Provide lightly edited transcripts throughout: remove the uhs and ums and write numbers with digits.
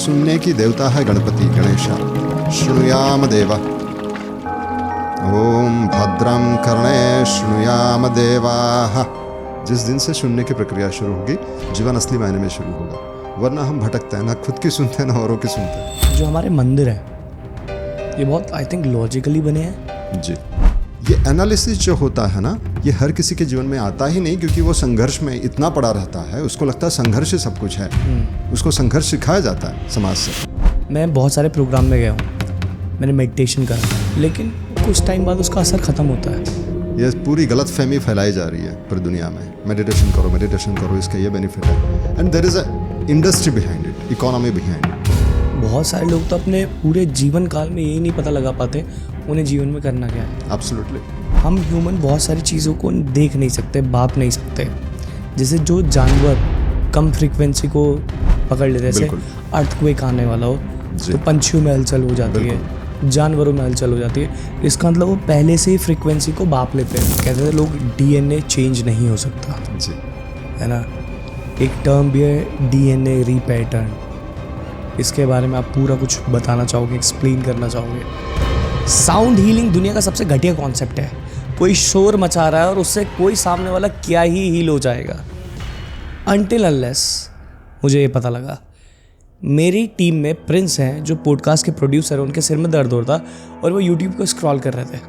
सुनने की देवता है गणपति गणेशा। शृणुयाम देवा। ओम भद्रम कर्णे शृणुयाम देवाः। जिस दिन से सुनने की प्रक्रिया शुरू होगी, जीवन असली मायने में शुरू होगा, वरना हम भटकते हैं, ना खुद की सुनते हैं ना औरों की सुनते हैं। जो हमारे मंदिर है ये बहुत आई थिंक लॉजिकली बने हैं जी। ये एनालिसिस जो होता है ना, ये हर किसी के जीवन में आता ही नहीं, क्योंकि वो संघर्ष में इतना पड़ा रहता है, उसको लगता है संघर्ष ही सब कुछ है। उसको संघर्ष सिखाया जाता है समाज से। मैं बहुत सारे प्रोग्राम में गया हूँ, मैंने मेडिटेशन करा, लेकिन कुछ टाइम बाद उसका असर ख़त्म होता है। ये पूरी गलत फहमी फैलाई जा रही है पूरी दुनिया में। मेडिटेशन करो, इसका ये बेनिफिट है। And there is a industry behind it, economy behind it. बहुत सारे लोग तो अपने पूरे जीवन काल में यही नहीं पता लगा पाते उन्हें जीवन में करना क्या है। एब्सोल्युटली। हम ह्यूमन बहुत सारी चीज़ों को देख नहीं सकते, भाप नहीं सकते। जैसे जो जानवर कम फ्रीक्वेंसी को पकड़ लेते हैं, जैसे अर्थक्वेक आने वाला हो तो पंछियों में हलचल हो जाती है, जानवरों में हलचल हो जाती है। इसका मतलब वो पहले से ही फ्रीक्वेंसी को भाप लेते हैं। कहते थे लोग डीएनए चेंज नहीं हो सकता जी, है ना। एक टर्म भी है डीएनए रीपैटर्न। इसके बारे में आप पूरा कुछ बताना चाहोगे, एक्सप्लेन करना चाहोगे? साउंड हीलिंग दुनिया का सबसे घटिया कॉन्सेप्ट है। कोई शोर मचा रहा है और उससे कोई सामने वाला क्या ही हील हो जाएगा, अनटिल अनलेस मुझे ये पता लगा। मेरी टीम में प्रिंस हैं जो पॉडकास्ट के प्रोड्यूसर हैं, उनके सिर में दर्द होता और वो यूट्यूब को स्क्रॉल कर रहे थे।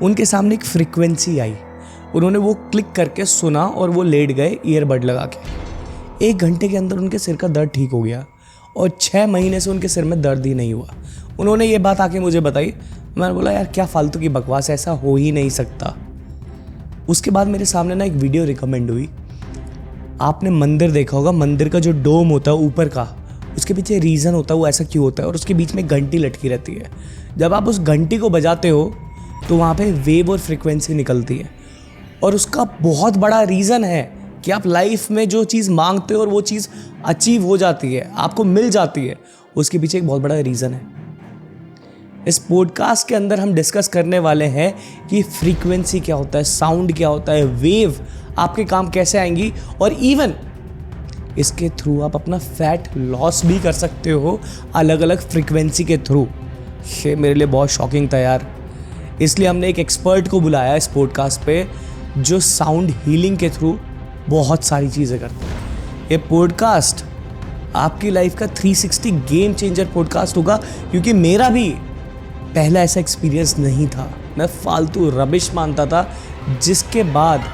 उनके सामने एक फ्रीक्वेंसी आई, उन्होंने वो क्लिक करके सुना और वो लेट गए ईयरबड लगा के। 1 घंटे के अंदर उनके सिर का दर्द ठीक हो गया और 6 महीने से उनके सिर में दर्द ही नहीं हुआ। उन्होंने ये बात आके मुझे बताई। मैंने बोला यार क्या फालतू की बकवास, ऐसा हो ही नहीं सकता। उसके बाद मेरे सामने ना एक वीडियो रिकमेंड हुई। आपने मंदिर देखा होगा, मंदिर का जो डोम होता है ऊपर का, उसके पीछे रीज़न होता है वो ऐसा क्यों होता है, और उसके बीच में घंटी लटकी रहती है। जब आप उस घंटी को बजाते हो तो वहाँ पे वेव और फ्रिक्वेंसी निकलती है, और उसका बहुत बड़ा रीज़न है कि आप लाइफ में जो चीज़ मांगते हो और वो चीज़ अचीव हो जाती है, आपको मिल जाती है। उसके पीछे एक बहुत बड़ा रीज़न है। इस पॉडकास्ट के अंदर हम डिस्कस करने वाले हैं कि फ्रीक्वेंसी क्या होता है, साउंड क्या होता है, वेव आपके काम कैसे आएंगी, और इवन इसके थ्रू आप अपना फैट लॉस भी कर सकते हो अलग अलग फ्रीक्वेंसी के थ्रू। ये मेरे लिए बहुत शॉकिंग था यार, इसलिए हमने एक एक्सपर्ट को बुलाया इस पॉडकास्ट पे जो साउंड हीलिंग के थ्रू बहुत सारी चीज़ें करते हैं। ये पॉडकास्ट आपकी लाइफ का 360 गेम चेंजर पॉडकास्ट होगा, क्योंकि मेरा भी पहला ऐसा एक्सपीरियंस नहीं था। मैं फालतू रबिश मानता था, जिसके बाद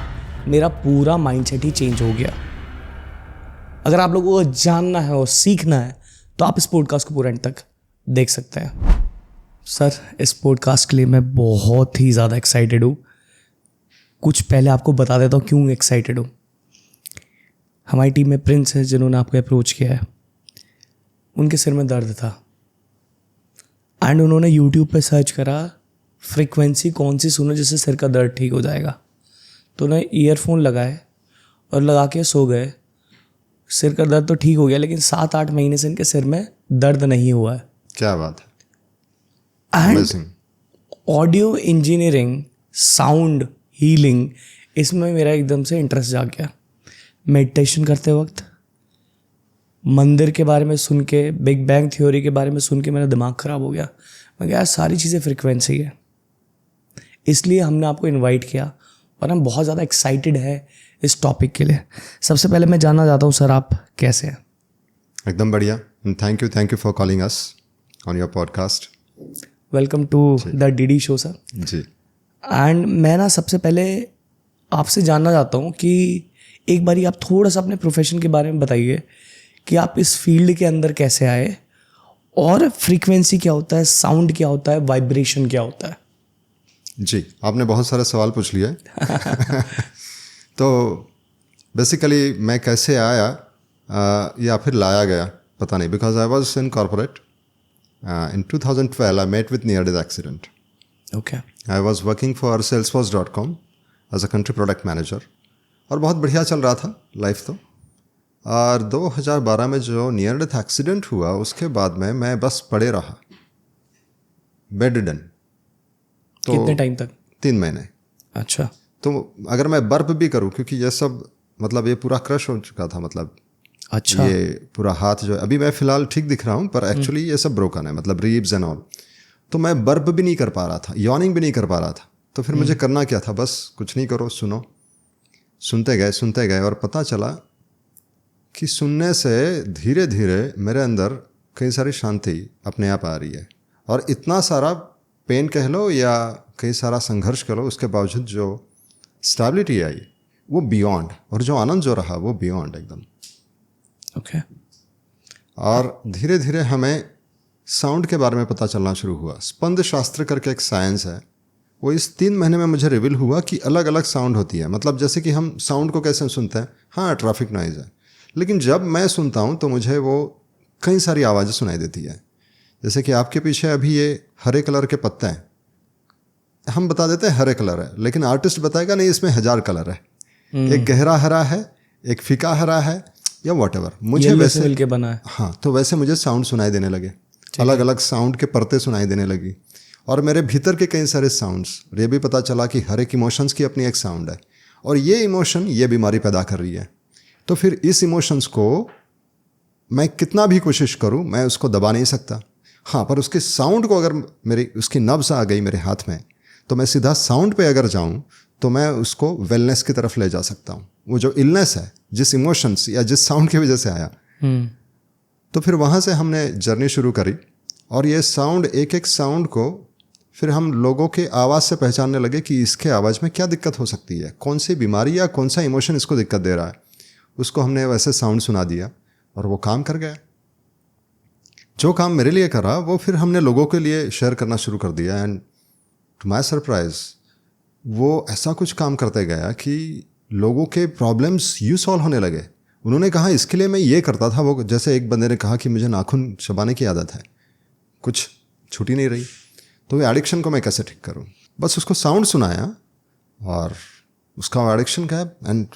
मेरा पूरा माइंडसेट ही चेंज हो गया। अगर आप लोगों को जानना है और सीखना है तो आप इस पॉडकास्ट को पूरा एंड तक देख सकते हैं। सर, इस पॉडकास्ट के लिए मैं बहुत ही ज़्यादा एक्साइटेड हूँ। कुछ पहले आपको बता देता हूँ क्यों एक्साइटेड हूँ। हमारी टीम में प्रिंस है जिन्होंने आपको अप्रोच किया है। उनके सिर में दर्द था एंड उन्होंने यूट्यूब पे सर्च करा फ्रीक्वेंसी कौन सी सुनो जिससे सिर का दर्द ठीक हो जाएगा। तो उन्हें ईयरफोन लगाए और लगा के सो गए। सिर का दर्द तो ठीक हो गया, लेकिन 7-8 महीने से इनके सिर में दर्द नहीं हुआ है। क्या बात है। And audio engineering, sound healing, इसमें मेरा एकदम से इंटरेस्ट जाग गया। मेडिटेशन करते वक्त मंदिर के बारे में सुन के, बिग बैंग थ्योरी के बारे में सुन के मेरा दिमाग ख़राब हो गया। मैं कहा यार सारी चीज़ें फ्रीक्वेंसी है, इसलिए हमने आपको इनवाइट किया और हम बहुत ज़्यादा एक्साइटेड है इस टॉपिक के लिए। सबसे पहले मैं जानना चाहता हूँ सर, आप कैसे हैं? एकदम बढ़िया। Thank you for calling us on your podcast. Welcome to the DD show sir. जी। एंड मैं ना सबसे पहले आपसे जानना चाहता हूँ कि एक बारी आप थोड़ा सा अपने प्रोफेशन के बारे में बताइए कि आप इस फील्ड के अंदर कैसे आए, और फ्रीक्वेंसी क्या होता है, साउंड क्या होता है, वाइब्रेशन क्या होता है। जी, आपने बहुत सारे सवाल पूछ लिए। तो बेसिकली मैं कैसे आया या फिर लाया गया पता नहीं, because I was in corporate in 2012 I met with near death accident. Okay. I was working for salesforce.com as a country product manager, और बहुत बढ़िया चल रहा था लाइफ तो। और 2012 में जो नियर डेथ एक्सीडेंट हुआ उसके बाद में मैं बस पड़े रहा, बेडरिडन। तो कितने टाइम तक? 3 महीने। अच्छा। तो अगर मैं बर्फ भी करूं, क्योंकि ये सब मतलब ये पूरा क्रश हो चुका था, मतलब अच्छा। ये पूरा हाथ जो है, अभी मैं फ़िलहाल ठीक दिख रहा हूँ, पर एक्चुअली ये सब ब्रोकन है, मतलब रिब्स एंड ऑल। तो मैं बर्प भी नहीं कर पा रहा था, यॉर्निंग भी नहीं कर पा रहा था। तो फिर मुझे करना क्या था, बस कुछ नहीं करो, सुनो। सुनते गए और पता चला कि सुनने से धीरे धीरे मेरे अंदर कई सारी शांति अपने आप आ रही है। और इतना सारा पेन कह लो या कई सारा संघर्ष कह लो, उसके बावजूद जो स्टेबिलिटी आई वो बियॉन्ड, और जो आनंद जो रहा वो बियॉन्ड एकदम। ओके। और धीरे धीरे हमें साउंड के बारे में पता चलना शुरू हुआ। स्पंद शास्त्र करके एक साइंस है, वो इस 3 महीने में मुझे रिवील हुआ कि अलग अलग साउंड होती है। मतलब जैसे कि हम साउंड को कैसे सुनते हैं, हाँ ट्रैफिक नॉइज़ है, लेकिन जब मैं सुनता हूँ तो मुझे वो कई सारी आवाज़ें सुनाई देती है। जैसे कि आपके पीछे अभी ये हरे कलर के पत्ते हैं, हम बता देते हैं हरे कलर है, लेकिन आर्टिस्ट बताएगा नहीं इसमें 1000 कलर है। एक गहरा हरा है, एक फीका हरा है, या वॉटेवर, मुझे वैसे मिलके बना है। हाँ, तो वैसे मुझे साउंड सुनाई देने लगे, अलग अलग साउंड के परतें सुनाई देने लगी। और मेरे भीतर के कई सारे साउंड्स, ये भी पता चला कि हर एक इमोशंस की अपनी एक साउंड है, और ये इमोशन ये बीमारी पैदा कर रही है। तो फिर इस इमोशंस को मैं कितना भी कोशिश करूं, मैं उसको दबा नहीं सकता। हाँ, पर उसके साउंड को अगर मेरी उसकी नब्ज़ आ गई मेरे हाथ में, तो मैं सीधा साउंड पे अगर जाऊं तो मैं उसको वेलनेस की तरफ ले जा सकता हूं। वो जो इलनेस है, जिस इमोशंस या जिस साउंड की वजह से आया, तो फिर वहाँ से हमने जर्नी शुरू करी। और ये साउंड, एक एक साउंड को फिर हम लोगों के आवाज़ से पहचानने लगे कि इसके आवाज़ में क्या दिक्कत हो सकती है, कौन सी बीमारी या कौन सा इमोशन इसको दिक्कत दे रहा है। उसको हमने वैसे साउंड सुना दिया और वो काम कर गया। जो काम मेरे लिए करा वो फिर हमने लोगों के लिए शेयर करना शुरू कर दिया। एंड टू माई सरप्राइज वो ऐसा कुछ काम करते गया कि लोगों के प्रॉब्लम्स यूँ सॉल्व होने लगे। उन्होंने कहा इसके लिए मैं ये करता था, वो जैसे एक बंदे ने कहा कि मुझे नाखून चबाने की आदत है, कुछ छूटी नहीं रही, तो वो एडिक्शन को मैं कैसे ठीक करूं। बस उसको साउंड सुनाया और उसका एडिक्शन गया। एंड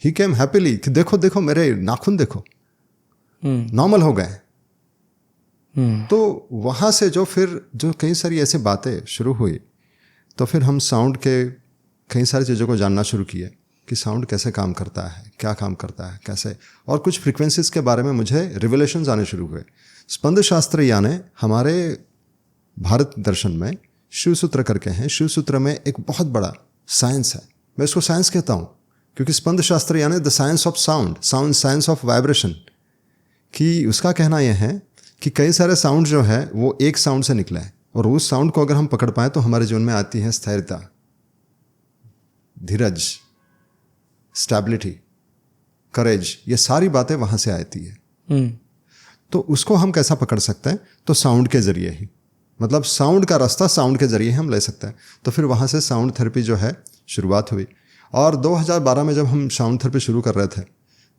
ही केम हैप्पीली कि देखो देखो मेरे नाखून देखो नॉर्मल हो गए। तो वहाँ से जो कई सारी ऐसी बातें शुरू हुई, तो फिर हम साउंड के कई सारी चीज़ों को जानना शुरू किए कि साउंड कैसे काम करता है, क्या काम करता है, कैसे। और कुछ फ्रीक्वेंसीज के बारे में मुझे रिवलेशंस आने शुरू हुए। स्पंद शास्त्र यानी हमारे भारत दर्शन में शिव सूत्र करके हैं। शिव सूत्र में एक बहुत बड़ा साइंस है, मैं इसको साइंस कहता हूँ क्योंकि स्पंद शास्त्र यानी the science of sound, science of vibration. कि उसका कहना यह है कि कई सारे साउंड जो है वो एक साउंड से निकले हैं, और उस साउंड को अगर हम पकड़ पाएँ तो हमारे जीवन में आती है स्थिरता, धीरज, स्टेबिलिटी, करेज। ये सारी बातें वहाँ से आती है। तो उसको हम कैसा पकड़ सकते हैं, तो साउंड के ज़रिए ही, मतलब साउंड का रास्ता साउंड के ज़रिए हम ले सकते हैं। तो फिर वहाँ से साउंड थेरेपी जो है शुरुआत हुई। और 2012 में जब हम साउंड थेरेपी शुरू कर रहे थे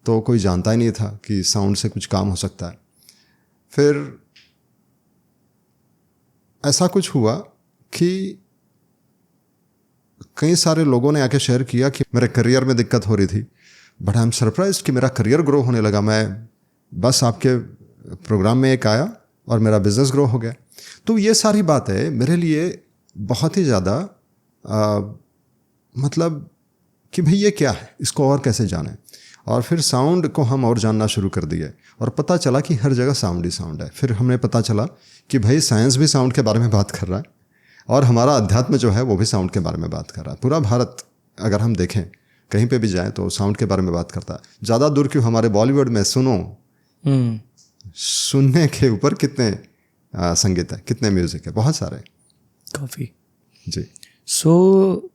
तो कोई जानता ही नहीं था कि साउंड से कुछ काम हो सकता है। फिर ऐसा कुछ हुआ कि कई सारे लोगों ने आके शेयर किया कि मेरे करियर में दिक्कत हो रही थी, बट आई एम सरप्राइज्ड कि मेरा करियर ग्रो होने लगा। मैं बस आपके प्रोग्राम में एक आया और मेरा बिजनेस ग्रो हो गया। तो ये सारी बातें मेरे लिए बहुत ही ज़्यादा मतलब कि भाई ये क्या है, इसको और कैसे जाने। और फिर साउंड को हम और जानना शुरू कर दिए और पता चला कि हर जगह साउंड ही साउंड है। फिर हमने पता चला कि भाई साइंस भी साउंड के बारे में बात कर रहा है और हमारा अध्यात्म जो है वो भी साउंड के बारे में बात कर रहा है। पूरा भारत अगर हम देखें कहीं पे भी जाएं तो साउंड के बारे में बात करता है। ज़्यादा दूर क्यों, हमारे बॉलीवुड में सुनो, सुनने के ऊपर कितने संगीत है, कितने म्यूज़िक है, बहुत सारे, काफ़ी जी। सो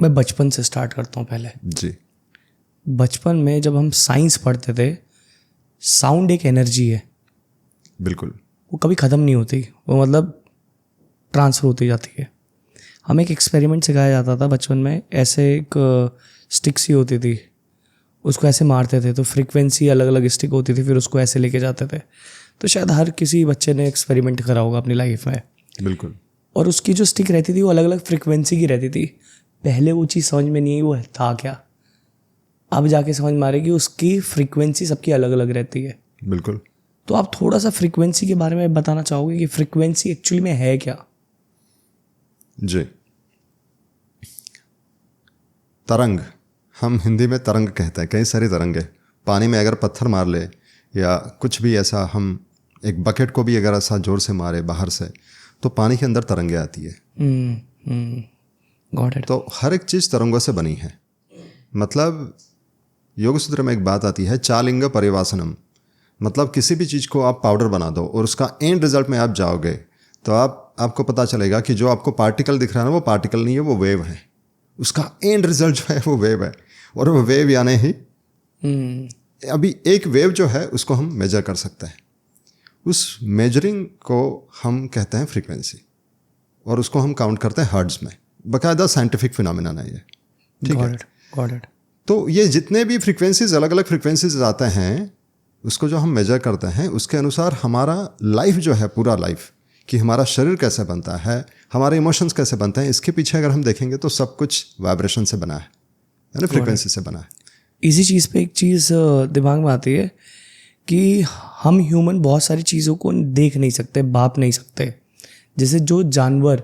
मैं बचपन से स्टार्ट करता हूँ पहले। जी। बचपन में जब हम साइंस पढ़ते थे, साउंड एक एनर्जी है, बिल्कुल, वो कभी ख़त्म नहीं होती, वो मतलब ट्रांसफ़र होती जाती है। हमें एक एक्सपेरिमेंट सिखाया जाता था बचपन में, ऐसे एक स्टिक सी होती थी, उसको ऐसे मारते थे तो फ्रीक्वेंसी अलग अलग स्टिक होती थी, फिर उसको ऐसे लेके जाते थे। तो शायद हर किसी बच्चे ने एक्सपेरिमेंट करा होगा अपनी लाइफ में। बिल्कुल। और उसकी जो स्टिक रहती थी वो अलग अलग फ्रीक्वेंसी की रहती थी। पहले वो चीज़ समझ में नहीं आई वो था क्या, अब जाके समझ में आ रही कि उसकी फ्रीक्वेंसी सबकी अलग अलग रहती है। बिल्कुल। तो आप थोड़ा सा फ्रीक्वेंसी के बारे में बताना चाहोगे कि फ्रीक्वेंसी एक्चुअली में है क्या? जी। तरंग, हम हिंदी में तरंग कहते हैं, कई सारी तरंगे। पानी में अगर पत्थर मार ले या कुछ भी ऐसा, हम एक बकेट को भी अगर ऐसा जोर से मारे बाहर से, तो पानी के अंदर तरंगे आती है। Got it. तो हर एक चीज़ तरंगों से बनी है। मतलब योग सूत्र में एक बात आती है, चालिंग परिवासनम। मतलब किसी भी चीज़ को आप पाउडर बना दो और उसका एंड रिजल्ट में आप जाओगे तो आपको पता चलेगा कि जो आपको पार्टिकल दिख रहा है ना, वो पार्टिकल नहीं है, वो वेव है। उसका एंड रिजल्ट जो है वो वेव है। और वो वेव यानी ही अभी एक वेव जो है उसको हम मेजर कर सकते हैं। उस मेजरिंग को हम कहते हैं फ्रीक्वेंसी, और उसको हम काउंट करते हैं हर्ट्ज में। बाकायदा साइंटिफिक फिनोमिना है ये, ठीक है। Got it. तो ये जितने भी फ्रीक्वेंसीज, अलग अलग फ्रीक्वेंसीज आते हैं, उसको जो हम मेजर करते हैं उसके अनुसार हमारा लाइफ जो है, पूरा लाइफ, कि हमारा शरीर कैसे बनता है, हमारे इमोशंस कैसे बनते हैं, इसके पीछे अगर हम देखेंगे तो सब कुछ वाइब्रेशन से बना है, यानी फ्रीक्वेंसी से बना है। इसी चीज़ पे एक चीज़ दिमाग में आती है कि हम ह्यूमन बहुत सारी चीज़ों को देख नहीं सकते, भाप नहीं सकते। जैसे जो जानवर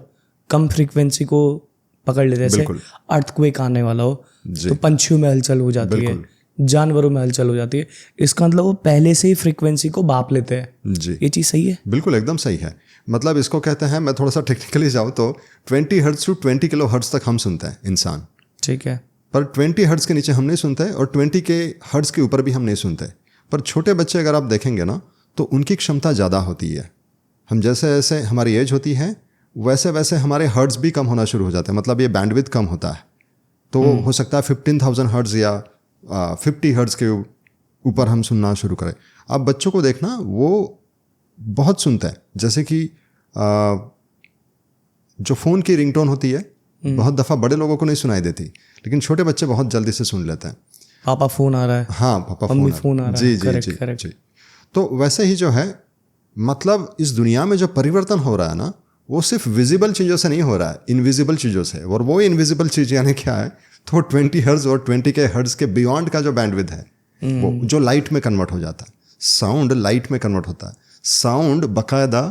कम फ्रीक्वेंसी को पकड़ लेते हैं, जैसे अर्थक्वेक आने वाला हो तो पंछियों में हलचल हो जाती है, जानवरों में हलचल हो जाती है। इसका मतलब वो पहले से ही फ्रीक्वेंसी को भाप लेते हैं जी। ये चीज़ सही है? बिल्कुल, एकदम सही है। मतलब इसको कहते हैं, मैं थोड़ा सा टेक्निकली जाऊँ तो 20 हर्ट्ज टू 20 किलो हर्ट्ज तक हम सुनते हैं इंसान, ठीक है। पर 20 हर्ट्ज के नीचे हम नहीं सुनते और 20 के हर्ट्ज के ऊपर भी हम नहीं सुनते। पर छोटे बच्चे अगर आप देखेंगे ना, तो उनकी क्षमता ज़्यादा होती है। हम जैसे जैसे हमारी एज होती है वैसे वैसे हमारे हर्ट्ज भी कम होना शुरू हो जाते हैं। मतलब ये बैंडविड्थ कम होता है। तो हो सकता है 15,000 हर्ट्ज या 50 हर्ट्ज के ऊपर हम सुनना शुरू करें। आप बच्चों को देखना, वो बहुत सुनते हैं। जैसे कि जो फ़ोन की रिंगटोन होती है, बहुत दफ़ा बड़े लोगों को नहीं सुनाई देती, लेकिन छोटे बच्चे बहुत जल्दी से सुन लेते हैं। पापा फ़ोन आ रहा है, हाँ पापा फ़ोन आ रहा है, जी जी जी जी। तो वैसे ही जो है, मतलब इस दुनिया में जो परिवर्तन हो रहा है ना, वो सिर्फ विजिबल चीज़ों से नहीं हो रहा है, इनविजिबल चीज़ों से। और वो इनविजिबल चीज़ यानी क्या है, तो 20 हर्ट्ज और 20 के हर्ट्ज के बियॉन्ड का जो बैंडविड्थ है, वो जो लाइट में कन्वर्ट हो जाता है। साउंड लाइट में कन्वर्ट होता है। साउंड बाकायदा,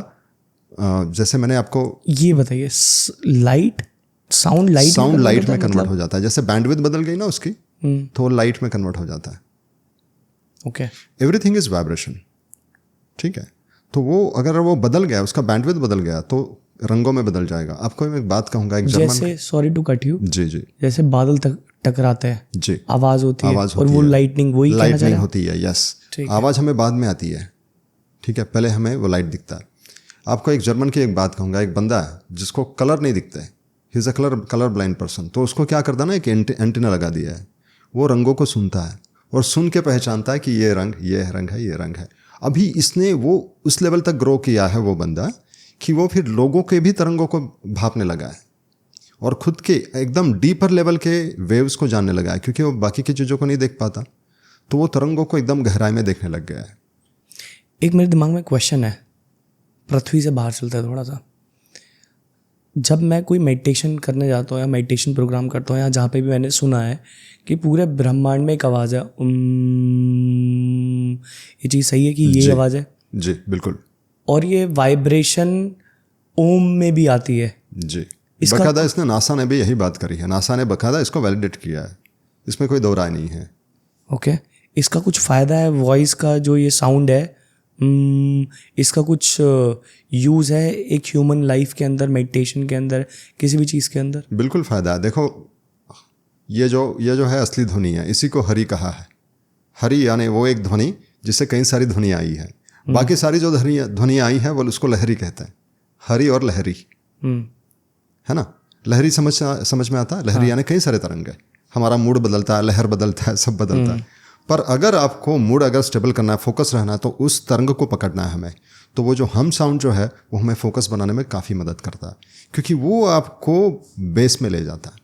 जैसे मैंने आपको ये बताइए, साउंड लाइट में कन्वर्ट हो जाता है। जैसे बैंडविड्थ बदल गई ना उसकी, तो लाइट में कन्वर्ट हो जाता है। ओके, एवरीथिंग इज वाइब्रेशन, ठीक है। तो वो अगर वो बदल गया, उसका बैंडविड्थ बदल गया, तो रंगों में बदल जाएगा। आपको मैं एक बात कहूंगा, एक जर्मन, जैसे, सॉरी टू कट यू, जी जी, जैसे बादल टकराते हैं जी, आवाज होती है, और वो लाइटनिंग, वही लाइटनिंग होती है। यस, आवाज हमें बाद में आती है, ठीक है, पहले हमें वो लाइट दिखता है। आपको एक जर्मन की एक बात कहूंगा, एक बंदा है जिसको कलर नहीं दिखते, he is a colour blind person. तो उसको क्या करता ना, एक एंटीना लगा दिया है। वो रंगों को सुनता है और सुन के पहचानता है कि ये रंग, ये रंग है, ये रंग है। अभी इसने वो उस लेवल तक ग्रो किया है वो बंदा, कि वो फिर लोगों के भी तरंगों को भापने लगा है और खुद के एकदम डीपर लेवल के वेव्स को जानने लगा है, क्योंकि वो बाकी की चीज़ों को नहीं देख पाता, तो वो तरंगों को एकदम गहराई में देखने लग गया है। एक मेरे दिमाग में क्वेश्चन है, पृथ्वी से बाहर चलता है थोड़ा सा। जब मैं कोई मेडिटेशन करने जाता हूँ या मेडिटेशन प्रोग्राम करता हूँ, या जहाँ पे भी मैंने सुना है कि पूरे ब्रह्मांड में एक आवाज़ है, ये चीज़ सही है कि ये आवाज़ है? जी बिल्कुल। और ये वाइब्रेशन ओम में भी आती है जी। बकायदा इसने, नासा ने भी यही बात करी है। नासा ने बकायदा इसको वैलिडेट किया है, इसमें कोई दो राय नहीं है। ओके, इसका कुछ फ़ायदा है वॉइस का, जो ये साउंड है, इसका कुछ यूज़ है एक ह्यूमन लाइफ के अंदर, मेडिटेशन के अंदर, किसी भी चीज़ के अंदर? बिल्कुल फ़ायदा है। देखो, ये जो है असली ध्वनि है, इसी को हरि कहा है। हरि यानी वो एक ध्वनि जिससे कई सारी ध्वनि आई है। बाकी सारी जो ध्वनि आई है वो उसको लहरी कहते हैं। हरि और लहरी, है ना। लहरी समझ में आता है। लहरी यानी कई सारे तरंग है। हमारा मूड बदलता है, लहर बदलता है, सब बदलता है। पर अगर आपको मूड अगर स्टेबल करना है, फोकस रहना है, तो उस तरंग को पकड़ना है हमें। तो वो जो हम साउंड जो है वो हमें फोकस बनाने में काफ़ी मदद करता है, क्योंकि वो आपको बेस में ले जाता है,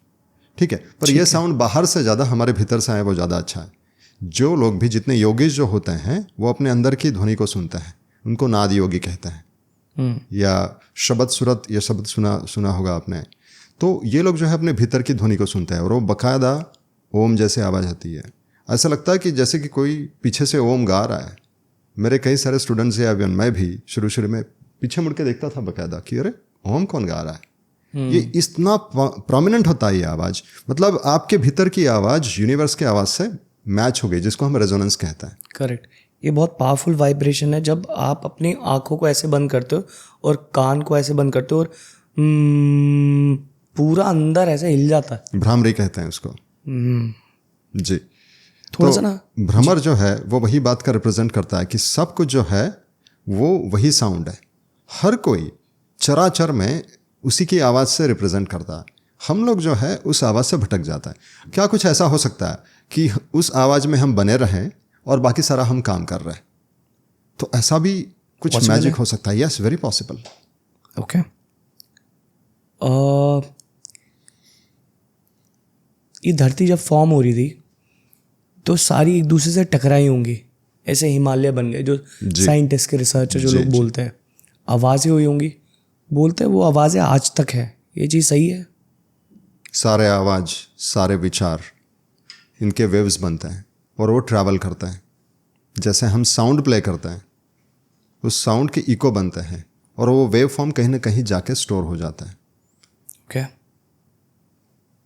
ठीक है। पर ये साउंड बाहर से ज़्यादा हमारे भीतर से आए वो ज़्यादा अच्छा है। जो लोग भी, जितने योगी जो होते हैं, वो अपने अंदर की ध्वनि को सुनते हैं, उनको नाद योगी कहते हैं। या शब्द सूरत, ये शब्द सुना होगा आपने। तो ये लोग जो है अपने भीतर की ध्वनि को सुनते हैं और वो बाकायदा ओम जैसे आवाज़ आती है। ऐसा लगता है कि जैसे कि कोई पीछे से ओम गा रहा है। मेरे कई सारे स्टूडेंट्स या मैं भी शुरू में पीछे मुड़ के देखता था बाकायदा कि अरे ओम कौन गा रहा है। ये इतना प्रोमिनेंट होता है ये आवाज़, मतलब आपके भीतर की आवाज़ यूनिवर्स की आवाज़ से मैच हो गई, जिसको हम रेजोनेंस कहते हैं। करेक्ट। ये बहुत पावरफुल वाइब्रेशन है जब आप अपनी आंखों को ऐसे बंद करते हो और कान को ऐसे बंद करते हो और पूरा अंदर ऐसे हिल जाता है। भ्रामरी कहते हैं उसको। जी। थोड़ा तो सा ना भ्रमर जो है वो वही बात का रिप्रेजेंट करता है कि सब कुछ जो है वो वही साउंड है, हर कोई चराचर में उसी की आवाज़ से रिप्रेजेंट करता है। हम लोग जो है उस आवाज़ से भटक जाता है। क्या कुछ ऐसा हो सकता है कि उस आवाज़ में हम बने रहें और बाकी सारा हम काम कर रहे हैं? तो ऐसा भी कुछ Possible मैजिक है? हो सकता है। Yes, very possible. ओके। ये धरती जब फॉर्म हो रही थी तो सारी एक दूसरे से टकराई होंगी, ऐसे हिमालय बन गए, जो साइंटिस्ट के रिसर्चर जो लोग बोलते हैं। आवाज़ें हुई होंगी, बोलते हैं वो आवाज़ें आज तक है। ये चीज़ सही है? सारे आवाज़, सारे विचार, इनके वेव्स बनते हैं और वो ट्रैवल करते हैं। जैसे हम साउंड प्ले करते हैं, उस साउंड के इको बनते हैं और वो वेव फॉर्म कहीं ना कहीं जाके स्टोर हो जाता है। ओके,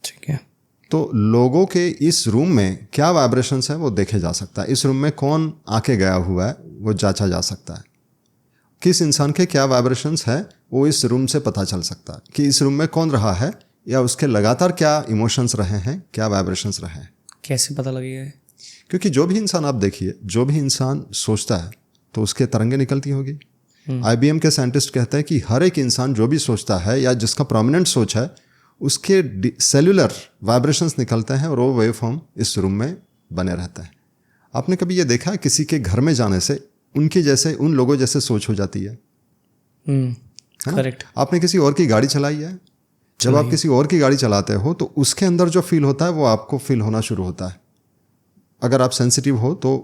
ठीक है। तो लोगों के इस रूम में क्या वाइब्रेशंस है वो देखे जा सकता है। इस रूम में कौन आके गया हुआ है वो जांचा जा सकता है। किस इंसान के क्या वाइब्रेशंस है वो इस रूम से पता चल सकता है कि इस रूम में कौन रहा है या उसके लगातार क्या इमोशंस रहे हैं, क्या वाइब्रेशंस रहे हैं। कैसे पता लगेगा? क्योंकि जो भी इंसान आप देखिए, जो भी इंसान सोचता है तो उसके तरंगे निकलती होगी। IBM के साइंटिस्ट कहते हैं कि हर एक इंसान जो भी सोचता है या जिसका प्रोमिनेंट सोच है उसके सेलुलर वाइब्रेशंस निकलते हैं और वो वेव फॉर्म इस रूम में बने रहता है। आपने कभी ये देखा है किसी के घर में जाने से उनके जैसे, उन लोगों जैसे सोच हो जाती है ना? करेक्ट। आपने किसी और की गाड़ी चलाई है, जब आप किसी और की गाड़ी चलाते हो तो उसके अंदर जो फील होता है वो आपको फील होना शुरू होता है। अगर आप सेंसिटिव हो तो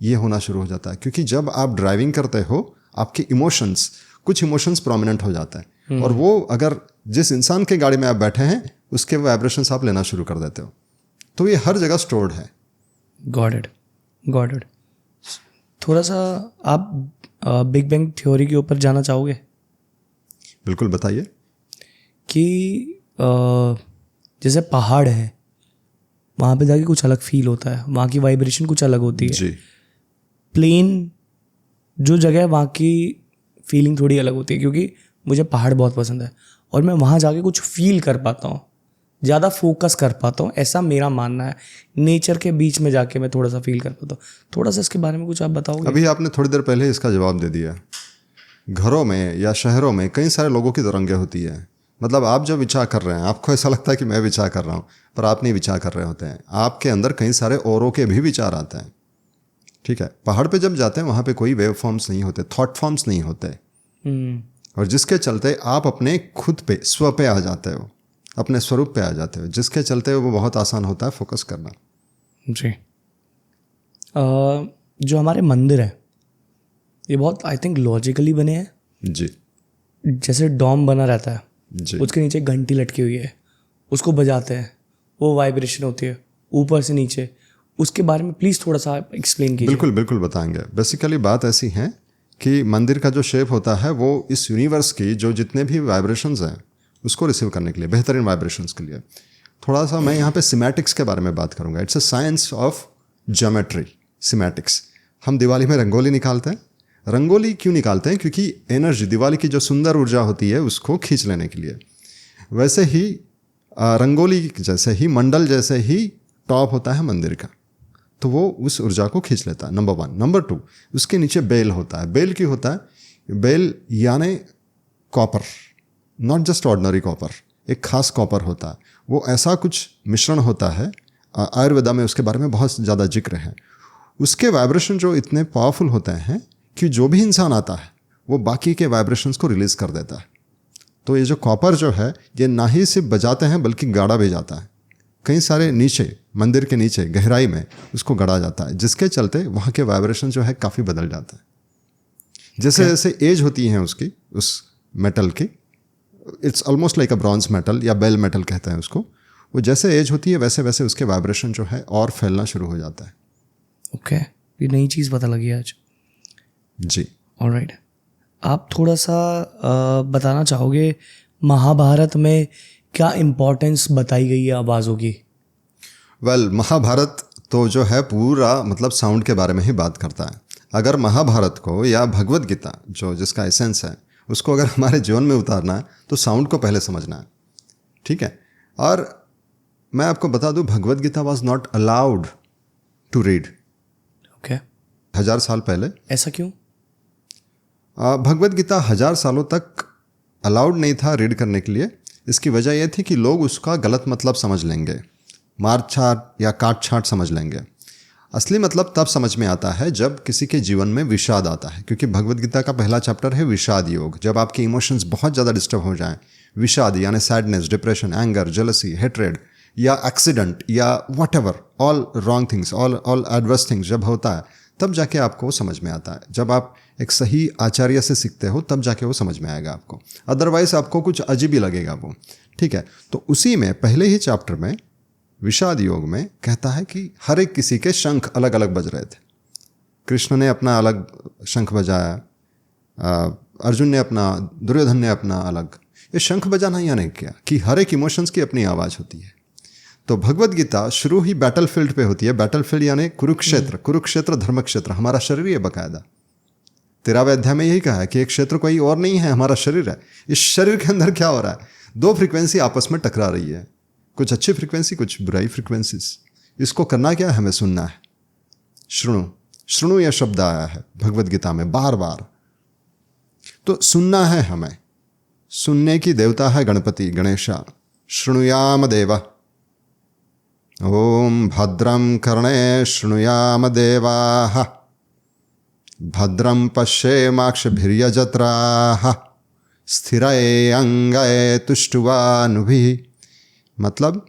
ये होना शुरू हो जाता है, क्योंकि जब आप ड्राइविंग करते हो आपके इमोशंस, कुछ इमोशंस प्रोमिनेंट हो जाता है और वो अगर जिस इंसान के गाड़ी में आप बैठे हैं उसके वाइब्रेशंस आप लेना शुरू कर देते हो। तो ये हर जगह स्टोर्ड है। Got it. थोड़ा सा आप बिग बैंग थ्योरी के ऊपर जाना चाहोगे? बिल्कुल, बताइए। कि जैसे पहाड़ है, वहाँ पे जाके कुछ अलग फील होता है, वहाँ की वाइब्रेशन कुछ अलग होती है। जी। प्लेन जो जगह है वहाँ की फीलिंग थोड़ी अलग होती है, क्योंकि मुझे पहाड़ बहुत पसंद है और मैं वहाँ जाके कुछ फील कर पाता हूँ, ज़्यादा फोकस कर पाता हूँ, ऐसा मेरा मानना है। नेचर के बीच में जाके मैं थोड़ा सा फील कर पाता हूँ। थोड़ा सा इसके बारे में कुछ आप बताओगे? अभी आपने थोड़ी देर पहले इसका जवाब दे दिया। घरों में या शहरों में कई सारे लोगों की तरंगे होती है। मतलब आप जो विचार कर रहे हैं, आपको ऐसा लगता है कि मैं विचार कर रहा हूँ, पर आप नहीं विचार कर रहे होते हैं। आपके अंदर कई सारे औरों के भी विचार आते हैं। ठीक है, पहाड़ पे जब जाते हैं वहाँ पे कोई वेव फॉर्म्स नहीं होते, थॉट फॉर्म्स नहीं होते, और जिसके चलते आप अपने खुद पे, स्व पे आ जाते हो, अपने स्वरूप पे आ जाते हो, जिसके चलते वो बहुत आसान होता है फोकस करना। जी। जो हमारे मंदिर है ये बहुत आई थिंक लॉजिकली बने हैं। जी। जैसे डॉम बना रहता है, जी। उसके नीचे घंटी लटकी हुई है, उसको बजाते हैं, वो वाइब्रेशन होती है ऊपर से नीचे। उसके बारे में प्लीज़ थोड़ा सा एक्सप्लेन कीजिए। बिल्कुल बिल्कुल बताएंगे। बेसिकली बात ऐसी है कि मंदिर का जो शेप होता है वो इस यूनिवर्स की जो जितने भी वाइब्रेशंस हैं उसको रिसीव करने के लिए, बेहतरीन वाइब्रेशंस के लिए। थोड़ा सा मैं यहाँ पे सिमेटिक्स के बारे में बात करूँगा। It's a science of geometry, सिमेटिक्स। हम दिवाली में रंगोली निकालते हैं। रंगोली क्यों निकालते हैं? क्योंकि एनर्जी, दिवाली की जो सुंदर ऊर्जा होती है उसको खींच लेने के लिए। वैसे ही रंगोली जैसे ही, मंडल जैसे ही टॉप होता है मंदिर का, तो वो उस ऊर्जा को खींच लेता है। नंबर 1। नंबर 2, उसके नीचे बेल होता है। बेल क्यों होता है? बेल यानी copper, not just ordinary copper, एक खास कॉपर होता है। वो ऐसा कुछ मिश्रण होता है, आयुर्वेदा में उसके बारे में बहुत ज़्यादा जिक्र है। उसके वाइब्रेशन जो इतने पावरफुल होते हैं कि जो भी इंसान आता है वो बाकी के वाइब्रेशंस को रिलीज़ कर देता है। तो ये जो कॉपर जो है ये ना ही सिर्फ बजाते हैं बल्कि गाड़ा भी जाता है। कई सारे नीचे, मंदिर के नीचे गहराई में उसको गड़ा जाता है, जिसके चलते वहाँ के वाइब्रेशन जो है काफ़ी बदल जाता है। जैसे जैसे एज होती है उसकी, उस मेटल की, it's almost like a bronze metal या बेल मेटल कहते हैं उसको। वो जैसे एज होती है वैसे वैसे उसके वाइब्रेशन जो है और फैलना शुरू हो जाता है। ओके, ये नई चीज़ पता लगी आज। जी। ऑलराइट, आप थोड़ा सा बताना चाहोगे महाभारत में क्या इम्पोर्टेंस बताई गई है आवाज़ों की? महाभारत तो जो है पूरा मतलब साउंड के बारे में ही बात करता है। अगर महाभारत को या भगवत गीता जो जिसका एसेंस है उसको अगर हमारे जीवन में उतारना है तो साउंड को पहले समझना है, ठीक है। और मैं आपको बता दूं, Bhagavad Gita was not allowed to read. Okay, 1000 साल पहले। ऐसा क्यों? भगवत गीता 1000 सालों तक अलाउड नहीं था रीड करने के लिए। इसकी वजह यह थी कि लोग उसका गलत मतलब समझ लेंगे, मार छाट या काट छाट समझ लेंगे। असली मतलब तब समझ में आता है जब किसी के जीवन में विषाद आता है, क्योंकि भगवत गीता का पहला चैप्टर है विषाद योग। जब आपके इमोशंस बहुत ज़्यादा डिस्टर्ब हो जाएं, विषाद यानी sadness, depression, anger, jealousy, hatred या एक्सीडेंट या whatever, all wrong things, all adverse things जब होता है, तब जाके आपको समझ में आता है। जब आप एक सही आचार्य से सीखते हो तब जाके वो समझ में आएगा आपको, अदरवाइज आपको कुछ अजीब ही लगेगा वो, ठीक है। तो उसी में पहले ही चैप्टर में विषाद योग में कहता है कि हर एक किसी के शंख अलग अलग बज रहे थे। कृष्ण ने अपना अलग शंख बजाया, अर्जुन ने अपना, दुर्योधन ने अपना अलग। ये शंख बजाना यानी क्या कि हर एक इमोशंस की अपनी आवाज़ होती है। तो भगवत गीता शुरू ही बैटल फील्ड पे होती है। बैटल फील्ड यानी कुरुक्षेत्र, कुरुक्षेत्र धर्म क्षेत्र, हमारा शरीर है बकायदा। 13वें अध्याय में यही कहा है कि एक क्षेत्र कोई और नहीं है, हमारा शरीर है। इस शरीर के अंदर क्या हो रहा है? 2 फ्रीक्वेंसी आपस में टकरा रही है, कुछ अच्छी फ्रीक्वेंसी, कुछ बुराई फ्रीक्वेंसीज। इसको करना क्या है? हमें सुनना है। श्रृणु यह शब्द आया है भगवत गीता में बार बार। तो सुनना है हमें। सुनने की देवता है गणपति, गणेशा। शृणुयाम देवा। ओम भद्रम कर्णे शृणुयाम देवाः भद्रम पश्येमाक्षभिर्यजत्राः स्थिरये अंगये तुष्टुवानुभिः। मतलब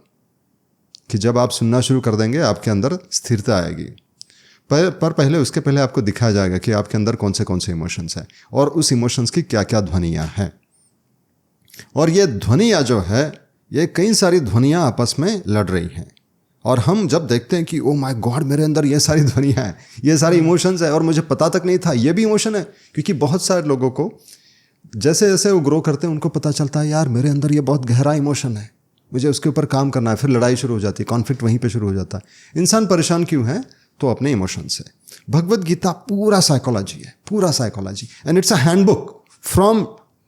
कि जब आप सुनना शुरू कर देंगे आपके अंदर स्थिरता आएगी। पर पहले उसके पहले आपको दिखाया जाएगा कि आपके अंदर कौन से इमोशंस हैं और उस इमोशंस की क्या क्या ध्वनियाँ हैं। और ये ध्वनियाँ जो है, ये कई सारी ध्वनियाँ आपस में लड़ रही हैं। और हम जब देखते हैं कि ओ माय गॉड, मेरे अंदर ये सारी ध्वनियाँ हैं, ये सारे इमोशंस है और मुझे पता तक नहीं था ये भी इमोशन है। क्योंकि बहुत सारे लोगों को जैसे जैसे वो ग्रो करते हैं उनको पता चलता है यार मेरे अंदर ये बहुत गहरा इमोशन है, मुझे उसके ऊपर काम करना है। फिर लड़ाई शुरू हो जाती है, कॉन्फ्लिक्ट वहीं पे शुरू हो जाता है। इंसान परेशान क्यों है? तो अपने इमोशन से। भगवत गीता पूरा साइकोलॉजी है, पूरा psychology. And it's a handbook from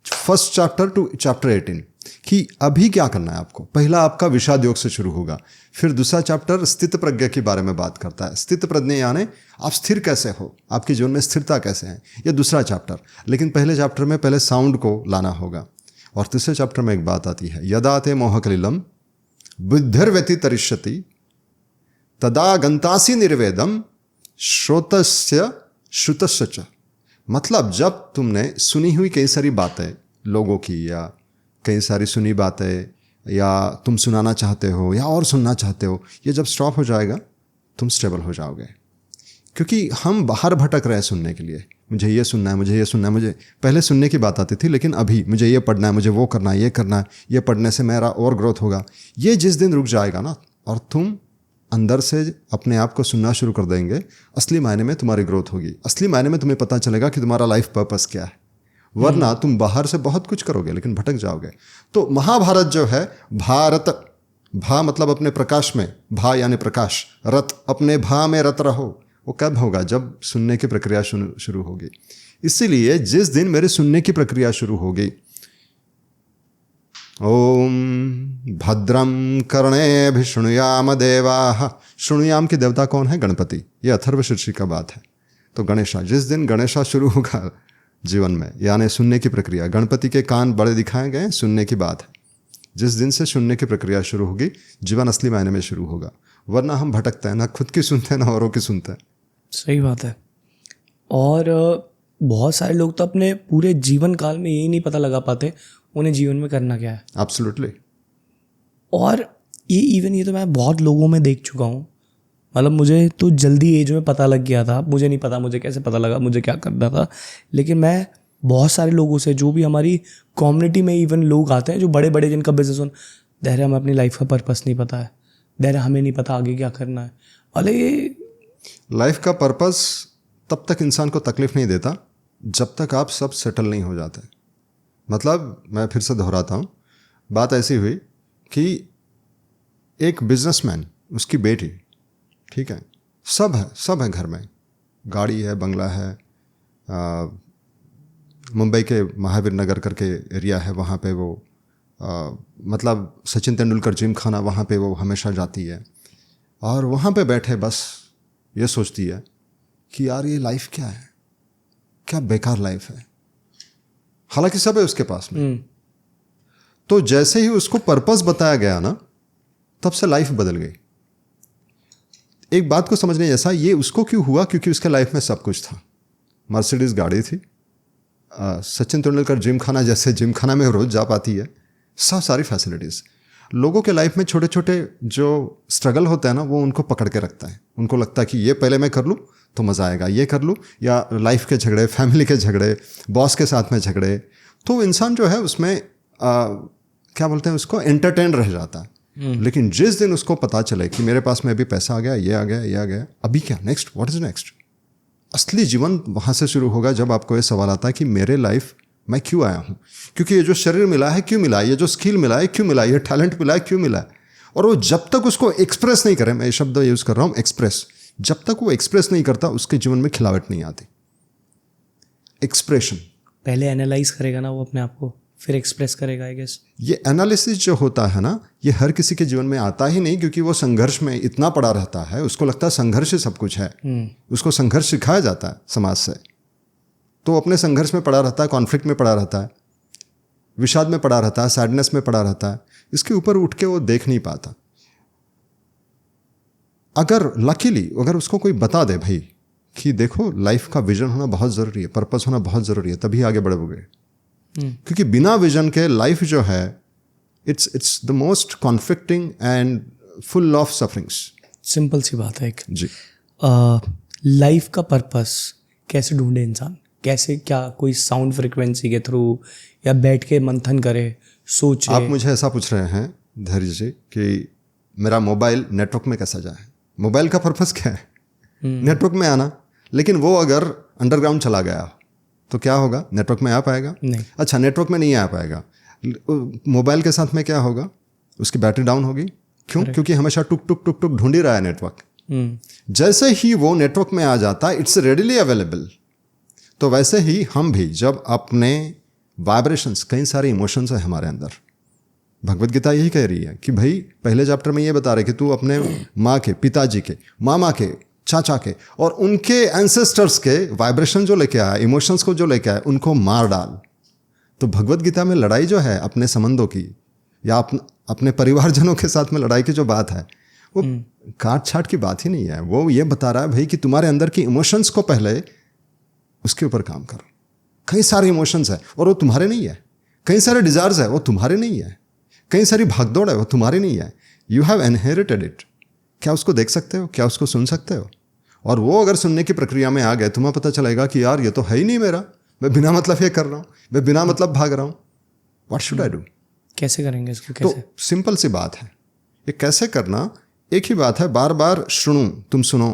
first chapter two chapter 18 कि अभी क्या करना है आपको। पहला आपका विषाद योग से शुरू होगा। फिर दूसरा चैप्टर स्थित प्रज्ञा के बारे में बात करता है। स्थित प्रज्ञा यानी आप स्थिर कैसे हो, आपके जीवन में स्थिरता कैसे है, ये दूसरा चैप्टर। लेकिन पहले चैप्टर में पहले साउंड को लाना होगा। और तीसरे चैप्टर में एक बात आती है, यदा ते मोहकलिलम बुद्धिर्व्यतितरिष्यति तदा गंतासी निर्वेदम श्रोतस्य श्रुतस्य च। मतलब जब तुमने सुनी हुई कई सारी बातें लोगों की, या कई सारी सुनी बातें, या तुम सुनाना चाहते हो या और सुनना चाहते हो, ये जब स्टॉप हो जाएगा तुम स्टेबल हो जाओगे। क्योंकि हम बाहर भटक रहे हैं सुनने के लिए। मुझे ये सुनना है, मुझे ये सुनना है, मुझे पहले सुनने की बात आती थी, लेकिन अभी मुझे ये पढ़ना है, मुझे वो करना है, ये करना है, ये पढ़ने से मेरा और ग्रोथ होगा। ये जिस दिन रुक जाएगा ना और तुम अंदर से अपने आप को सुनना शुरू कर देंगे, असली मायने में तुम्हारी ग्रोथ होगी। असली मायने में तुम्हें पता चलेगा कि तुम्हारा लाइफ पर्पस क्या है। वरना तुम बाहर से बहुत कुछ करोगे लेकिन भटक जाओगे। तो महाभारत जो है, भारत, भा मतलब अपने प्रकाश में, भा यानी प्रकाश, रत अपने भा में रत रहो। वो कब होगा? जब सुनने की प्रक्रिया शुरू होगी। इसीलिए जिस दिन मेरे सुनने की प्रक्रिया शुरू होगी, ओम भद्रम कर्णे शृणुयाम देवाः। शृणुयाम की देवता कौन है? गणपति। ये अथर्वशीर्ष का बात है। तो गणेशा, जिस दिन गणेशा शुरू होगा जीवन में, यानी सुनने की प्रक्रिया, गणपति के कान बड़े दिखाए गए, सुनने की बात है। जिस दिन से सुनने की प्रक्रिया शुरू होगी, जीवन असली मायने में शुरू होगा। वरना हम भटकते हैं, ना खुद की सुनते हैं ना औरों की सुनते हैं। सही बात है। और बहुत सारे लोग तो अपने पूरे जीवन काल में यही नहीं पता लगा पाते उन्हें जीवन में करना क्या है। एब्सोल्युटली। और ये तो मैं बहुत लोगों में देख चुका हूँ। मतलब मुझे तो जल्दी एज में पता लग गया था, मुझे नहीं पता मुझे कैसे पता लगा मुझे क्या करना था। लेकिन मैं बहुत सारे लोगों से, जो भी हमारी कम्युनिटी में इवन लोग आते हैं जो बड़े बड़े जिनका बिजनेस हो, दहरे हमें अपनी लाइफ का पर्पस नहीं पता है, दहरे हमें नहीं पता आगे क्या करना है। अरे ये लाइफ का पर्पस तब तक इंसान को तकलीफ नहीं देता जब तक आप सब सेटल नहीं हो जाते। मतलब मैं फिर से दोहराता हूँ, बात ऐसी हुई कि एक बिजनेसमैन, उसकी बेटी, ठीक है, सब है घर में, गाड़ी है, बंगला है, मुंबई के महावीर नगर करके एरिया है, वहाँ पे वो मतलब सचिन तेंदुलकर जिम खाना, वहाँ पे वो हमेशा जाती है और वहाँ पे बैठे बस ये सोचती है कि यार ये लाइफ क्या है, क्या बेकार लाइफ है। हालांकि सब है उसके पास में। तो जैसे ही उसको पर्पस बताया गया ना, तब से लाइफ बदल गई। एक बात को समझने जैसा, ये उसको क्यों हुआ, क्योंकि उसके लाइफ में सब कुछ था। मर्सिडीज गाड़ी थी, सचिन तेंदुलकर जिम खाना जैसे जिम खाना में रोज जा पाती है, सब सारी फैसिलिटीज़। लोगों के लाइफ में छोटे छोटे जो स्ट्रगल होते हैं ना, वो उनको पकड़ के रखता है। उनको लगता है कि ये पहले मैं कर लूँ तो मज़ा आएगा, ये कर लूँ, या लाइफ के झगड़े, फैमिली के झगड़े, बॉस के साथ में झगड़े, तो इंसान जो है उसमें क्या बोलते हैं उसको, एंटरटेन रह जाता है। लेकिन जिस दिन उसको पता चले कि मेरे पास में अभी पैसा आ गया, ये आ गया, ये आ गया, अभी क्या नेक्स्ट, व्हाट इज नेक्स्ट, असली जीवन वहाँ से शुरू होगा जब आपको ये सवाल आता है कि मेरे लाइफ मैं क्यों आया हूँ, क्योंकि ये जो शरीर मिला है क्यों मिला है, ये जो स्किल मिला है क्यों मिला है, ये टैलेंट मिला है क्यों मिला है। और वो जब तक उसको एक्सप्रेस नहीं करे, मैं ये शब्द यूज़ कर रहा हूँ एक्सप्रेस, जब तक वो एक्सप्रेस नहीं करता उसके जीवन में खिलावट नहीं आती। एक्सप्रेशन पहले एनालाइज करेगा ना वो अपने आप को, फिर एक्सप्रेस करेगा आई गेस। ये एनालिसिस जो होता है ना, ये हर किसी के जीवन में आता ही नहीं, क्योंकि वो संघर्ष में इतना पड़ा रहता है, उसको लगता है संघर्ष ही सब कुछ है। उसको संघर्ष सिखाया जाता है समाज से, तो अपने संघर्ष में पड़ा रहता है, कॉन्फ्लिक्ट में पड़ा रहता है, विषाद में पड़ा रहता है, सैडनेस में पड़ा रहता है। इसके ऊपर उठ के वो देख नहीं पाता। अगर लकीली अगर उसको कोई बता दे भाई कि देखो लाइफ का विजन होना बहुत ज़रूरी है, पर्पस होना बहुत ज़रूरी है, तभी आगे बढ़ोगे। क्योंकि बिना विजन के लाइफ जो है it's the most conflicting and full of sufferings. Simple सी बात है एक जी। लाइफ का पर्पस कैसे ढूंढे इंसान, कैसे, क्या कोई साउंड फ्रिक्वेंसी के थ्रू, या बैठ के मंथन करे, सोचे? आप मुझे ऐसा पूछ रहे हैं धैर्य जी कि मेरा मोबाइल नेटवर्क में कैसा जाए। मोबाइल का पर्पस क्या है? नेटवर्क में आना। लेकिन वो अगर अंडरग्राउंड चला गया तो क्या होगा? नेटवर्क में आ पाएगा? नहीं। अच्छा, नेटवर्क में नहीं आ पाएगा, मोबाइल के साथ में क्या होगा? उसकी बैटरी डाउन होगी। क्यों? क्योंकि हमेशा टुक टुक टुक टुक ढूंढ ही रहा है नेटवर्क। जैसे ही वो नेटवर्क में आ जाता है, इट्स रेडिली अवेलेबल। तो वैसे ही हम भी जब अपने वाइब्रेशंस, कई सारे इमोशंस है हमारे अंदर। भगवत गीता यही कह रही है कि भाई पहले चैप्टर में ये बता रहे कि तू अपने माँ के, पिताजी के, मामा के, चाचा के और उनके एंसेस्टर्स के वाइब्रेशन जो लेके आया, इमोशंस को जो लेके आया, उनको मार डाल। तो भगवत गीता में लड़ाई जो है अपने संबंधों की या अपने परिवारजनों के साथ में लड़ाई की जो बात है, वो काट छाट की बात ही नहीं है। वो ये बता रहा है भाई कि तुम्हारे अंदर की इमोशंस को पहले उसके ऊपर काम करो। कई सारे इमोशंस है और वो तुम्हारे नहीं है। कई सारे डिजायर्स है, वो तुम्हारे नहीं है। कई सारी भागदौड़ है, वो तुम्हारी नहीं है। You have inherited it. क्या उसको देख सकते हो? क्या उसको सुन सकते हो? और वो अगर सुनने की प्रक्रिया में आ गए, तुम्हें पता चलेगा कि यार ये तो है ही नहीं मेरा, मैं बिना मतलब ये कर रहा हूँ, मैं बिना मतलब भाग रहा हूँ। What should I do? कैसे करेंगे इसको? कैसे? तो सिंपल सी बात है, ये कैसे करना एक ही बात है। बार बार शुणु, तुम सुनो,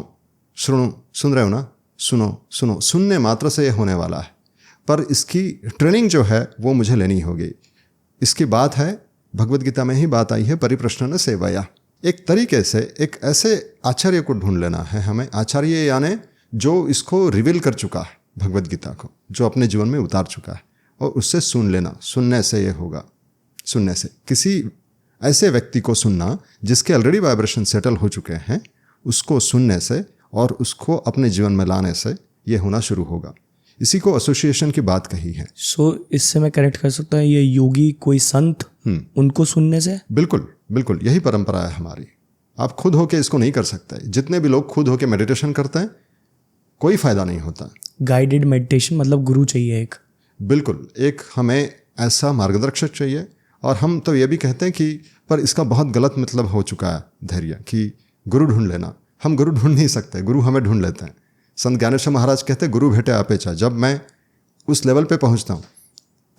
शुणु, सुन रहे हो ना? सुनो सुनो, सुनने मात्र से ये होने वाला है, पर इसकी ट्रेनिंग जो है वो मुझे लेनी होगी। इसकी बात है, भगवत गीता में ही बात आई है, परिप्रश्न सेवया। एक तरीके से एक ऐसे आचार्य को ढूंढ लेना है हमें, आचार्य यानी जो इसको रिवील कर चुका है भगवत गीता को, जो अपने जीवन में उतार चुका है, और उससे सुन लेना। सुनने से ये होगा, सुनने से किसी ऐसे व्यक्ति को सुनना जिसके ऑलरेडी वाइब्रेशन सेटल हो चुके हैं, उसको सुनने से और उसको अपने जीवन में लाने से ये होना शुरू होगा। इसी को एसोसिएशन की बात कही है। इससे मैं करेक्ट कर सकता हूँ, ये योगी, कोई संत, उनको सुनने से? बिल्कुल बिल्कुल, यही परंपरा है हमारी। आप खुद होके इसको नहीं कर सकते। जितने भी लोग खुद होके मेडिटेशन करते हैं, कोई फायदा नहीं होता। गाइडेड मेडिटेशन मतलब गुरु चाहिए एक। बिल्कुल, एक हमें ऐसा मार्गदर्शक चाहिए। और हम तो ये भी कहते हैं कि पर इसका बहुत गलत मतलब हो चुका है धैर्य, कि गुरु ढूंढ लेना। हम गुरु ढूंढ नहीं सकते, गुरु हमें ढूंढ लेते हैं। संत ज्ञानेश्वर महाराज कहते हैं, गुरु भेटे आपे चा। जब मैं उस लेवल पे पहुंचता हूं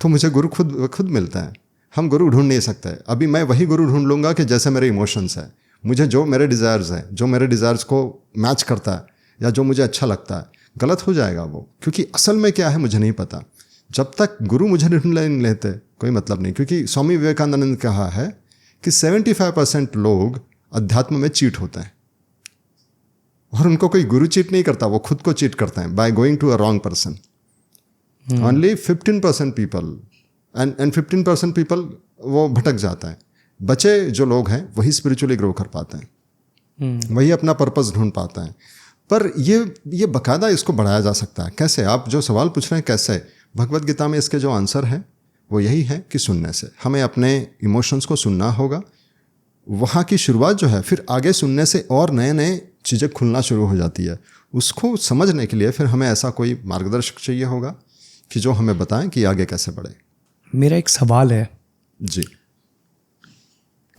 तो मुझे गुरु खुद मिलता है। हम गुरु ढूंढ नहीं सकते। अभी मैं वही गुरु ढूंढ लूँगा कि जैसे मेरे इमोशंस है, मुझे जो मेरे डिज़ायर्स हैं, जो मेरे डिज़ायर्स को मैच करता है या जो मुझे अच्छा लगता है। गलत हो जाएगा वो, क्योंकि असल में क्या है मुझे नहीं पता। जब तक गुरु मुझे ढूंढ नहीं लेते कोई मतलब नहीं, क्योंकि स्वामी विवेकानंद ने कहा है कि 75% लोग अध्यात्म में चीट होते हैं और उनको कोई गुरु चीट नहीं करता, वो खुद को चीट करते हैं by going to a wrong person. Only 15% people and 15% people वो भटक जाता है. बचे जो लोग हैं वही स्पिरिचुअली ग्रो कर पाते हैं, वही अपना पर्पस ढूंढ पाते हैं. पर ये बाकायदा इसको बढ़ाया जा सकता है. कैसे? आप जो सवाल पूछ रहे हैं कैसे, भगवत गीता में इसके जो आंसर है वो यही है कि सुनने से. हमें अपने इमोशंस को सुनना होगा, वहाँ की शुरुआत जो है, फिर आगे सुनने से और नए नए चीज़ें खुलना शुरू हो जाती है. उसको समझने के लिए फिर हमें ऐसा कोई मार्गदर्शक चाहिए होगा कि जो हमें बताएं कि आगे कैसे बढ़े. मेरा एक सवाल है जी.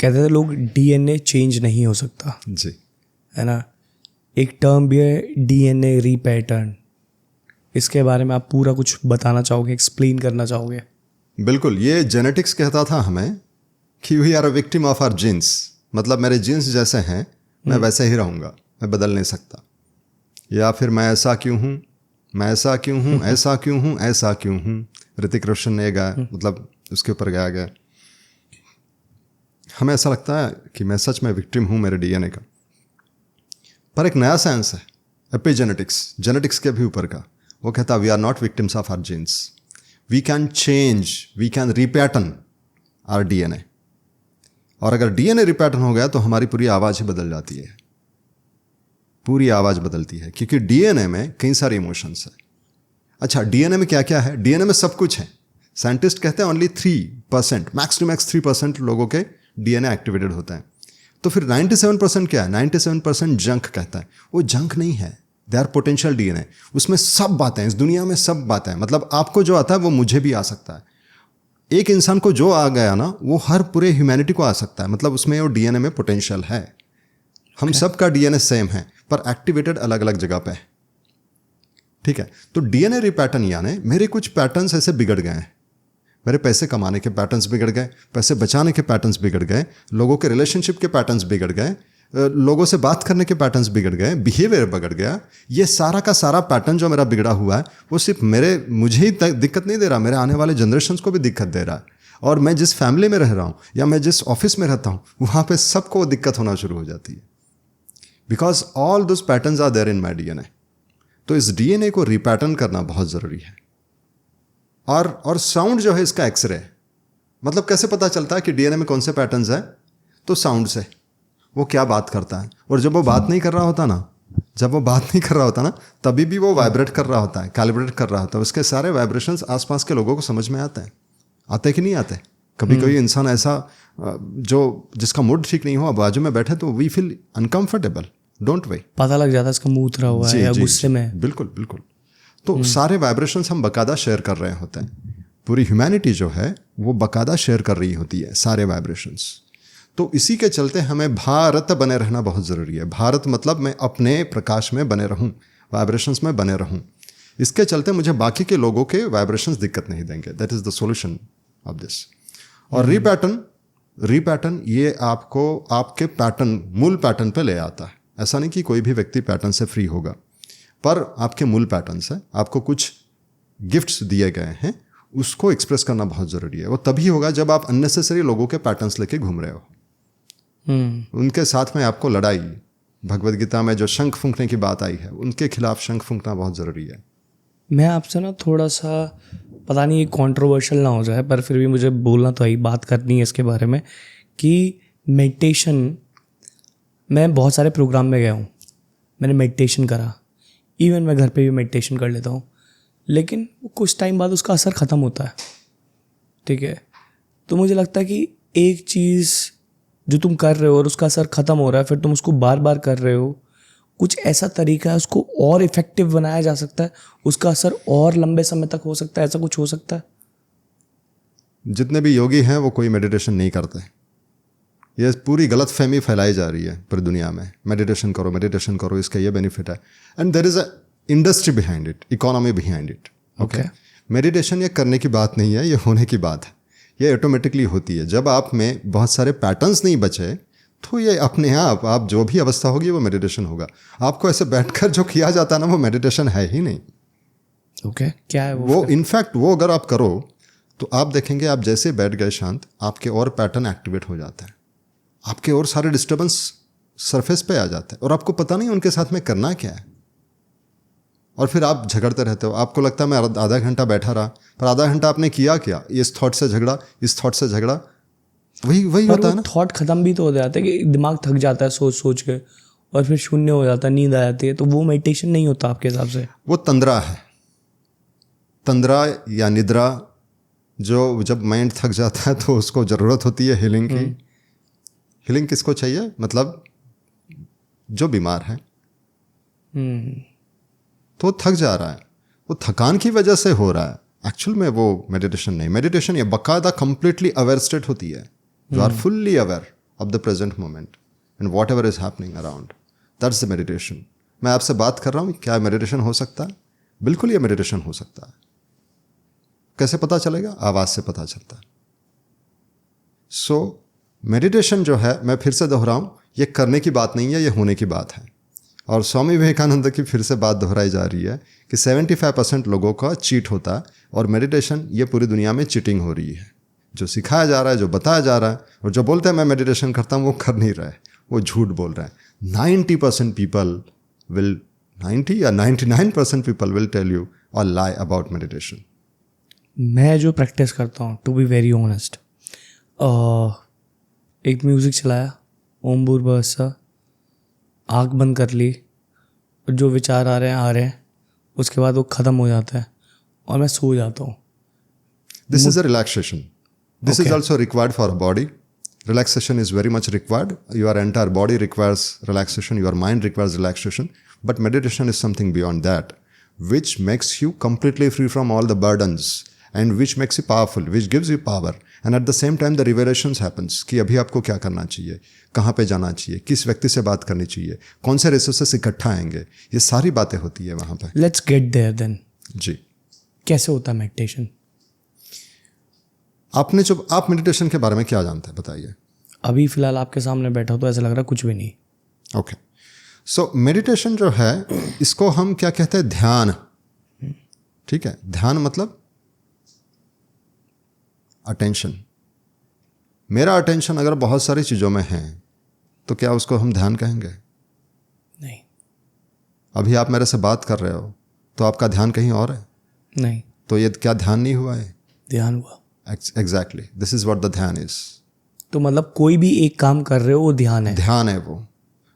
कहते थे लोग डीएनए चेंज नहीं हो सकता, जी. है ना. एक टर्म भी है डीएनए रीपैटर्न. इसके बारे में आप पूरा कुछ बताना चाहोगे, एक्सप्लेन करना चाहोगे? बिल्कुल. ये जेनेटिक्स कहता था हमें कि we are a victim of our genes. मतलब मेरे जीन्स जैसे हैं मैं वैसे ही रहूँगा, मैं बदल नहीं सकता. या फिर मैं ऐसा क्यों हूँ, मैं ऐसा क्यों हूँ, ऐसा क्यों हूँ, ऐसा क्यों हूँ. ऋतिक रोशन ने गाया, मतलब उसके ऊपर गाया गया. हमें ऐसा लगता है कि मैं सच में विक्टिम हूँ मेरे डीएनए का. पर एक नया साइंस है एपिजेनेटिक्स, जेनेटिक्स के भी ऊपर का. वो कहता है we are not victims of our genes, we can change, we can repattern our DNA. और अगर डीएनए रिपैटर्न हो गया तो हमारी पूरी आवाज़ ही बदल जाती है, पूरी आवाज़ बदलती है, क्योंकि डीएनए में कई सारे इमोशंस हैं. अच्छा, डीएनए में क्या क्या है? डीएनए में सब कुछ है. साइंटिस्ट कहते हैं ओनली 3%, मैक्स टू मैक्स 3% लोगों के डीएनए एक्टिवेटेड होता है. तो फिर 97% क्या है? 97% जंक कहता है. वो जंक नहीं है, दे आर पोटेंशियल डीएनए. उसमें सब बातें, इस दुनिया में सब बातें, मतलब आपको जो आता है वो मुझे भी आ सकता है. एक इंसान को जो आ गया ना वो हर पूरे ह्यूमैनिटी को आ सकता है. मतलब उसमें वो डीएनए में पोटेंशियल है. हम सब का डीएनए सेम है पर एक्टिवेटेड अलग अलग जगह पे है. ठीक है. तो डीएनए रिपैटर्न यानी मेरे कुछ पैटर्न्स ऐसे बिगड़ गए हैं. मेरे पैसे कमाने के पैटर्न्स बिगड़ गए, पैसे बचाने के पैटर्न्स बिगड़ गए, लोगों के रिलेशनशिप के पैटर्न्स बिगड़ गए, लोगों से बात करने के पैटर्न्स बिगड़ गए, बिहेवियर बिगड़ गया. ये सारा का सारा पैटर्न जो मेरा बिगड़ा हुआ है वो सिर्फ मुझे ही दिक्कत नहीं दे रहा, मेरे आने वाले जनरेशन्स को भी दिक्कत दे रहा है. और मैं जिस फैमिली में रह रहा हूँ या मैं जिस ऑफिस में रहता हूँ वहाँ पे सबको दिक्कत होना शुरू हो जाती है, because all those patterns are there in my DNA. तो इस डीएनए को रिपैटर्न करना बहुत ज़रूरी है. और साउंड जो है इसका एक्सरे. मतलब कैसे पता चलता है कि डीएनए में कौन से पैटर्न्स हैं? तो साउंड से. वो क्या बात करता है, और जब वो बात नहीं कर रहा होता ना, तभी भी वो वाइब्रेट कर रहा होता है, कैलिब्रेट कर रहा होता है. उसके सारे वाइब्रेशंस आसपास के लोगों को समझ में आते कि नहीं आते? कभी कोई इंसान ऐसा जो जिसका मूड ठीक नहीं हो बाजू में बैठे तो वी फील अनकंफर्टेबल, डोंट वे. पता लग जाता है इसका मुंह उतरा हुआ है या गुस्से में. बिल्कुल बिल्कुल. तो सारे वाइब्रेशंस हम बकायदा शेयर कर रहे होते हैं. पूरी ह्यूमैनिटी जो है वो बकायदा शेयर कर रही होती है सारे वाइब्रेशंस. तो इसी के चलते हमें भारत बने रहना बहुत ज़रूरी है. भारत मतलब मैं अपने प्रकाश में बने रहूं, वाइब्रेशंस में बने रहूं. इसके चलते मुझे बाकी के लोगों के वाइब्रेशंस दिक्कत नहीं देंगे. That is the solution of this. और रीपैटर्न ये आपको आपके पैटर्न, मूल पैटर्न पे ले आता है. ऐसा नहीं कि कोई भी व्यक्ति पैटर्न से फ्री होगा, पर आपके मूल पैटर्न्स हैं. आपको कुछ गिफ्ट्स दिए गए हैं, उसको एक्सप्रेस करना बहुत ज़रूरी है. वो तभी होगा जब आप अननेसेसरी लोगों के पैटर्न्स लेके घूम रहे हो. उनके साथ में आपको लड़ाई, भगवद गीता में जो शंख फूंकने की बात आई है उनके खिलाफ शंख फूंकना बहुत ज़रूरी है. मैं आपसे ना थोड़ा सा, पता नहीं ये कॉन्ट्रोवर्शियल ना हो जाए पर फिर भी मुझे बोलना तो है, बात करनी है इसके बारे में कि मेडिटेशन, मैं बहुत सारे प्रोग्राम में गया हूँ, मैंने मेडिटेशन करा, इवन मैं घर पे भी मेडिटेशन कर लेता हूँ, लेकिन कुछ टाइम बाद उसका असर ख़त्म होता है. ठीक है. तो मुझे लगता है कि एक चीज़ जो तुम कर रहे हो और उसका असर ख़त्म हो रहा है, फिर तुम उसको बार बार कर रहे हो, कुछ ऐसा तरीका है उसको और इफ़ेक्टिव बनाया जा सकता है, उसका असर और लंबे समय तक हो सकता है, ऐसा कुछ हो सकता है? जितने भी योगी हैं वो कोई मेडिटेशन नहीं करते. ये पूरी गलत फहमी फैलाई जा रही है पूरी दुनिया में. मेडिटेशन करो, इसका ये बेनिफिट है. And there is a industry behind it, economy behind it. Okay. Meditation ये करने की बात नहीं है, ये होने की बात है. ये ऑटोमेटिकली होती है. जब आप में बहुत सारे पैटर्न्स नहीं बचे तो ये अपने आप जो भी अवस्था होगी वो मेडिटेशन होगा. आपको ऐसे बैठकर जो किया जाता है ना वो मेडिटेशन है ही नहीं. ओके क्या है वो? वो इनफैक्ट वो अगर आप करो तो आप देखेंगे आप जैसे बैठ गए शांत, आपके और पैटर्न एक्टिवेट हो जाता है, आपके और सारे डिस्टर्बेंस सरफेस पे आ जाता है और आपको पता नहीं उनके साथ में करना क्या है। और फिर आप झगड़ते रहते हो, आपको लगता है मैं आधा घंटा बैठा रहा, पर आधा घंटा आपने किया क्या? इस थॉट से झगड़ा, इस थॉट से झगड़ा, वही होता है ना। थॉट खत्म भी तो हो जाता है कि दिमाग थक जाता है सोच सोच के और फिर शून्य हो जाता है, नींद आ जाती है, तो वो मेडिटेशन नहीं होता आपके हिसाब से? वो तंद्रा है, तंद्रा या निद्रा, जो जब माइंड थक जाता है तो उसको ज़रूरत होती है हीलिंग की। हीलिंग किसको चाहिए? मतलब जो बीमार है तो थक जा रहा है, वो थकान की वजह से हो रहा है, एक्चुअल में वो मेडिटेशन नहीं। मेडिटेशन ये बाकायदा कंप्लीटली अवेयर स्टेट होती है, जो are fully aware of the present moment and whatever is happening around, that's the meditation. मैं आपसे बात कर रहा हूँ, क्या मेडिटेशन हो सकता है? बिल्कुल ये मेडिटेशन हो सकता है। कैसे पता चलेगा? आवाज़ से पता चलता है। सो मेडिटेशन जो है, मैं फिर से दोहराऊं, ये करने की बात नहीं है, ये होने की बात है। और स्वामी विवेकानंद की फिर से बात दोहराई जा रही है कि 75% लोगों का चीट होता है, और मेडिटेशन ये पूरी दुनिया में चीटिंग हो रही है। जो सिखाया जा रहा है, जो बताया जा रहा है, और जो बोलते हैं मैं मेडिटेशन करता हूँ, वो कर नहीं रहा है, वो झूठ बोल रहा है। 90% पीपल विल 90 या 99% पीपल विल टेल यू और लाई अबाउट मेडिटेशन। मैं जो प्रैक्टिस करता हूँ, टू बी वेरी ऑनेस्ट, एक म्यूज़िक चलाया, ओम भूर्भुवस्सुः, आँख बंद कर ली, और जो विचार आ रहे हैं, उसके बाद वो ख़त्म हो जाता है और मैं सो जाता हूँ। This is a relaxation. This is also required for a body. Relaxation is very much required. Your entire body requires relaxation. Your mind requires relaxation. But meditation is something beyond that, which makes you completely free from all the burdens and which makes you powerful, which gives you power. And at the same time, the revelations happens कि अभी आपको क्या करना चाहिए, कहाँ पे जाना चाहिए, किस व्यक्ति से बात करनी चाहिए, कौन से रिसोर्सेस इकट्ठा आएंगे, ये सारी बातें होती है वहाँ पे. Let's get there then. जी. कैसे होता है मेडिटेशन? आपने जो आप मेडिटेशन के बारे में क्या जानते हैं बताइए. अभी फिलहाल आपके सामने बैठा हो तो ऐसा लग रहा है कुछ भी नहीं. ओके. सो मेडिटेशन जो है, इसको हम क्या कहते हैं? ध्यान. ठीक है. ध्यान मतलब अटेंशन. मेरा अटेंशन अगर बहुत सारी चीज़ों में है तो क्या उसको हम ध्यान कहेंगे? नहीं. अभी आप मेरे से बात कर रहे हो तो आपका ध्यान कहीं और है. नहीं. तो ये क्या ध्यान नहीं हुआ है? ध्यान हुआ. Exactly. This is what the ध्यान इज. तो मतलब कोई भी एक काम कर रहे हो वो ध्यान है. ध्यान है वो,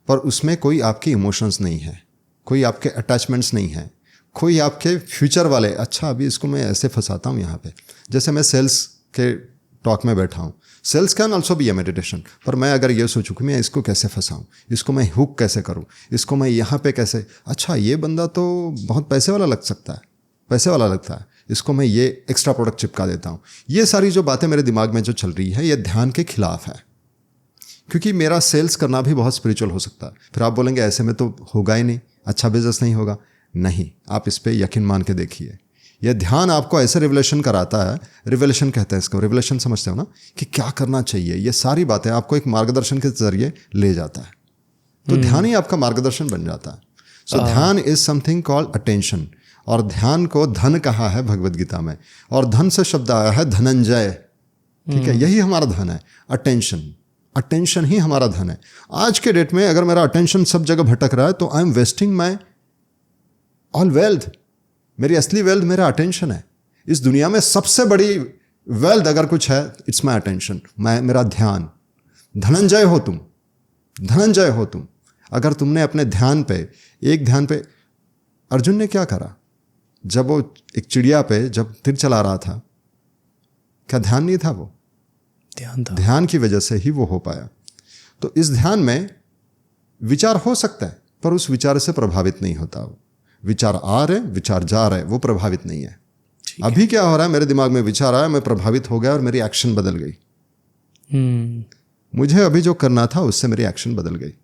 पर उसमें कोई आपके इमोशंस नहीं है, कोई आपके अटैचमेंट्स नहीं है, कोई आपके फ्यूचर वाले. अच्छा, अभी इसको मैं ऐसे फंसाता हूँ यहाँ पे. जैसे मैं सेल्स के टॉक में बैठा हूँ. Cells can also be A meditation. पर मैं अगर ये सोचूँ कि मैं इसको कैसे फंसाऊँ, इसको मैं हुक कैसे करूँ, इसको मैं यहाँ पे कैसे, अच्छा ये बंदा तो बहुत पैसे वाला लग सकता है, पैसे वाला लगता है, इसको मैं ये एक्स्ट्रा प्रोडक्ट चिपका देता हूँ. ये सारी जो बातें मेरे दिमाग में जो चल रही है, ये ध्यान के खिलाफ है. क्योंकि मेरा सेल्स करना भी बहुत स्पिरिचुअल हो सकता है. फिर आप बोलेंगे ऐसे में तो होगा ही नहीं, अच्छा बिजनेस नहीं होगा. नहीं, आप इस पर यकीन मान के देखिए. यह ध्यान आपको ऐसे रिवलेशन कराता है. रिवलेशन कहते हैं इसको, रिवलेशन समझते हो ना, कि क्या करना चाहिए. ये सारी बातें आपको एक मार्गदर्शन के जरिए ले जाता है. तो ध्यान ही आपका मार्गदर्शन बन जाता है. सो ध्यान इज समथिंग कॉल्ड अटेंशन. और ध्यान को धन कहा है भगवद गीता में, और धन से शब्द आया है धनंजय. ठीक है, यही हमारा धन है, अटेंशन. अटेंशन ही हमारा धन है. आज के डेट में अगर मेरा अटेंशन सब जगह भटक रहा है तो I am wasting my all wealth. मेरी असली वेल्थ मेरा अटेंशन है. इस दुनिया में सबसे बड़ी वेल्थ अगर कुछ है, इट्स माई अटेंशन, मेरा ध्यान. धनंजय हो तुम, धनंजय हो तुम. अगर तुमने अपने ध्यान पे, एक ध्यान पे, अर्जुन ने क्या करा जब वो एक चिड़िया पे जब तीर चला रहा था, क्या ध्यान नहीं था? वो ध्यान था. ध्यान की वजह से ही वो हो पाया. तो इस ध्यान में विचार हो सकता है, पर उस विचार से प्रभावित नहीं होता. वो विचार आ रहे, विचार जा रहे, वो प्रभावित नहीं है. अभी क्या हो रहा है, मेरे दिमाग में विचार आया, मैं प्रभावित हो गया और मेरी एक्शन बदल गई. मुझे अभी जो करना था उससे मेरी एक्शन बदल गई.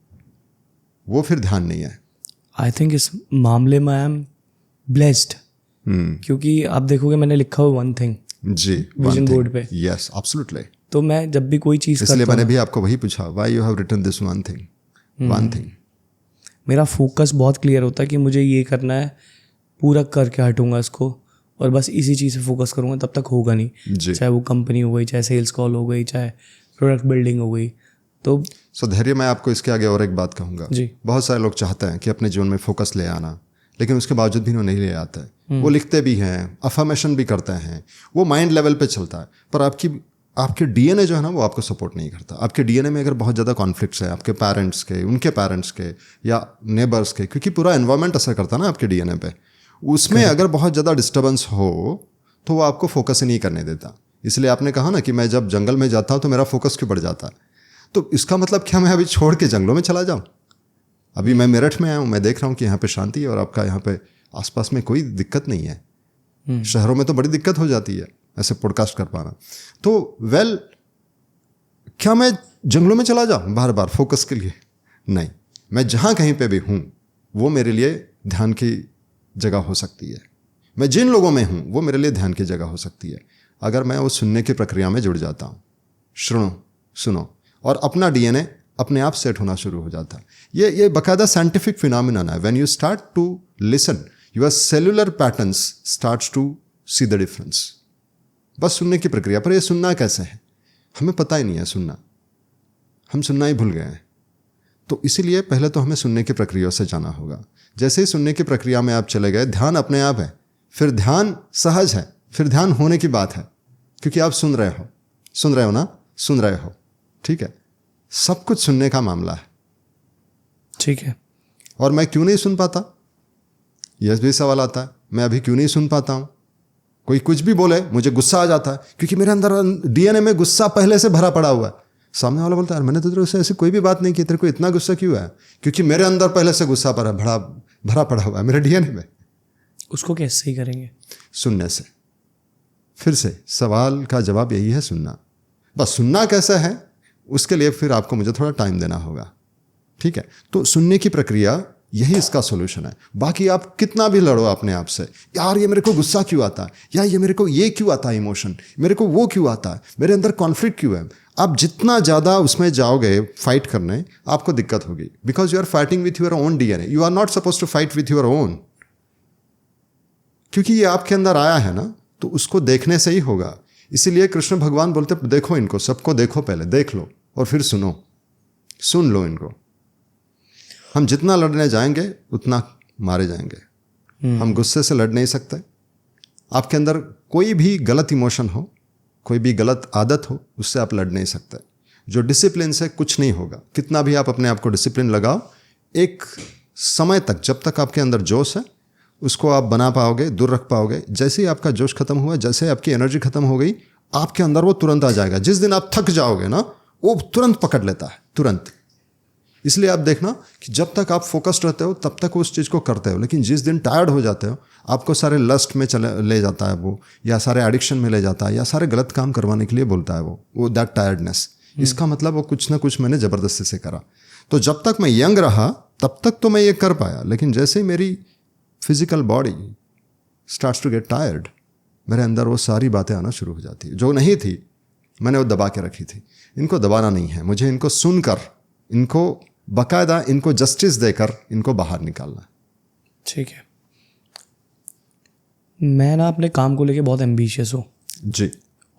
वो फिर ध्यान नहीं है. आई थिंक इस मामले में आई एम ब्लेस्ड. क्योंकि आप देखोगे मैंने लिखा हुआ वन थिंग जी विजन बोर्ड पे. Yes, absolutely. तो मैं जब भी कोई चीज़ इसलिए मैंने भी आपको वही पूछा, why you have written this one thing. One thing. मेरा फोकस बहुत क्लियर होता है कि मुझे ये करना है. पूरा करके हटूंगा इसको और बस इसी चीज़ से फोकस करूंगा, तब तक होगा नहीं। जी। चाहे वो कंपनी हो गई, चाहे सेल्स कॉल हो गई, चाहे प्रोडक्ट बिल्डिंग हो गई। तो धैर्य, मैं आपको इसके आगे और एक बात कहूँगा। जी। बहुत सारे लोग चाहते हैं कि अपने जीवन में फोकस ले आना, लेकिन उसके बावजूद भी वो नहीं ले आते। वो लिखते भी हैं, अफर्मेशन भी करते हैं, वो माइंड लेवल पे चलता है, पर आपके डीएनए जो है ना वो आपको सपोर्ट नहीं करता। आपके डीएनए में अगर बहुत ज़्यादा कॉन्फ्लिक्ट्स है, आपके पेरेंट्स के, उनके पेरेंट्स के या नेबर्स के, क्योंकि पूरा एनवायरनमेंट असर करता है ना आपके डीएनए पे, उसमें अगर बहुत ज़्यादा डिस्टर्बेंस हो तो वो आपको फोकस ही नहीं करने देता। इसलिए आपने कहा ना कि मैं जब जंगल में जाता हूँ तो मेरा फोकस क्यों बढ़ जाता है। तो इसका मतलब क्या मैं अभी छोड़ के जंगलों में चला जाऊँ? अभी मैं मेरठ में आया हूँ, मैं देख रहा हूँ कि यहाँ पे शांति है और आपका यहाँ पे आसपास में कोई दिक्कत नहीं है। शहरों में तो बड़ी दिक्कत हो जाती है ऐसे पॉडकास्ट कर पाना। तो क्या मैं जंगलों में चला जाऊँ बार बार फोकस के लिए? नहीं, मैं जहाँ कहीं पे भी हूँ वो मेरे लिए ध्यान की जगह हो सकती है। मैं जिन लोगों में हूँ वो मेरे लिए ध्यान की जगह हो सकती है, अगर मैं वो सुनने की प्रक्रिया में जुड़ जाता हूँ। सुनो और अपना डीएनए अपने आप सेट होना शुरू हो जाता है। ये बाकायदा साइंटिफिक फिनोमिनन है। When you start to listen, your cellular patterns starts to see the difference. बस सुनने की प्रक्रिया। पर ये सुनना कैसे है हमें पता ही नहीं है। हम सुनना ही भूल गए हैं। तो इसीलिए पहले तो हमें सुनने की प्रक्रिया से जाना होगा। जैसे ही सुनने की प्रक्रिया में आप चले गए, ध्यान अपने आप है, फिर ध्यान सहज है, फिर ध्यान होने की बात है, क्योंकि आप सुन रहे हो। ठीक है, सब कुछ सुनने का मामला है। ठीक है। और मैं क्यों नहीं सुन पाता, यह भी सवाल आता है। मैं अभी क्यों नहीं सुन पाता हूं? कोई कुछ भी बोले मुझे गुस्सा आ जाता है, क्योंकि मेरे अंदर डीएनए में गुस्सा पहले से भरा पड़ा हुआ है। सामने वाला बोलता है मैंने तो तेरे से ऐसी कोई भी बात नहीं की, तेरे को इतना गुस्सा क्यों है? क्योंकि मेरे अंदर पहले से गुस्सा भरा पड़ा हुआ है मेरे डीएनए में। उसको कैसे सही करेंगे? सुनने से। फिर से सवाल का जवाब यही है, सुनना। बस सुनना कैसे है उसके लिए फिर आपको मुझे थोड़ा टाइम देना होगा। ठीक है, तो सुनने की प्रक्रिया यही इसका सॉल्यूशन है। बाकी आप कितना भी लड़ो अपने आप से, यार ये मेरे को गुस्सा क्यों आता है, या ये मेरे को ये क्यों आता है इमोशन, मेरे को वो क्यों आता है, मेरे अंदर कॉन्फ्लिक्ट क्यों है, आप जितना ज़्यादा उसमें जाओगे फाइट करने, आपको दिक्कत होगी। Because you are fighting with your own DNA. You are not suppose to fight with your own, क्योंकि ये आपके अंदर आया है ना, तो उसको देखने से ही होगा। इसीलिए कृष्ण भगवान बोलते देखो इनको, सबको देखो, पहले देख लो और फिर सुन लो इनको। हम जितना लड़ने जाएंगे उतना मारे जाएंगे। हम गुस्से से लड़ नहीं सकते। आपके अंदर कोई भी गलत इमोशन हो, कोई भी गलत आदत हो, उससे आप लड़ नहीं सकते। जो डिसिप्लिन से कुछ नहीं होगा, कितना भी आप अपने आप को डिसिप्लिन लगाओ, एक समय तक जब तक आपके अंदर जोश है उसको आप बना पाओगे, दूर रख पाओगे। जैसे ही आपका जोश खत्म हुआ, जैसे आपकी एनर्जी खत्म हो गई, आपके अंदर वो तुरंत आ जाएगा। जिस दिन आप थक जाओगे ना, वो तुरंत पकड़ लेता है, तुरंत। इसलिए आप देखना कि जब तक आप फोकस्ड रहते हो तब तक उस चीज़ को करते हो, लेकिन जिस दिन टायर्ड हो जाते हो, आपको सारे लस्ट में ले जाता है वो, या सारे एडिक्शन में ले जाता है, या सारे गलत काम करवाने के लिए बोलता है वो दैट टायर्डनेस। इसका मतलब वो कुछ ना कुछ मैंने ज़बरदस्ती से करा। तो जब तक मैं यंग रहा तब तक तो मैं ये कर पाया, लेकिन जैसे ही मेरी physical body starts to get tired, मेरे अंदर वो सारी बातें आना शुरू हो जाती है जो नहीं थी, मैंने वो दबा के रखी थी। इनको दबाना नहीं है, मुझे इनको सुनकर, इनको बाकायदा, इनको जस्टिस देकर इनको बाहर निकालना है। ठीक है। मैं ना अपने काम को लेके बहुत एम्बिशियस हूँ जी,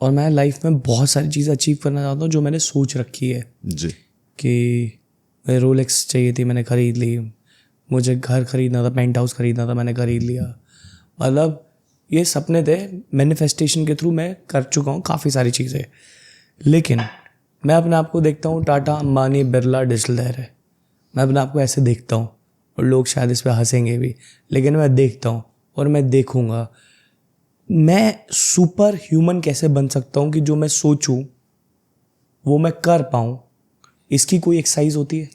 और मैं लाइफ में बहुत सारी चीज़ें अचीव करना चाहता हूँ जो मैंने सोच रखी है जी। कि मुझे रोलेक्स चाहिए थी, मैंने ख़रीद ली। मुझे घर ख़रीदना था, पेंट हाउस ख़रीदना था, मैंने ख़रीद लिया। मतलब ये सपने थे, मैनिफेस्टेशन के थ्रू मैं कर चुका हूँ काफ़ी सारी चीज़ें। लेकिन मैं अपने आप को देखता हूँ टाटा, अंबानी, बिरला, डिजिटलदार है। मैं अपने आप को ऐसे देखता हूँ, और लोग शायद इस पर हंसेंगे भी, लेकिन मैं देखता हूँ और मैं देखूँगा मैं सुपर ह्यूमन कैसे बन सकता हूँ कि जो मैं सोचूं वो मैं कर पाऊँ। इसकी कोई एक्सरसाइज होती है?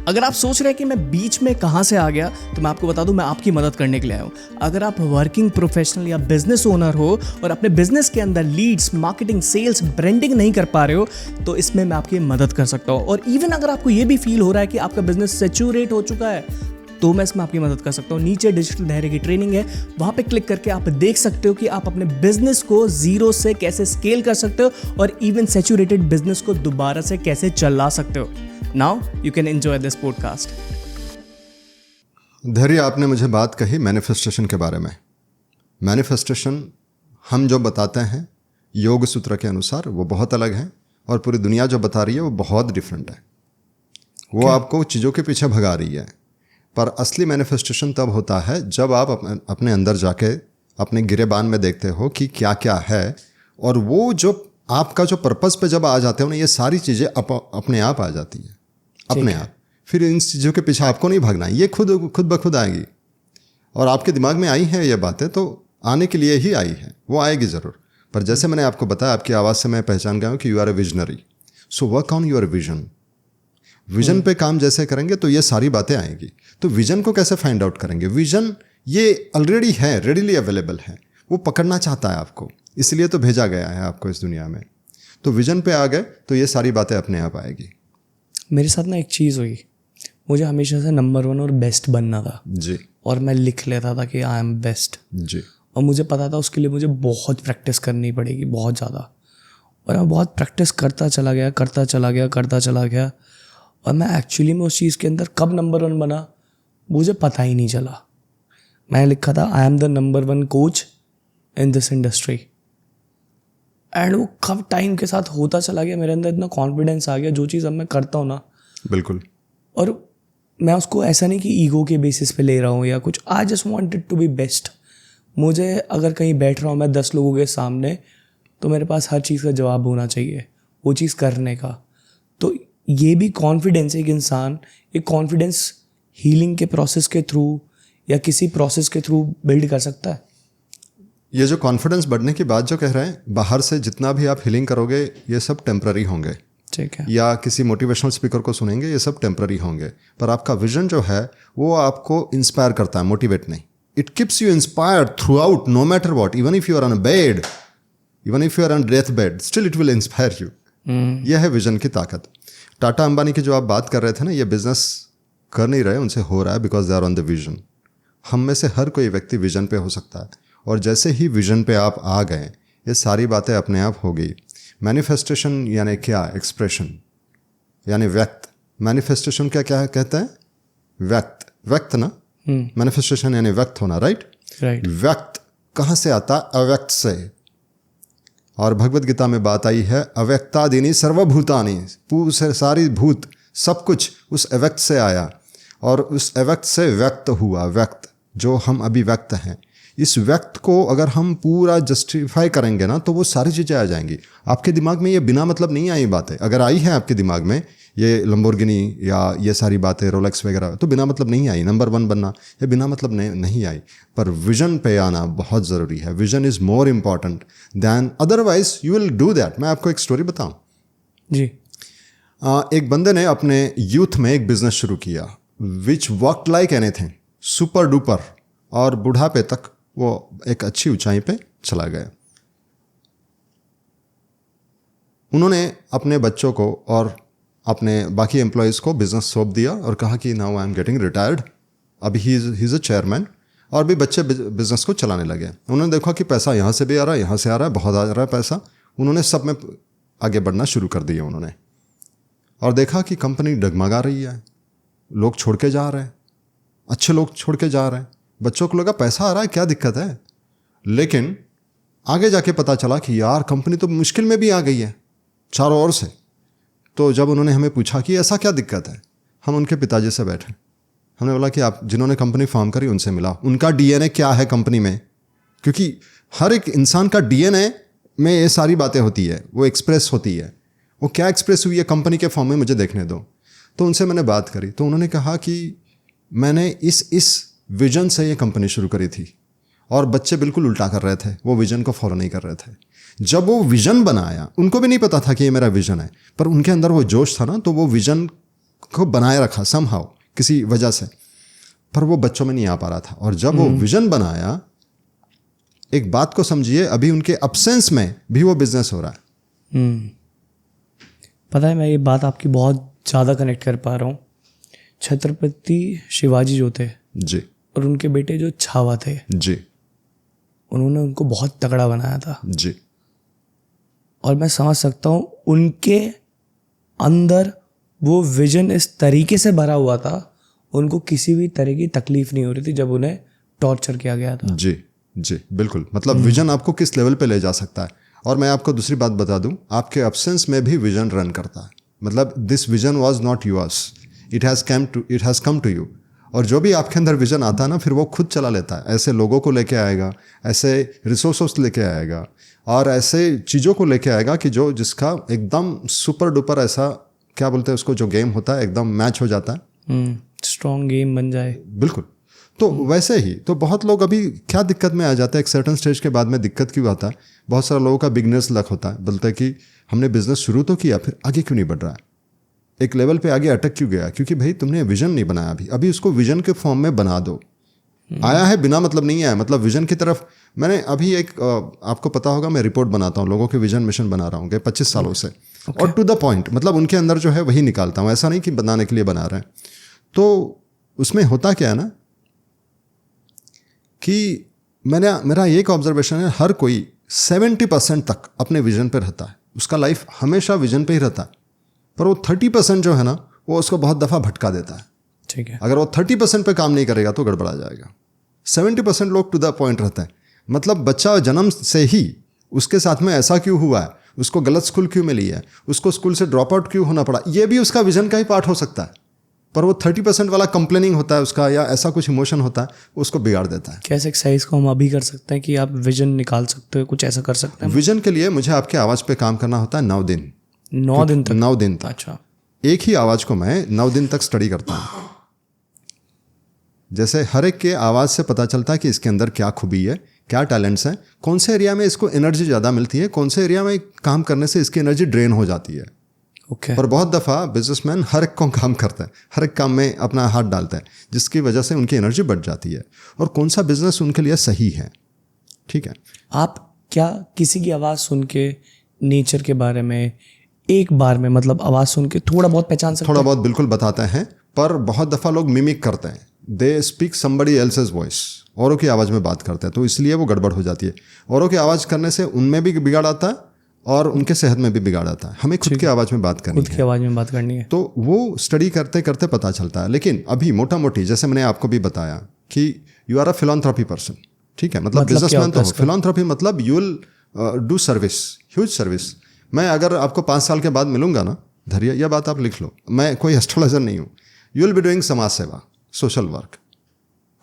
अगर आप सोच रहे हैं कि मैं बीच में कहाँ से आ गया, तो मैं आपको बता दूं, मैं आपकी मदद करने के लिए आया हूँ। अगर आप वर्किंग प्रोफेशनल या बिजनेस ओनर हो और अपने बिजनेस के अंदर लीड्स, मार्केटिंग, सेल्स, ब्रांडिंग नहीं कर पा रहे हो, तो इसमें मैं आपकी मदद कर सकता हूँ। और इवन अगर आपको ये भी फील हो रहा है कि आपका बिजनेस सैचुरेट हो चुका है, तो मैं इसमें आपकी मदद कर सकता हूँ। नीचे डिजिटल धैर्य की ट्रेनिंग है, वहाँ पे क्लिक करके आप देख सकते हो कि आप अपने बिजनेस को जीरो से कैसे स्केल कर सकते हो और इवन सैचुरेटेड बिजनेस को दोबारा से कैसे चला सकते हो। Now you can enjoy this podcast. धैर्य, आपने मुझे बात कही मैनिफेस्टेशन के बारे में। मैनिफेस्टेशन हम जो बताते हैं योग सूत्र के अनुसार वो बहुत अलग है, और पूरी दुनिया जो बता रही है वो बहुत डिफरेंट है। वो आपको चीज़ों के पीछे भगा रही है, पर असली मैनिफेस्टेशन तब होता है जब आप अपने अंदर जाके अपने गिरेबान में देखते हो कि क्या क्या है, और वो जो आपका जो पर्पस पे जब आ जाते हो ना, ये सारी चीज़ें अपने आप आ जाती है, अपने आप। फिर इन चीज़ों के पीछे आपको नहीं भागना, ये खुद ब खुद आएगी। और आपके दिमाग में आई है ये बातें तो आने के लिए ही आई है, वो आएगी ज़रूर। पर जैसे मैंने आपको बताया, आपकी आवाज़ से मैं पहचान गया हूँ कि you are a visionary, so work on your vision. Vision पे काम जैसे करेंगे तो ये सारी बातें आएंगी। तो विजन को कैसे फाइंड आउट करेंगे? विजन ये ऑलरेडी है, रेडिली अवेलेबल है, वो पकड़ना चाहता है आपको, इसलिए तो भेजा गया है आपको इस दुनिया में। तो विजन पे आ गए तो ये सारी बातें अपने आप आएगी। मेरे साथ ना एक चीज़ हुई, मुझे हमेशा से नंबर 1 और बेस्ट बनना था जी, और मैं लिख लेता था कि आई एम बेस्ट जी, और मुझे पता था उसके लिए मुझे बहुत प्रैक्टिस करनी पड़ेगी, बहुत ज़्यादा। और मैं बहुत प्रैक्टिस करता चला गया और मैं एक्चुअली में उस चीज़ के अंदर कब नंबर 1 बना मुझे पता ही नहीं चला। मैंने लिखा था I am the number 1 coach in this industry, and वो कब टाइम के साथ होता चला गया, मेरे अंदर इतना कॉन्फिडेंस आ गया, जो चीज़ अब मैं करता हूँ ना, बिल्कुल। और मैं उसको ऐसा नहीं कि ईगो के बेसिस पे ले रहा हूँ या कुछ, I just wanted to be best. मुझे अगर कहीं बैठ रहा हूँ मैं 10 लोगों के सामने, तो मेरे पास हर चीज़ का जवाब होना चाहिए वो चीज़ करने का। तो ये भी कॉन्फिडेंस, एक इंसान एक कॉन्फिडेंस हीलिंग के प्रोसेस के थ्रू या किसी प्रोसेस के थ्रू बिल्ड कर सकता है। ये जो कॉन्फिडेंस बढ़ने की बात जो कह रहे हैं, बाहर से जितना भी आप हीलिंग करोगे ये सब टेम्पररी होंगे, ठीक है, या किसी मोटिवेशनल स्पीकर को सुनेंगे, ये सब टेम्पररी होंगे। पर आपका विजन जो है वो आपको इंस्पायर करता है, मोटिवेट नहीं। It keeps you inspired throughout, no matter what, even if you are on a bed, even if you are on death bed, still it will inspire you. यह है vision की ताकत। टाटा अंबानी की जो आप बात कर रहे थे ना, ये बिजनेस कर नहीं रहे, उनसे हो रहा है because they are on the vision. हम में से हर कोई व्यक्ति विजन पे हो सकता है, और जैसे ही विजन पे आप आ गए ये सारी बातें अपने आप हो गई। मैनिफेस्टेशन यानी क्या? एक्सप्रेशन यानी व्यक्त। मैनिफेस्टेशन क्या क्या कहते हैं? व्यक्त, व्यक्त ना। मैनिफेस्टेशन यानी व्यक्त होना, राइट? व्यक्त कहाँ से आता? अव्यक्त से। और भगवत गीता में बात आई है, अव्यक्तादीनि सर्वभूतानि, सारी भूत सब कुछ उस अव्यक्त से आया, और उस अव्यक्त से व्यक्त हुआ। व्यक्त जो हम अभी व्यक्त हैं, इस व्यक्त को अगर हम पूरा जस्टिफाई करेंगे ना तो वो सारी चीज़ें आ जाएंगी आपके दिमाग में। ये बिना मतलब नहीं आई बातें, अगर आई है आपके दिमाग में ये लंबोर्गिनी या ये सारी बातें रोलेक्स वगैरह, तो बिना मतलब नहीं आई। नंबर 1 बनना ये बिना मतलब नहीं आई। पर विजन पे आना बहुत ज़रूरी है। Vision is more important than, otherwise you will do that. मैं आपको एक स्टोरी बताऊँ जी। एक बंदे ने अपने यूथ में एक बिजनेस शुरू किया which work like anything, super duper, और बुढ़ापे तक वो एक अच्छी ऊंचाई पे चला गया। उन्होंने अपने बच्चों को और अपने बाकी एम्प्लॉयज़ को बिजनेस सौंप दिया और कहा कि now I am getting retired. अभी ही इज़ अ चेयरमैन, और भी बच्चे बिजनेस को चलाने लगे। उन्होंने देखा कि पैसा यहाँ से भी आ रहा है, यहाँ से आ रहा है, बहुत आ रहा है पैसा। उन्होंने सब में आगे बढ़ना शुरू कर दिया उन्होंने, और देखा कि कंपनी डगमगा रही है, लोग छोड़ के जा रहे हैं, अच्छे लोग छोड़ के जा रहे हैं। बच्चों को लगा पैसा आ रहा है, क्या दिक्कत है। लेकिन आगे जाके पता चला कि यार कंपनी तो मुश्किल में भी आ गई है चारों ओर से। तो जब उन्होंने हमें पूछा कि ऐसा क्या दिक्कत है, हम उनके पिताजी से बैठे, हमने बोला कि आप जिन्होंने कंपनी फॉर्म करी उनसे मिला, उनका डीएनए क्या है कंपनी में, क्योंकि हर एक इंसान का डीएनए में ये सारी बातें होती है, वो एक्सप्रेस होती है। वो क्या एक्सप्रेस हुई है कंपनी के फॉर्म में, मुझे देखने दो। तो उनसे मैंने बात करी, तो उन्होंने कहा कि मैंने इस विजन से ये कंपनी शुरू करी थी, और बच्चे बिल्कुल उल्टा कर रहे थे, वो विजन को फॉलो नहीं कर रहे थे। जब वो विजन बनाया, उनको भी नहीं पता था कि ये मेरा विजन है, पर उनके अंदर वो जोश था ना, तो वो विजन को बनाए रखा समहाउ, किसी वजह से, पर वो बच्चों में नहीं आ पा रहा था। और जब वो विजन बनाया, एक बात को समझिए, अभी उनके अब्सेंस में भी वो बिजनेस हो रहा है। पता है, मैं ये बात आपकी बहुत ज़्यादा कनेक्ट कर पा रहा हूँ। छत्रपति शिवाजी जो थे जी, और उनके बेटे जो छावा थे जी, उन्होंने उनको बहुत तगड़ा बनाया था जी, और मैं समझ सकता हूँ उनके अंदर वो विजन इस तरीके से भरा हुआ था, उनको किसी भी तरह की तकलीफ नहीं हो रही थी जब उन्हें टॉर्चर किया गया था। जी जी बिल्कुल, मतलब विजन आपको किस लेवल पे ले जा सकता है। और मैं आपको दूसरी बात बता दूं, आपके एब्सेंस में भी विजन रन करता है। मतलब this vision was not yours, it has come to you. और जो भी आपके अंदर विजन आता है ना, फिर वो खुद चला लेता है। ऐसे लोगों को लेके आएगा, ऐसे रिसोर्सेस लेके आएगा, और ऐसे चीज़ों को लेके आएगा कि जिसका एकदम सुपर डुपर, ऐसा क्या बोलते हैं उसको, जो गेम होता है एकदम मैच हो जाता है, स्ट्रॉन्ग गेम बन जाए। बिल्कुल। तो वैसे ही तो बहुत लोग अभी क्या दिक्कत में आ जाते हैं, एक सर्टन स्टेज के बाद में दिक्कत क्यों आता है, बहुत सारे लोगों का बिगनर्स लक होता है। बोलते हैं कि हमने बिजनेस शुरू तो किया, फिर आगे क्यों नहीं बढ़ रहा है, एक लेवल पे आगे अटक क्यों गया, क्योंकि भाई तुमने विजन नहीं बनाया। अभी उसको विजन के फॉर्म में बना दो। आया है बिना मतलब नहीं आया, मतलब विजन की तरफ। मैंने अभी एक आपको पता होगा, मैं रिपोर्ट बनाता हूँ, लोगों के विजन मिशन बना रहा हूँ 25 सालों से, और टू द पॉइंट, मतलब उनके अंदर जो है वही निकालता हूँ, ऐसा नहीं कि बनाने के लिए बना रहे हैं। तो उसमें होता क्या है ना कि मेरा एक ऑब्जर्वेशन है, हर कोई 70% तक अपने विजन पे रहता है, उसका लाइफ हमेशा विजन पे ही रहता है, पर वो 30% जो है ना, वो उसको बहुत दफ़ा भटका देता है। ठीक है। अगर वो 30% पे काम नहीं करेगा तो गड़बड़ा जाएगा। 70% लोग टू द पॉइंट रहते हैं। मतलब बच्चा जन्म से ही उसके साथ में ऐसा क्यों हुआ है, उसको गलत स्कूल क्यों मिली है, उसको स्कूल से ड्रॉप आउट क्यों होना पड़ा, ये भी उसका विजन का ही पार्ट हो सकता है। पर वो 30% वाला कंप्लेनिंग होता है उसका, या ऐसा कुछ इमोशन होता है, उसको बिगाड़ देता है। कैसे एक्सरसाइज को हम अभी कर सकते हैं कि आप विजन निकाल सकते हो, कुछ ऐसा कर सकते हैं? विजन के लिए मुझे आपके आवाज़ पे काम करना होता है 9 दिन। 9 दिन तक? 9 दिन तक। अच्छा। एक ही आवाज़ को मैं 9 दिन तक स्टडी करता हूँ। जैसे हर एक के आवाज़ से पता चलता है कि इसके अंदर क्या खूबी है, क्या टैलेंट्स हैं, कौन से एरिया में इसको एनर्जी ज़्यादा मिलती है, कौन से एरिया में काम करने से इसकी एनर्जी ड्रेन हो जाती है। ओके। पर बहुत दफ़ा बिजनेसमैन हर एक को काम करता है, हर एक काम में अपना हाथ डालता है, जिसकी वजह से उनकी एनर्जी बढ़ जाती है, और कौन सा बिजनेस उनके लिए सही है। ठीक है। आप क्या किसी की आवाज़ सुन के नेचर के बारे में एक बार में, मतलब आवाज़ सुन के थोड़ा बहुत पहचान सकते हैं? थोड़ा बहुत बिल्कुल बताते हैं, पर बहुत दफ़ा लोग मिमिक करते हैं, they speak somebody else's voice, औरों की आवाज़ में बात करते हैं, तो इसलिए वो गड़बड़ हो जाती है। औरों की आवाज़ करने से उनमें भी बिगाड़ आता है और उनके सेहत में भी बिगाड़ आता है। हमें खुद की आवाज़ में बात करनी है, खुद की आवाज़ में बात करनी है, तो वो स्टडी करते करते पता चलता है। लेकिन अभी मोटा मोटी जैसे मैंने आपको भी बताया कि यू आर अ फिलॉन्थ्रॉपी पर्सन। ठीक है, मतलब बिजनेसमैन तो हो, फिलॉन्थ्रॉपी मतलब you will do service, huge service. मैं अगर आपको 5 साल के बाद मिलूंगा ना, धैर्य, यह बात आप लिख लो, मैं कोई एस्ट्रोलॉजर नहीं हूँ, यू विल बी डूइंग समाज सेवा, सोशल वर्क,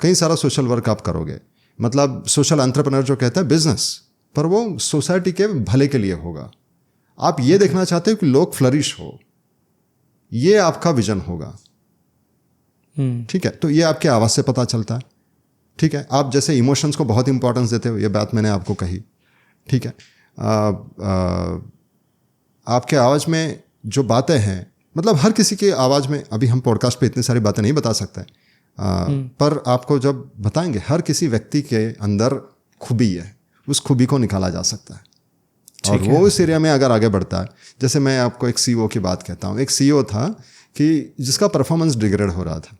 कई सारा सोशल वर्क आप करोगे। मतलब सोशल एंटरप्रेन्योर जो कहता है बिजनेस, पर वो सोसाइटी के भले के लिए होगा। आप ये देखना चाहते हो कि लोग फ्लरिश हो, ये आपका विजन होगा। ठीक है, तो ये आपके आवाज़ से पता चलता है। ठीक है, आप जैसे इमोशंस को बहुत इंपॉर्टेंस देते हो, ये बात मैंने आपको कही। ठीक है, आपके आवाज़ में जो बातें हैं, मतलब हर किसी की आवाज़ में, अभी हम पॉडकास्ट पे इतनी सारी बातें नहीं बता सकते, पर आपको जब बताएंगे, हर किसी व्यक्ति के अंदर खूबी है, उस खूबी को निकाला जा सकता है। और वो इस एरिया में अगर आगे बढ़ता है, जैसे मैं आपको एक सीईओ की बात कहता हूँ। एक सीईओ था कि जिसका परफॉर्मेंस डिग्रेड हो रहा था,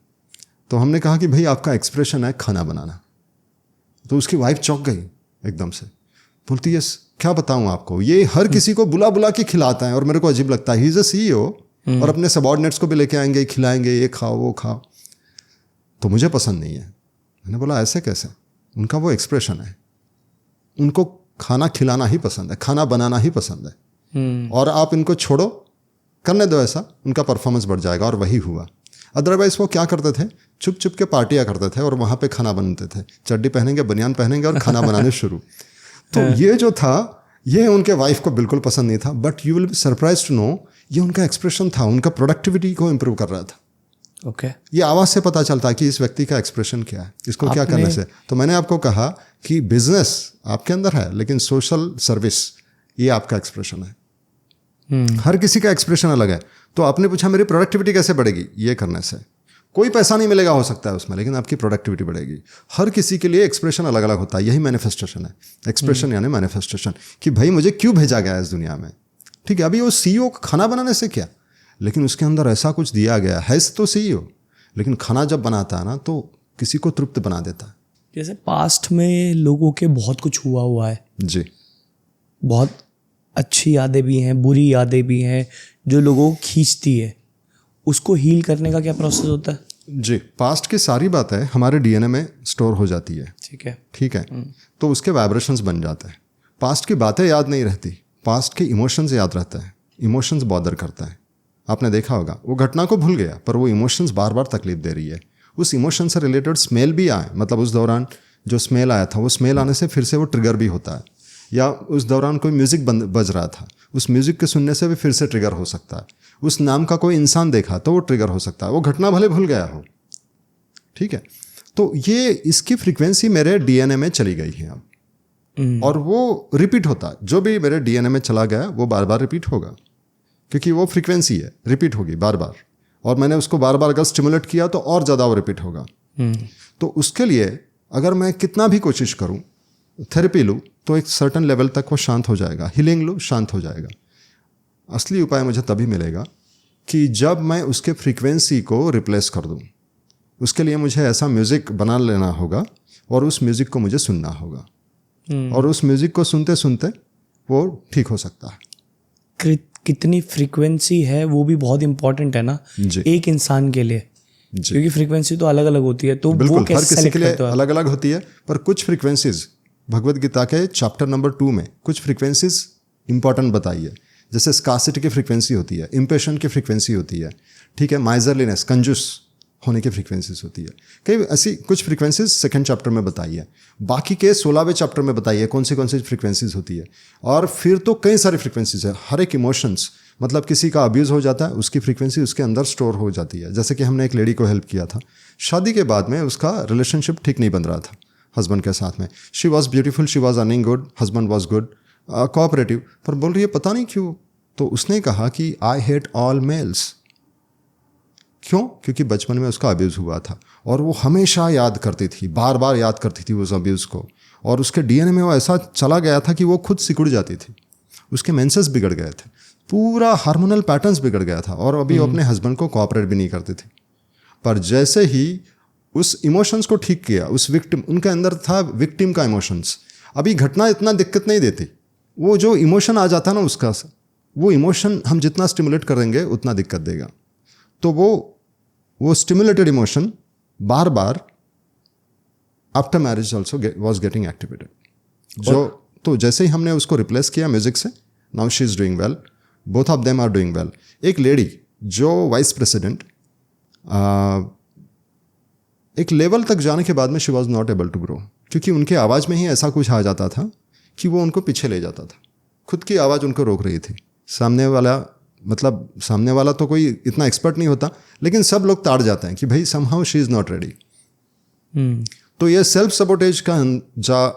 तो हमने कहा कि भाई आपका एक्सप्रेशन है खाना बनाना। तो उसकी वाइफ चौंक गई एकदम से, बोलती है क्या बताऊँ आपको, ये हर किसी को बुला बुला के खिलाता है और मेरे को अजीब लगता है। ही इज़ अ सीईओ और अपने सबॉर्डिनेट्स को भी लेके आएंगे, खिलाएंगे, ये खाओ वो खाओ, तो मुझे पसंद नहीं है। मैंने बोला ऐसे कैसे? उनका वो एक्सप्रेशन है, उनको खाना खिलाना ही पसंद है, खाना बनाना ही पसंद है, और आप इनको छोड़ो, करने दो ऐसा, उनका परफॉर्मेंस बढ़ जाएगा। और वही हुआ। अदरवाइज वो क्या करते थे, चुप चुप के पार्टियां करते थे और वहाँ पे खाना बनते थे, चड्डी पहनेंगे, बनियान पहनेंगे और खाना बनाने शुरू। तो ये जो था, ये उनके वाइफ को बिल्कुल पसंद नहीं था। But you will be surprise to know, ये उनका एक्सप्रेशन था, उनका प्रोडक्टिविटी को इम्प्रूव कर रहा था। ओके। ये आवाज़ से पता चलता है कि इस व्यक्ति का एक्सप्रेशन क्या है, इसको क्या करने से। तो मैंने आपको कहा कि बिजनेस आपके अंदर है, लेकिन सोशल सर्विस ये आपका एक्सप्रेशन है। हर किसी का एक्सप्रेशन अलग है। तो आपने पूछा मेरी प्रोडक्टिविटी कैसे बढ़ेगी? ये करने से। कोई पैसा नहीं मिलेगा हो सकता है उसमें, लेकिन आपकी प्रोडक्टिविटी बढ़ेगी। हर किसी के लिए एक्सप्रेशन अलग अलग होता है, यही मैनिफेस्टेशन है। एक्सप्रेशन यानी मैनिफेस्टेशन, कि भाई मुझे क्यों भेजा गया है इस दुनिया में। ठीक है, अभी वो सीईओ खाना बनाने से क्या, लेकिन उसके अंदर ऐसा कुछ दिया गया है तो सीईओ, लेकिन खाना जब बनाता है ना तो किसी को तृप्त बना देता है। जैसे पास्ट में लोगों के बहुत कुछ हुआ है जी, बहुत अच्छी यादें भी हैं, बुरी यादें भी हैं, जो लोगों को खींचती है। उसको हील करने का क्या प्रोसेस होता है? जी, पास्ट की सारी बातें हमारे डीएनए में स्टोर हो जाती है। ठीक है। तो उसके वाइब्रेशंस बन जाते हैं। पास्ट की बातें याद नहीं रहती, पास्ट के इमोशंस याद रहते हैं। इमोशंस बॉदर करता है। आपने देखा होगा, वो घटना को भूल गया पर वो इमोशंस बार बार तकलीफ दे रही है। उस इमोशन से रिलेटेड स्मेल भी आए, मतलब उस दौरान जो स्मेल आया था वो स्मेल आने से फिर से वो ट्रिगर भी होता है। या उस दौरान कोई म्यूज़िक बज रहा था, उस म्यूज़िक के सुनने से भी फिर से ट्रिगर हो सकता है। उस नाम का कोई इंसान देखा तो वो ट्रिगर हो सकता है। वो घटना भले भूल गया हो, ठीक है। तो ये इसकी फ्रीक्वेंसी मेरे डीएनए में चली गई है अब, और वो रिपीट होता है। जो भी मेरे डीएनए में चला गया वो बार बार रिपीट होगा, क्योंकि वो फ्रीक्वेंसी है, रिपीट होगी बार बार। और मैंने उसको बार बार अगर स्टिमुलेट किया तो और ज़्यादा वो रिपीट होगा। तो उसके लिए अगर मैं कितना भी कोशिश करूं, थेरेपी लूँ, तो एक सर्टन लेवल तक वो शांत हो जाएगा। हीलिंग लूँ, शांत हो जाएगा। असली उपाय मुझे तभी मिलेगा कि जब मैं उसके फ्रीक्वेंसी को रिप्लेस कर दूं। उसके लिए मुझे ऐसा म्यूज़िक बना लेना होगा और उस म्यूज़िक को मुझे सुनना होगा, और उस म्यूज़िक को सुनते सुनते वो ठीक हो सकता है। कितनी फ्रीक्वेंसी है वो भी बहुत इंपॉर्टेंट है ना एक इंसान के लिए, क्योंकि फ्रीक्वेंसी तो अलग अलग होती है। तो बिल्कुल, वो हर किसी के लिए अलग अलग होती है। पर कुछ फ्रीक्वेंसीज भगवद गीता के चैप्टर नंबर 2 में कुछ फ्रीक्वेंसीज इंपॉर्टेंट बताई है। जैसे स्कार्सिटी की फ्रीक्वेंसी होती है, इम्पेशन की फ्रीक्वेंसी होती है, ठीक है, माइजरलीनेस, कंजूस होने की फ्रीक्वेंसीज होती है। कई ऐसी कुछ फ्रीक्वेंसीज सेकंड चैप्टर में बताई है। बाकी के 16वें चैप्टर में बताई है कौन सी फ्रीक्वेंसीज होती है। और फिर तो कई सारी फ्रीक्वेंसीज है। हर एक इमोशंस, मतलब किसी का अब्यूज़ हो जाता है, उसकी फ्रीक्वेंसी उसके अंदर स्टोर हो जाती है। जैसे कि हमने एक लेडी को हेल्प किया था, शादी के बाद में उसका रिलेशनशिप ठीक नहीं बन रहा था हस्बैंड के साथ में। She was beautiful, she was earning good, husband was good, cooperative, पर बोल रही है पता नहीं क्यों। तो उसने कहा कि आई हेट ऑल मेल्स। क्यों? क्योंकि बचपन में उसका अब्यूज़ हुआ था और वो हमेशा याद करती थी, बार बार याद करती थी उस अब्यूज़ को, और उसके डीएनए में वो ऐसा चला गया था कि वो खुद सिकुड़ जाती थी। उसके मेंसेस बिगड़ गए थे, पूरा हार्मोनल पैटर्न्स बिगड़ गया था, और अभी वो अपने हस्बैंड को कोऑपरेट भी नहीं करती थी। पर जैसे ही उस इमोशंस को ठीक किया, उस विक्टिम, उनके अंदर था विक्टिम का इमोशंस। अभी घटना इतना दिक्कत नहीं देती, वो जो इमोशन आ जाता ना उसका, वो इमोशन हम जितना स्टिमुलेट करेंगे उतना दिक्कत देगा। तो वो स्टिमुलेटेड इमोशन बार बार after marriage also was getting activated. तो जैसे ही हमने उसको रिप्लेस किया म्यूजिक से, now she is doing well, both of them are doing well. एक लेडी जो वाइस प्रेसिडेंट, एक लेवल तक जाने के बाद में she was not able to grow, क्योंकि उनके आवाज़ में ही ऐसा कुछ आ जाता था कि वो उनको पीछे ले जाता था। खुद की आवाज़ उनको रोक रही थी। सामने वाला तो कोई इतना एक्सपर्ट नहीं होता, लेकिन सब लोग ताड़ जाते हैं कि भाई somehow she is not ready. तो ये सेल्फ सबोटेज का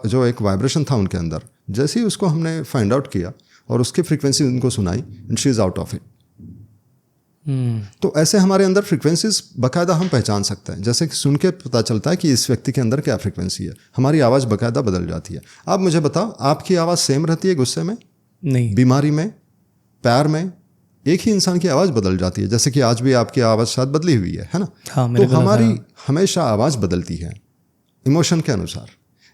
जो एक वाइब्रेशन था उनके अंदर, जैसे ही उसको हमने फाइंड आउट किया और उसकी फ्रीक्वेंसी उनको सुनाई, and she is out of it. तो ऐसे हमारे अंदर फ्रीक्वेंसीज बाकायदा हम पहचान सकते हैं। जैसे कि सुन के पता चलता है कि इस व्यक्ति के अंदर क्या फ्रीक्वेंसी है, हमारी आवाज़ बाकायदा बदल जाती है। आप मुझे बताओ, आपकी आवाज़ सेम रहती है गुस्से में, नहीं, बीमारी में, प्यार में? एक ही इंसान की आवाज़ बदल जाती है। जैसे कि आज भी आपकी आवाज़ शायद बदली हुई है ना? हाँ, तो हमारी हमेशा आवाज़ बदलती है इमोशन के अनुसार।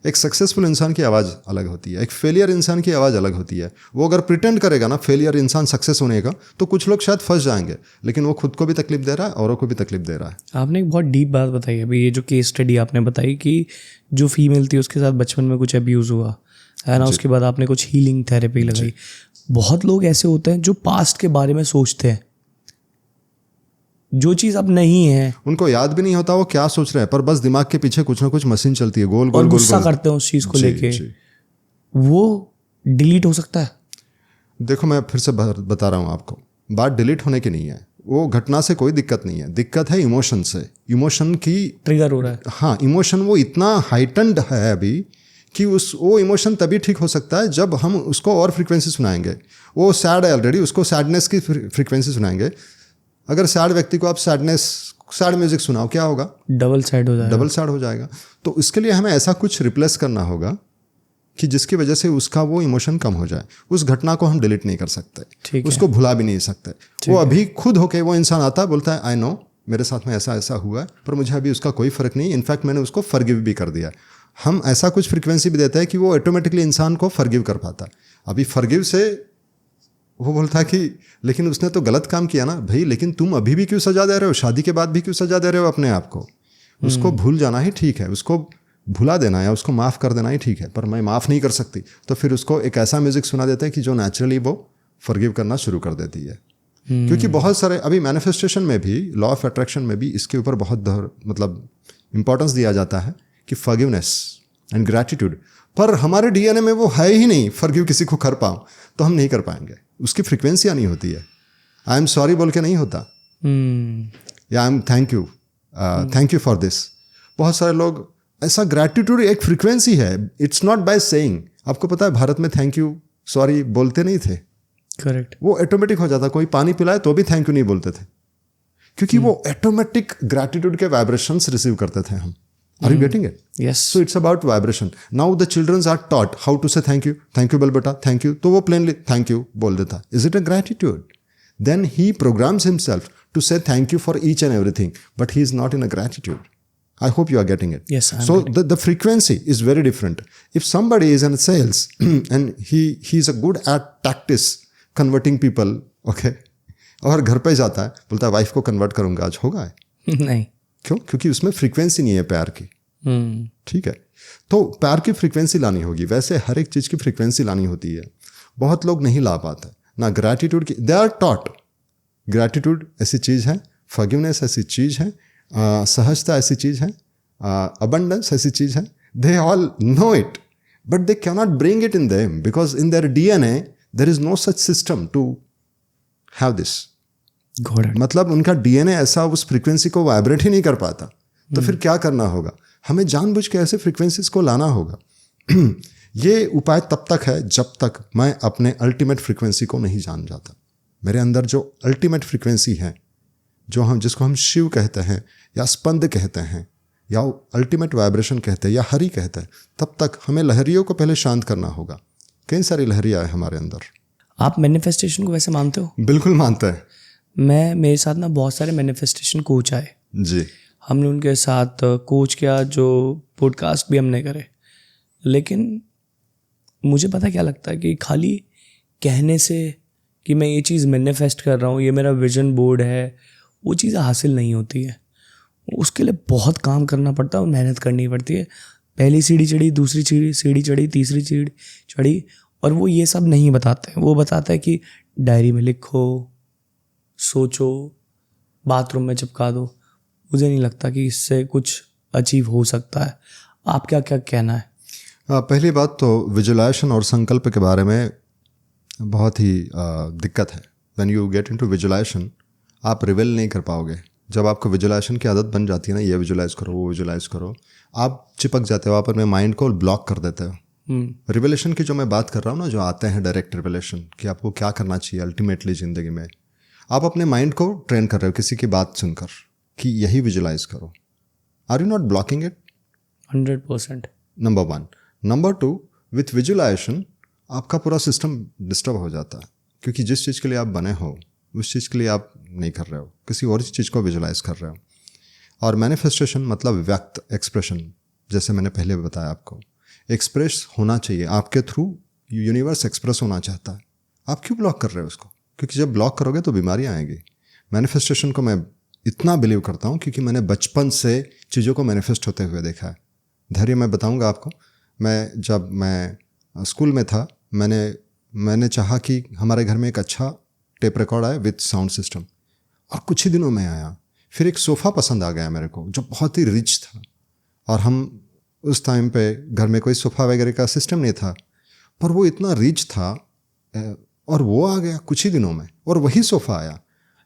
एक सक्सेसफुल इंसान की आवाज़ अलग होती है, एक फेलियर इंसान की आवाज़ अलग होती है। वो अगर प्रिटेंड करेगा ना फेलियर इंसान सक्सेस होने का, तो कुछ लोग शायद फंस जाएंगे, लेकिन वो खुद को भी तकलीफ दे रहा है, औरों को भी तकलीफ दे रहा है। आपने एक बहुत डीप बात बताई अभी, ये जो केस स्टडी आपने बताई कि जो फीमेल थी उसके साथ बचपन में कुछ अब्यूज़ हुआ है ना, उसके बाद आपने कुछ हीलिंग थेरेपी लगाई। बहुत लोग ऐसे होते हैं जो पास्ट के बारे में सोचते हैं, जो चीज़ अब नहीं है, उनको याद भी नहीं होता वो क्या सोच रहे हैं, पर बस दिमाग के पीछे कुछ ना कुछ मशीन चलती है, गोल गोल और गोल गुस्सा गोल। करते हैं उस चीज़ को लेके। वो डिलीट हो सकता है? देखो, मैं फिर से बता रहा हूँ आपको, बात डिलीट होने की नहीं है। वो घटना से कोई दिक्कत नहीं है, दिक्कत है इमोशन से। इमोशन की ट्रिगर हो रहा है। हाँ, इमोशन वो इतना हाइटेंड है अभी कि वो इमोशन तभी ठीक हो सकता है जब हम उसको और फ्रीक्वेंसी सुनाएंगे। वो सैड है ऑलरेडी, उसको सैडनेस की फ्रीक्वेंसी सुनाएंगे। अगर सैड व्यक्ति को आप सैड म्यूजिक सुनाओ, क्या होगा? डबल सैड हो जाएगा। तो इसके लिए हमें ऐसा कुछ रिप्लेस करना होगा कि जिसकी वजह से उसका वो इमोशन कम हो जाए। उस घटना को हम डिलीट नहीं कर सकते, उसको भुला भी नहीं सकते। वो अभी खुद होके वो इंसान आता है, बोलता है आई नो मेरे साथ में ऐसा ऐसा हुआ है, पर मुझे अभी उसका कोई फ़र्क नहीं, इनफैक्ट मैंने उसको फॉरगिव भी कर दिया। हम ऐसा कुछ फ्रीक्वेंसी भी देते हैं कि वो ऑटोमेटिकली इंसान को फॉरगिव कर पाता है। अभी फॉरगिव से वो बोलता है कि लेकिन उसने तो गलत काम किया ना भाई, लेकिन तुम अभी भी क्यों सजा दे रहे हो, शादी के बाद भी क्यों सजा दे रहे हो अपने आप को? उसको भूल जाना ही ठीक है, उसको भुला देना या उसको माफ़ कर देना ही ठीक है, पर मैं माफ़ नहीं कर सकती, तो फिर उसको एक ऐसा म्यूजिक सुना देते हैं कि जो नेचुरली वो फॉरगिव करना शुरू कर देती है। क्योंकि बहुत सारे अभी मैनिफेस्टेशन में भी, लॉ ऑफ अट्रैक्शन में भी इसके ऊपर बहुत मतलब इंपॉर्टेंस दिया जाता है कि फॉरगिवनेस एंड ग्रैटिट्यूड, पर हमारे डीएनए में वो है ही नहीं, फॉरगिव किसी को कर पाऊँ तो हम नहीं कर पाएंगे, उसकी फ्रिक्वेंसियाँ नहीं होती है। आई एम सॉरी बोल के नहीं होता, या I am thank you for this. बहुत सारे लोग ऐसा, ग्रैटिट्यूड एक फ्रिक्वेंसी है, इट्स नॉट बाय सेइंग। आपको पता है भारत में थैंक यू सॉरी बोलते नहीं थे, करेक्ट, वो ऑटोमेटिक हो जाता, कोई पानी पिलाए तो भी थैंक यू नहीं बोलते थे, क्योंकि वो ऑटोमेटिक ग्रैटिट्यूड के वाइब्रेशंस रिसीव करते थे हम। Are you getting it? Yes. So it's about vibration. Now the childrens are taught how to say thank you बोल बेटा थैंक यू, तो वो प्लेनली थैंक यू बोल देता। Is it a gratitude? Then he programs himself to say thank you for each and everything, but he is not in a gratitude. I hope you are getting it. Yes, I'm so getting the frequency is very different. If somebody is in sales and he's a good at tactics converting people, okay, और घर पे जाता है बोलता है wife को convert करूंगा आज, होगा है? नहीं। क्यों? क्योंकि उसमें फ्रीक्वेंसी नहीं है प्यार की। ठीक है, तो प्यार की फ्रीक्वेंसी लानी होगी, वैसे हर एक चीज़ की फ्रीक्वेंसी लानी होती है। बहुत लोग नहीं ला पाते ना ग्रैटिट्यूड की, दे आर टॉट। ग्रैटिट्यूड ऐसी चीज़ है, फॉरगिवनेस ऐसी चीज़ है, सहजता ऐसी चीज़ है, अबंडेंस ऐसी चीज़ है, they all know it but they can not bring it in them because in their DNA there is no such system to have this. मतलब उनका डीएनए ऐसा उस फ्रीक्वेंसी को वाइब्रेट ही नहीं कर पाता। तो फिर क्या करना होगा? हमें जानबूझ के ऐसे फ्रीक्वेंसीज को लाना होगा। ये उपाय तब तक है जब तक मैं अपने अल्टीमेट फ्रीक्वेंसी को नहीं जान जाता। मेरे अंदर जो अल्टीमेट फ्रीक्वेंसी है, जो जिसको हम शिव कहते हैं या स्पंद कहते हैं या अल्टीमेट वाइब्रेशन कहते हैं या हरि कहते हैं, तब तक हमें लहरियों को पहले शांत करना होगा। कई सारी लहरियाँ हैं हमारे अंदर। आप मैनिफेस्टेशन को वैसे मानते हो? बिल्कुल मानते हैं। मेरे साथ ना बहुत सारे मैनिफेस्टेशन कोच आए जी, हमने उनके साथ कोच किया, जो पॉडकास्ट भी हमने करे, लेकिन मुझे पता क्या लगता है कि खाली कहने से कि मैं ये चीज़ मैनिफेस्ट कर रहा हूँ, ये मेरा विजन बोर्ड है, वो चीज़ें हासिल नहीं होती है। उसके लिए बहुत काम करना पड़ता है और मेहनत करनी पड़ती है। पहली सीढ़ी चढ़ी, दूसरी सीढ़ी चढ़ी, तीसरी सीढ़ी चढ़ी, और वो ये सब नहीं बताते। वो बताता है कि डायरी में लिखो, सोचो, बाथरूम में चिपका दो। मुझे नहीं लगता कि इससे कुछ अचीव हो सकता है। आप क्या कहना है? पहली बात तो विजुलाइजेशन और संकल्प के बारे में बहुत ही दिक्कत है। When you get into visualization आप रिवेल नहीं कर पाओगे। जब आपको विजुलाइजेशन की आदत बन जाती है ना, ये विजुलाइज करो, वो विजुलाइज करो, आप चिपक जाते हो, आप अपने माइंड को ब्लॉक कर देते हो। रिवेलेशन की जो मैं बात कर रहा हूँ ना, जो आते हैं डायरेक्ट रिवेलेशन कि आपको क्या करना चाहिए अल्टीमेटली ज़िंदगी में, आप अपने माइंड को ट्रेन कर रहे हो किसी की बात सुनकर कि यही विजुलाइज करो। Are you not blocking it? 100%। Number 1। Number 2, with visualization आपका पूरा सिस्टम डिस्टर्ब हो जाता है, क्योंकि जिस चीज़ के लिए आप बने हो उस चीज़ के लिए आप नहीं कर रहे हो, किसी और चीज़ को विजुलाइज कर रहे हो। और मैनिफेस्टेशन मतलब व्यक्त, एक्सप्रेशन, जैसे मैंने पहले बताया आपको, एक्सप्रेस होना चाहिए आपके थ्रू। यूनिवर्स एक्सप्रेस होना चाहता है, आप क्यों ब्लॉक कर रहे हो उसको? क्योंकि जब ब्लॉक करोगे तो बीमारियाँ आएंगी। मैनिफेस्टेशन को मैं इतना बिलीव करता हूँ क्योंकि मैंने बचपन से चीज़ों को मैनिफेस्ट होते हुए देखा है। धैर्य मैं बताऊँगा आपको, जब मैं स्कूल में था, मैंने चाहा कि हमारे घर में एक अच्छा टेप रिकॉर्ड आया विथ साउंड सिस्टम, और कुछ ही दिनों में आया। फिर एक सोफ़ा पसंद आ गया मेरे को जो बहुत ही रिच था, और हम उस टाइम पे घर में कोई सोफ़ा वगैरह का सिस्टम नहीं था, पर वो इतना रिच था और वो आ गया कुछ ही दिनों में, और वही सोफ़ा आया।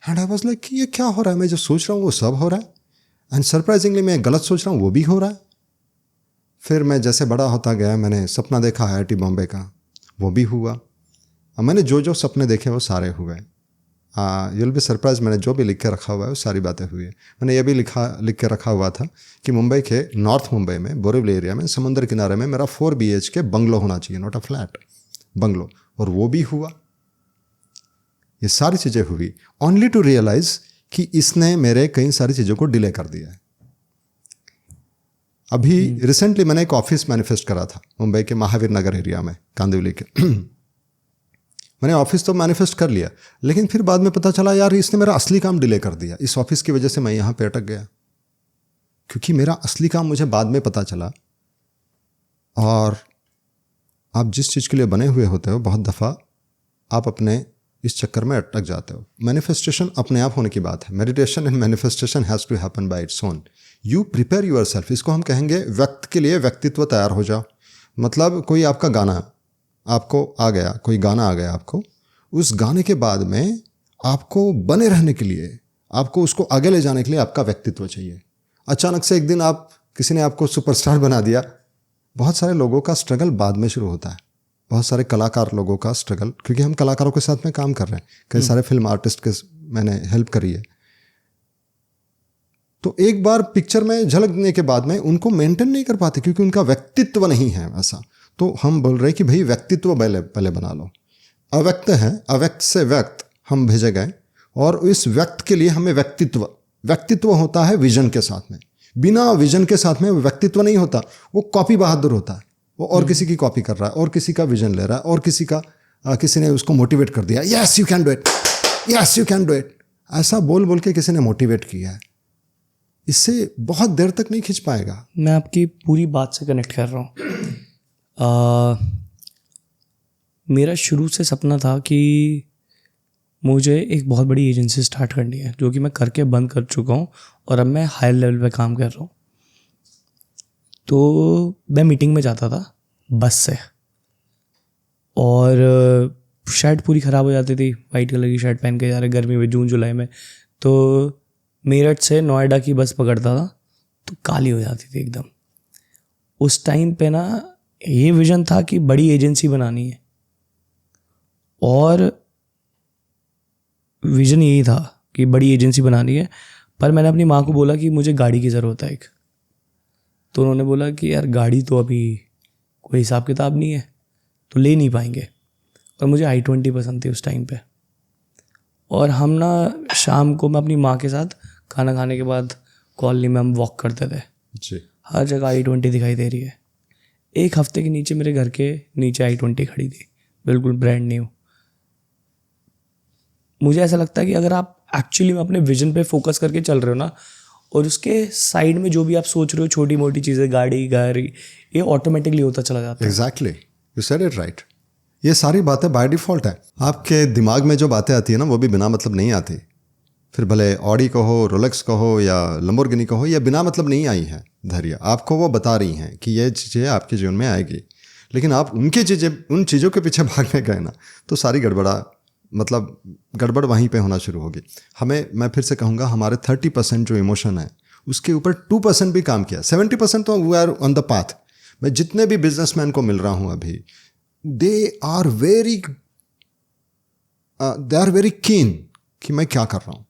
एंड आई वाज लाइक कि ये क्या हो रहा है? मैं जो सोच रहा हूँ वो सब हो रहा है, एंड सरप्राइजिंगली मैं गलत सोच रहा हूँ वो भी हो रहा है। फिर मैं जैसे बड़ा होता गया, मैंने सपना देखा IIT बॉम्बे का, वो भी हुआ। मैंने जो सपने देखे वो सारे हुए। यूल बी सरप्राइज, मैंने जो भी लिख के रखा हुआ है वो सारी बातें हुई। मैंने ये भी लिख के रखा हुआ था कि मुंबई के नॉर्थ मुंबई में बोरीवली एरिया में समुद्र किनारे में मेरा 4 BHK बंगलो होना चाहिए, नॉट अ फ्लैट, बंगलो, और वो भी हुआ। ये सारी चीज़ें हुई ओनली टू रियलाइज कि इसने मेरे कई सारी चीज़ों को डिले कर दिया है। अभी रिसेंटली मैंने एक ऑफिस मैनिफेस्ट करा था मुंबई के महावीर नगर एरिया में, कांदिवली के। मैंने ऑफिस तो मैनिफेस्ट कर लिया, लेकिन फिर बाद में पता चला यार इसने मेरा असली काम डिले कर दिया, इस ऑफिस की वजह से मैं यहाँ पे अटक गया, क्योंकि मेरा असली काम मुझे बाद में पता चला। और आप जिस चीज़ के लिए बने हुए होते हो बहुत दफ़ा आप अपने इस चक्कर में अटक जाते हो। मैनिफेस्टेशन अपने आप होने की बात है। Meditation and manifestation has to happen by its own. You prepare yourself. इसको हम कहेंगे व्यक्त के लिए व्यक्तित्व तैयार हो जाओ। मतलब कोई आपका गाना आपको आ गया, कोई गाना आ गया आपको, उस गाने के बाद में आपको बने रहने के लिए, आपको उसको आगे ले जाने के लिए आपका व्यक्तित्व चाहिए। अचानक से एक दिन आप किसी ने आपको सुपरस्टार बना दिया। बहुत सारे लोगों का स्ट्रगल बाद में शुरू होता है, बहुत सारे कलाकार लोगों का स्ट्रगल, क्योंकि हम कलाकारों के साथ में काम कर रहे हैं, कई सारे फिल्म आर्टिस्ट के मैंने हेल्प करी है। तो एक बार पिक्चर में झलक देने के बाद में उनको मेंटेन नहीं कर पाते, क्योंकि उनका व्यक्तित्व नहीं है ऐसा। तो हम बोल रहे हैं कि भाई व्यक्तित्व पहले बना लो। अव्यक्त है, अव्यक्त से व्यक्त हम भेजे गए, और इस व्यक्त के लिए हमें व्यक्तित्व होता है विजन के साथ में। बिना विजन के साथ में व्यक्तित्व नहीं होता, वो कॉपी बहादुर होता है। वो और किसी की कॉपी कर रहा है, और किसी का विजन ले रहा है, और किसी ने उसको मोटिवेट कर दिया, yes you can do it, yes you can do it, ऐसा बोल बोल के किसी ने मोटिवेट किया है। इससे बहुत देर तक नहीं खींच पाएगा। मैं आपकी पूरी बात से कनेक्ट कर रहा हूँ। मेरा शुरू से सपना था कि मुझे एक बहुत बड़ी एजेंसी स्टार्ट करनी है, जो कि मैं करके बंद कर चुका हूँ, और अब मैं हायर लेवल पे काम कर रहा हूँ। तो मैं मीटिंग में जाता था बस से, और शर्ट पूरी ख़राब हो जाती थी, वाइट कलर की शर्ट पहन के जा रहे गर्मी में, जून जुलाई में। तो मेरठ से नोएडा की बस पकड़ता था तो काली हो जाती थी एकदम। उस टाइम पे ना ये विज़न था कि बड़ी एजेंसी बनानी है, और विज़न यही था कि बड़ी एजेंसी बनानी है। पर मैंने अपनी माँ को बोला कि मुझे गाड़ी की ज़रूरत है एक। तो उन्होंने बोला कि यार गाड़ी तो अभी कोई हिसाब किताब नहीं है, तो ले नहीं पाएंगे। और मुझे i20 पसंद थी उस टाइम पे, और हम ना शाम को मैं अपनी माँ के साथ खाना खाने के बाद कॉलोनी में हम वॉक करते थे जी। हर जगह i20 दिखाई दे रही है। एक हफ्ते के नीचे मेरे घर के नीचे i20 खड़ी थी, बिल्कुल ब्रांड न्यू। मुझे ऐसा लगता है कि अगर आप एक्चुअली में अपने विजन पे फोकस करके चल रहे हो ना, और उसके साइड में जो भी आप सोच रहे हो छोटी मोटी चीज़ें, गाड़ी, ये ऑटोमेटिकली होता चला जाता है। Exactly, you said it right. ये सारी बातें बाय डिफ़ॉल्ट है। आपके दिमाग में जो बातें आती है ना, वो भी बिना मतलब नहीं आती। फिर भले ऑडी कहो, रोलेक्स कहो, या लंबोर्गिनी कहो, या बिना मतलब नहीं आई है धैर्य, आपको वो बता रही हैं कि ये चीज़ें आपके जीवन में आएगी। लेकिन आप उन चीज़ों के पीछे भागने गए ना, तो सारी गड़बड़ वहीं पे होना शुरू होगी। मैं फिर से कहूँगा, हमारे 30% जो इमोशन है उसके ऊपर 2% भी काम किया, 70% तो we are on the path. मैं जितने भी बिजनेसमैन को मिल रहा हूँ अभी, दे आर वेरी कीन कि मैं क्या कर रहा हूँ।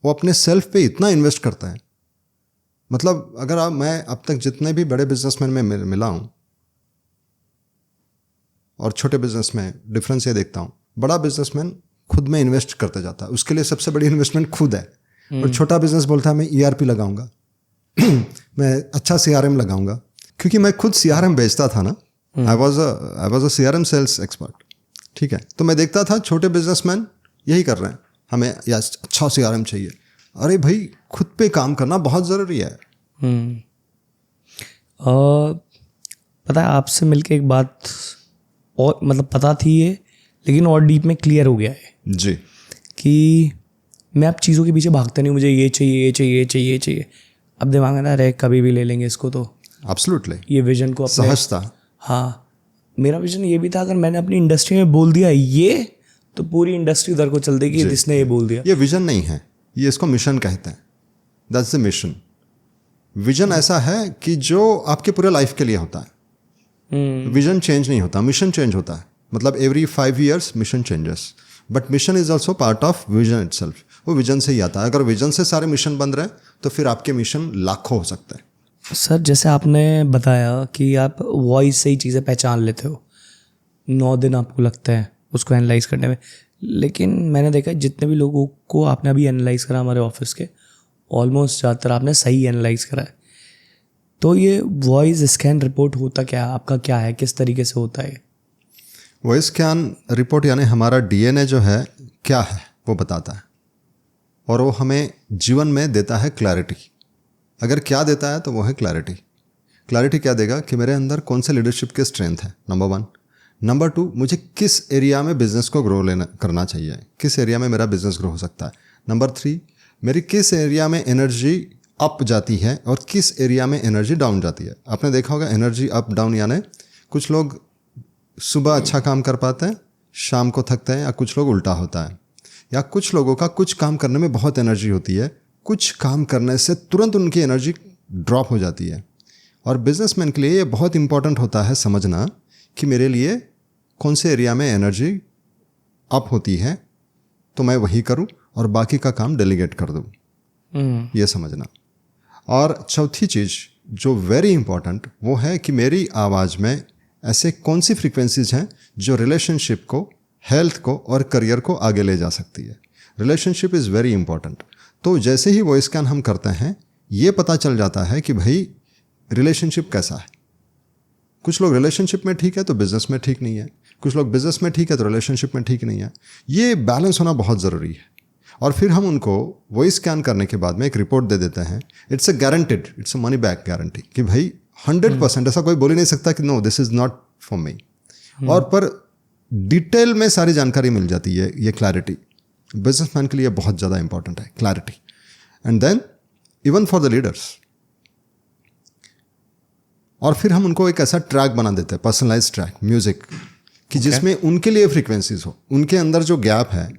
वो अपने सेल्फ पे इतना इन्वेस्ट करता है। मतलब अगर मैं अब तक जितने भी बड़े बिजनेसमैन में मिला हूँ और छोटे बिजनेस में डिफरेंस ये देखता हूँ, बड़ा बिजनेसमैन खुद में इन्वेस्ट करते जाता है, उसके लिए सबसे बड़ी इन्वेस्टमेंट खुद है। और छोटा बिजनेस बोलता है मैं ERP लगाऊंगा मैं अच्छा CRM लगाऊंगा, क्योंकि मैं खुद CRM बेचता था ना। I was a CRM sales expert, ठीक है। तो मैं देखता था छोटे बिजनेसमैन यही कर रहे हैं, हमें या अच्छा CRM चाहिए। अरे भाई, खुद पे काम करना बहुत ज़रूरी है। पता है, आपसे मिलके एक बात और मतलब पता थी ये, लेकिन और डीप में क्लियर हो गया है जी, कि मैं अब चीज़ों के पीछे भागता नहीं, मुझे ये चाहिए, ये चाहिए, ये चाहिए, ये चाहिए। अब दिमाग में ना रहे, कभी भी ले लेंगे इसको। तो एब्सोल्युटली ये विजन को अपने सहजता। हाँ, मेरा विजन ये भी था, अगर मैंने अपनी इंडस्ट्री में बोल दिया ये, तो पूरी इंडस्ट्री उधर को चल देगी, जिसने ये बोल दिया। ये विजन नहीं है, ये इसको मिशन कहते हैं। That's the mission. विजन ऐसा है कि जो आपके पूरे लाइफ के लिए होता है। विजन चेंज नहीं होता, मिशन चेंज होता है। मतलब every 5 years mission changes, but mission is also part of vision itself. वो विजन से ही आता है। अगर विजन से सारे मिशन बन रहे हैं तो फिर आपके मिशन लाखों हो सकते हैं। सर, जैसे आपने बताया कि आप वॉइस से ही चीज़ें पहचान लेते हो, 9 दिन आपको लगता है उसको एनालाइज करने में। लेकिन मैंने देखा है जितने भी लोगों को आपने अभी एनालाइज करा हमारे ऑफिस के, ऑलमोस्ट ज़्यादातर आपने सही एनालाइज करा है। तो ये वॉइस स्कैन रिपोर्ट होता क्या है, आपका क्या है, किस तरीके से होता है? वॉइस स्कैन रिपोर्ट यानी हमारा डीएनए जो है क्या है वो बताता है, और वो हमें जीवन में देता है क्लैरिटी। अगर क्या देता है तो वो है क्लैरिटी। क्लैरिटी क्या देगा कि मेरे अंदर कौन से लीडरशिप के स्ट्रेंथ है, नंबर 1। नंबर 2, मुझे किस एरिया में बिजनेस को ग्रो करना चाहिए, किस एरिया में मेरा बिजनेस ग्रो हो सकता है। नंबर 3, मेरी किस एरिया में एनर्जी अप जाती है और किस एरिया में एनर्जी डाउन जाती है। आपने देखा होगा एनर्जी अप डाउन, यानी कुछ लोग सुबह अच्छा काम कर पाते हैं, शाम को थकते हैं, या कुछ लोग उल्टा होता है, या कुछ लोगों का कुछ काम करने में बहुत एनर्जी होती है, कुछ काम करने से तुरंत उनकी एनर्जी ड्रॉप हो जाती है। और बिजनेसमैन के लिए ये बहुत इंपॉर्टेंट होता है समझना कि मेरे लिए कौन से एरिया में एनर्जी अप होती है तो मैं वही करूं और बाकी का काम डेलीगेट कर दूं, ये समझना। और चौथी चीज़ जो वेरी इंपॉर्टेंट वो है कि मेरी आवाज़ में ऐसे कौन सी फ्रीक्वेंसीज हैं जो रिलेशनशिप को, हेल्थ को और करियर को आगे ले जा सकती है। Relationship is very important. तो जैसे ही वॉइस स्कैन हम करते हैं ये पता चल जाता है कि भाई रिलेशनशिप कैसा है। कुछ लोग रिलेशनशिप में ठीक है तो बिजनेस में ठीक नहीं है, कुछ लोग बिजनेस में ठीक है तो रिलेशनशिप में ठीक नहीं है। ये बैलेंस होना बहुत ज़रूरी है। और फिर हम उनको वॉइस स्कैन करने के बाद में एक रिपोर्ट दे देते हैं। It's a guaranteed, it's a money back guarantee कि भाई 100% ऐसा कोई बोल ही नहीं सकता कि no this is not for me. और पर डिटेल में सारी जानकारी मिल जाती है। ये क्लैरिटी बिजनेसमैन के लिए बहुत ज़्यादा इंपॉर्टेंट है, clarity. And then even for the leaders. और फिर हम उनको एक ऐसा ट्रैक बना देते हैं, पर्सनलाइज ट्रैक म्यूजिक, कि जिसमें उनके लिए फ्रीक्वेंसीज हो, उनके अंदर जो गैप है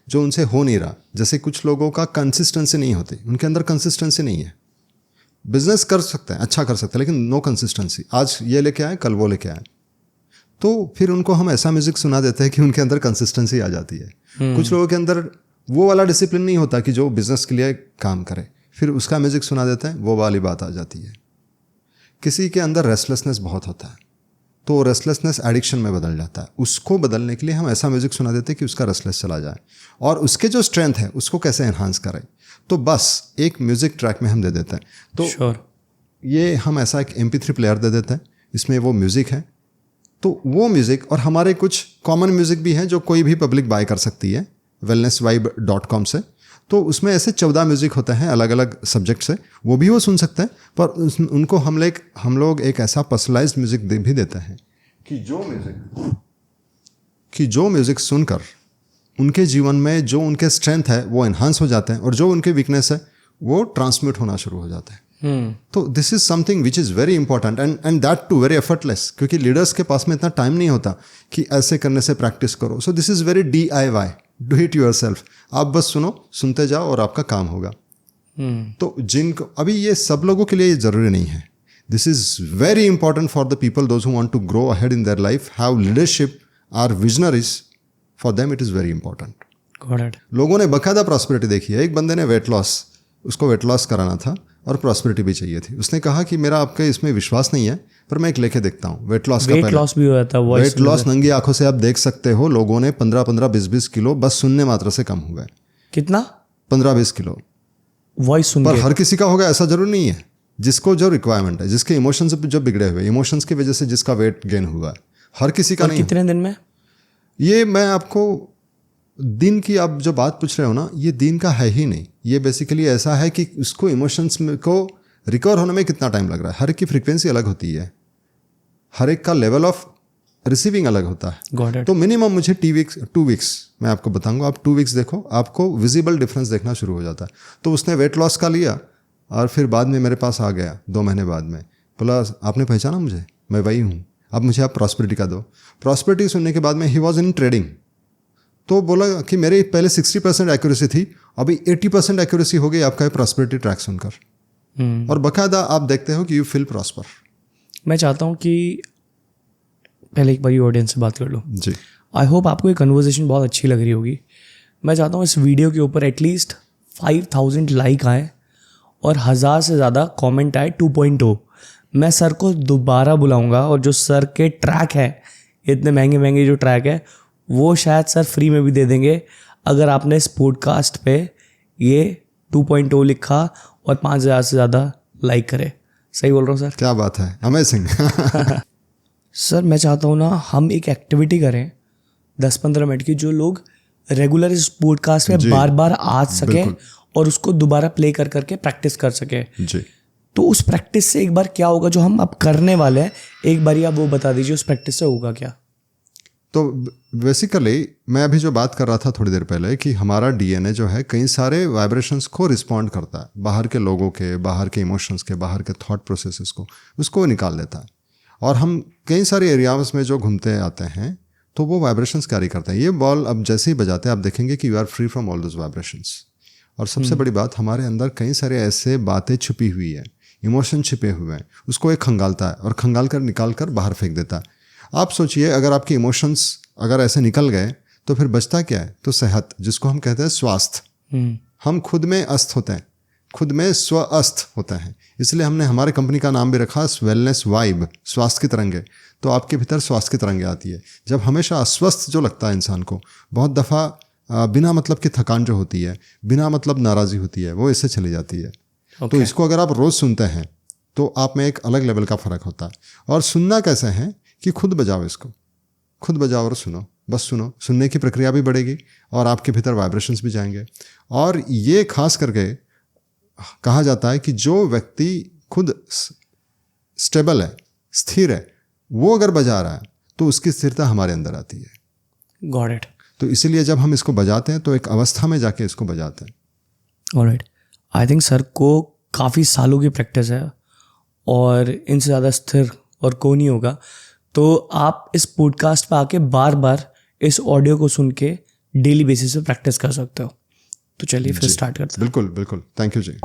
जो उनसे हो नहीं रहा। जैसे कुछ लोगों का कंसिस्टेंसी नहीं होती, उनके अंदर कंसिस्टेंसी नहीं है। बिजनेस कर सकते हैं, अच्छा कर सकते हैं, लेकिन नो कंसिस्टेंसी। आज ये लेके आए, कल वो लेके आए, तो फिर उनको हम ऐसा म्यूजिक सुना देते हैं कि उनके अंदर कंसिस्टेंसी आ जाती है। कुछ लोगों के अंदर वो वाला डिसिप्लिन नहीं होता कि जो बिजनेस के लिए काम करे, फिर उसका म्यूजिक सुना देते हैं, वो वाली बात आ जाती है। किसी के अंदर रेस्टलेसनेस बहुत होता है तो रेस्टलेसनेस एडिक्शन में बदल जाता है। उसको बदलने के लिए हम ऐसा म्यूजिक सुना देते हैं कि उसका रेस्टलेस चला जाए, और उसके जो स्ट्रेंथ है उसको कैसे एनहांस करें। तो बस एक म्यूजिक ट्रैक में हम दे देते हैं। तो ये हम ऐसा एक MP3 प्लेयर दे देते हैं, इसमें वो म्यूज़िक है। तो वो म्यूज़िक और हमारे कुछ कॉमन म्यूज़िक भी हैं जो कोई भी पब्लिक बाय कर सकती है wellnessvibe.com से। तो उसमें ऐसे 14 म्यूज़िक होते हैं अलग अलग सब्जेक्ट से, वो भी वो सुन सकते हैं। पर उनको हम लोग एक ऐसा पर्सनलाइज्ड म्यूज़िक भी देते हैं कि जो म्यूज़िक सुनकर उनके जीवन में जो उनके स्ट्रेंथ है वो एनहांस हो जाते हैं, और जो उनके वीकनेस है वो ट्रांसमिट होना शुरू हो जाता है। तो this is something which is very important and that too very effortless, क्योंकि लीडर्स के पास में इतना टाइम नहीं होता कि ऐसे करने से प्रैक्टिस करो। So this is very DIY, do it yourself. आप बस सुनो, सुनते जाओ और आपका काम होगा। तो जिनको अभी ये सब लोगों के लिए ये ज़रूरी नहीं है। This is very important for the people those who want to grow ahead in their life, have leadership, are visionaries, for them it is very important. लोगों ने बकायदा प्रॉस्पेरिटी देखी है। एक बंदे ने उसको वेट लॉस कराना था और प्रॉस्पेरिटी भी चाहिए थी। उसने कहा कि मेरा आपके इसमें विश्वास नहीं है, पर मैं एक लेके देखता हूँ। वेट लॉस भी हुआ था। वेट लॉस नंगी आंखों से आप देख सकते हो। लोगों ने 15-15, 20-20 किलो बस सुनने मात्र से कम हो गए। कितना? 15-20 किलो वॉइस सुन। पर हर किसी का होगा ऐसा जरूर नहीं है। जिसको जो रिक्वायरमेंट है, जिसके इमोशंस जो बिगड़े हुए, इमोशंस की वजह से जिसका वेट गेन हुआ है, हर किसी का नहीं। कितने दिन में? ये मैं आपको दिन की आप जो बात पूछ रहे हो ना, ये दिन का है ही नहीं। ये बेसिकली ऐसा है कि उसको इमोशंस को रिकवर होने में कितना टाइम लग रहा है। हर एक की फ्रीक्वेंसी अलग होती है, हर एक का लेवल ऑफ रिसीविंग अलग होता है। तो मिनिमम मुझे 2 वीक्स मैं आपको बताऊंगा। आप 2 वीक्स देखो, आपको विजिबल डिफरेंस देखना शुरू हो जाता है। तो उसने वेट लॉस का लिया और फिर बाद में मेरे पास आ गया 2 महीने बाद में, बोला आपने पहचाना मुझे, मैं वही हूँ, अब मुझे आप प्रॉस्पेरिटी का दो। प्रॉस्पेरिटी सुनने के बाद में ही वॉज इन ट्रेडिंग। तो बोला कि मेरे पहले 60% एक्यूरेसी थी, अभी 80% एक्यूरेसी हो गई आपका प्रॉस्पेरिटी ट्रैक सुनकर। और बाकायदा आप देखते हो कि यू फील प्रॉस्पर। मैं चाहता हूँ कि पहले एक बार ऑडियंस से बात कर लो जी। आई होप आपको ये कन्वर्सेशन बहुत अच्छी लग रही होगी। मैं चाहता हूँ इस वीडियो के ऊपर एटलीस्ट 5000 लाइक आए और 1000 से ज़्यादा कमेंट आए 2.0। मैं सर को दोबारा बुलाऊंगा और जो सर के ट्रैक है, इतने महंगे महंगे जो ट्रैक है, वो शायद सर फ्री में भी दे देंगे अगर आपने इस पॉडकास्ट पे ये 2.0 लिखा और 5000 से ज़्यादा लाइक करे। सही बोल रहा हूँ सर? क्या बात है, अमेजिंग। सर मैं चाहता हूँ ना हम एक एक्टिविटी करें 10-15 मिनट की, जो लोग रेगुलर इस पॉडकास्ट में जी, बार बार आ सके बिल्कुल। और उसको दोबारा प्ले कर करके प्रैक्टिस कर सके। जी। तो उस प्रैक्टिस से एक बार क्या होगा, जो हम अब करने वाले हैं, एक बार आप वो बता दीजिए उस प्रैक्टिस से होगा क्या। तो बेसिकली मैं अभी जो बात कर रहा था थोड़ी देर पहले कि हमारा डीएनए जो है कई सारे वाइब्रेशंस को रिस्पॉन्ड करता है, बाहर के लोगों के, बाहर के इमोशंस के, बाहर के थॉट प्रोसेसेस को, उसको निकाल देता है। और हम कई सारे एरियाज में जो घूमते आते हैं तो वो वाइब्रेशंस कैरी करते हैं। ये बॉल अब जैसे ही बजाते हैं आप देखेंगे कि you are free from all those vibrations. और सबसे बड़ी बात, हमारे अंदर कई सारे ऐसे बातें छुपी हुई है, इमोशन छिपे हुए हैं, उसको एक खंगालता है और खंगाल कर निकाल कर बाहर फेंक देता है। आप सोचिए अगर आपके इमोशंस अगर ऐसे निकल गए तो फिर बचता क्या है? तो सेहत, जिसको हम कहते हैं स्वास्थ्य। हम खुद में अस्त होते हैं, खुद में स्वस्थ होते हैं। इसलिए हमने हमारे कंपनी का नाम भी रखा वेलनेस वाइब, स्वास्थ्य की तरंगे। तो आपके भीतर स्वास्थ्य की तरंगे आती है। जब हमेशा अस्वस्थ जो लगता है इंसान को, बहुत दफ़ा बिना मतलब की थकान जो होती है, बिना मतलब नाराज़ी होती है, वो इससे चली जाती है। तो इसको अगर आप रोज़ सुनते हैं तो आप में एक अलग लेवल का फ़र्क होता है। और सुनना कैसे है कि खुद बजाओ, इसको खुद बजाओ और सुनो, बस सुनो। सुनने की प्रक्रिया भी बढ़ेगी और आपके भीतर वाइब्रेशंस भी जाएंगे। और ये खास करके कहा जाता है कि जो व्यक्ति खुद स्टेबल है, स्थिर है, वो अगर बजा रहा है तो उसकी स्थिरता हमारे अंदर आती है। Got it. तो इसीलिए जब हम इसको बजाते हैं तो एक अवस्था में जाके इसको बजाते हैं। ऑलराइट, आई थिंक सर को काफ़ी सालों की प्रैक्टिस है और इनसे ज़्यादा स्थिर और कोई नहीं होगा। तो आप इस पॉडकास्ट पे आके बार बार इस ऑडियो को सुन के डेली बेसिस पे प्रैक्टिस कर सकते हो। तो चलिए फिर स्टार्ट करते हैं। बिल्कुल बिल्कुल, थैंक यू जी।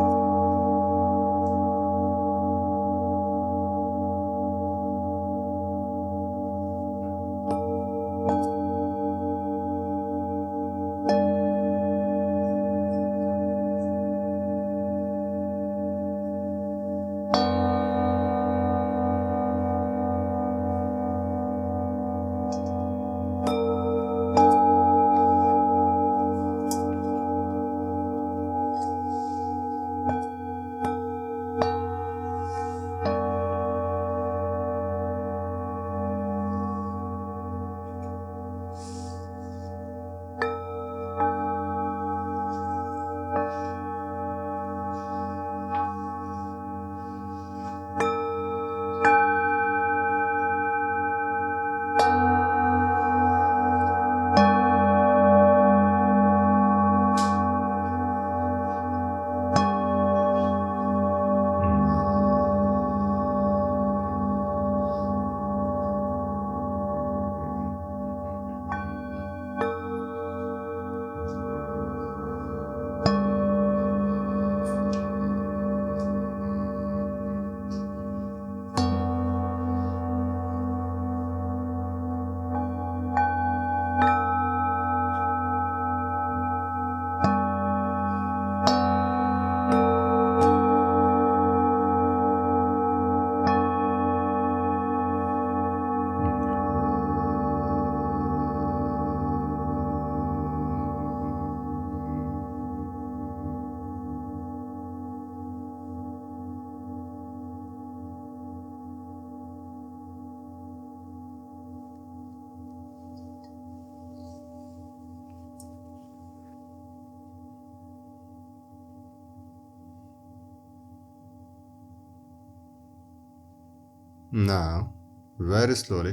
Now, very slowly,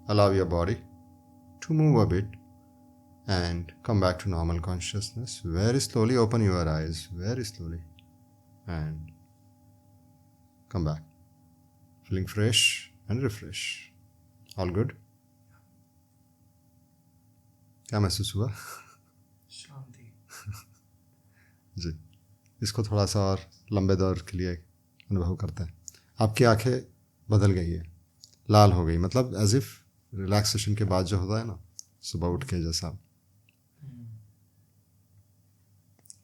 allow your body to move a bit and come back to normal consciousness. Very slowly open your eyes, very slowly, and come back. Feeling fresh and refresh. All good? क्या महसूस हुआ? शांति। जी, इसको थोड़ा सा और लंबे दौर के लिए अनुभव करते हैं। आपकी आंखें बदल गई है, लाल हो गई, मतलब एज इफ रिलैक्सेशन के बाद जो होता है ना, सुबह उठ के जैसा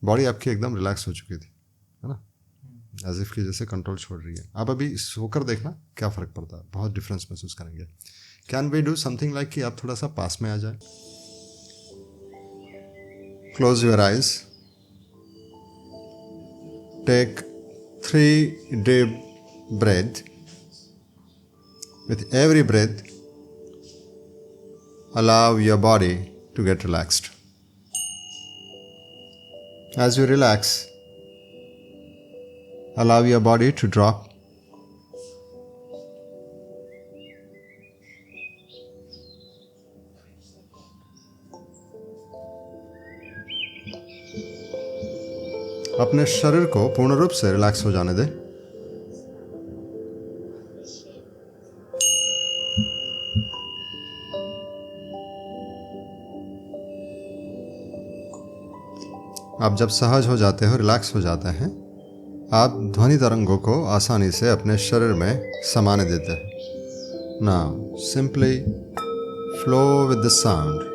बॉडी आपकी एकदम रिलैक्स हो चुकी थी, है ना, एज इफ की जैसे कंट्रोल छोड़ रही है। आप अभी सोकर देखना क्या फ़र्क पड़ता है, बहुत डिफरेंस महसूस करेंगे। Can we do something like कि आप थोड़ा सा पास में आ जाए। Close your eyes, take 3 deep breath With every breath, allow your body to get relaxed. As you relax, allow your body to drop. अपने शरीर को पूर्ण रूप से रिलैक्स हो जाने दें। आप जब सहज हो जाते हो, रिलैक्स हो जाते हैं, आप ध्वनि तरंगों को आसानी से अपने शरीर में समाने देते हैं। Now simply flow with the sound.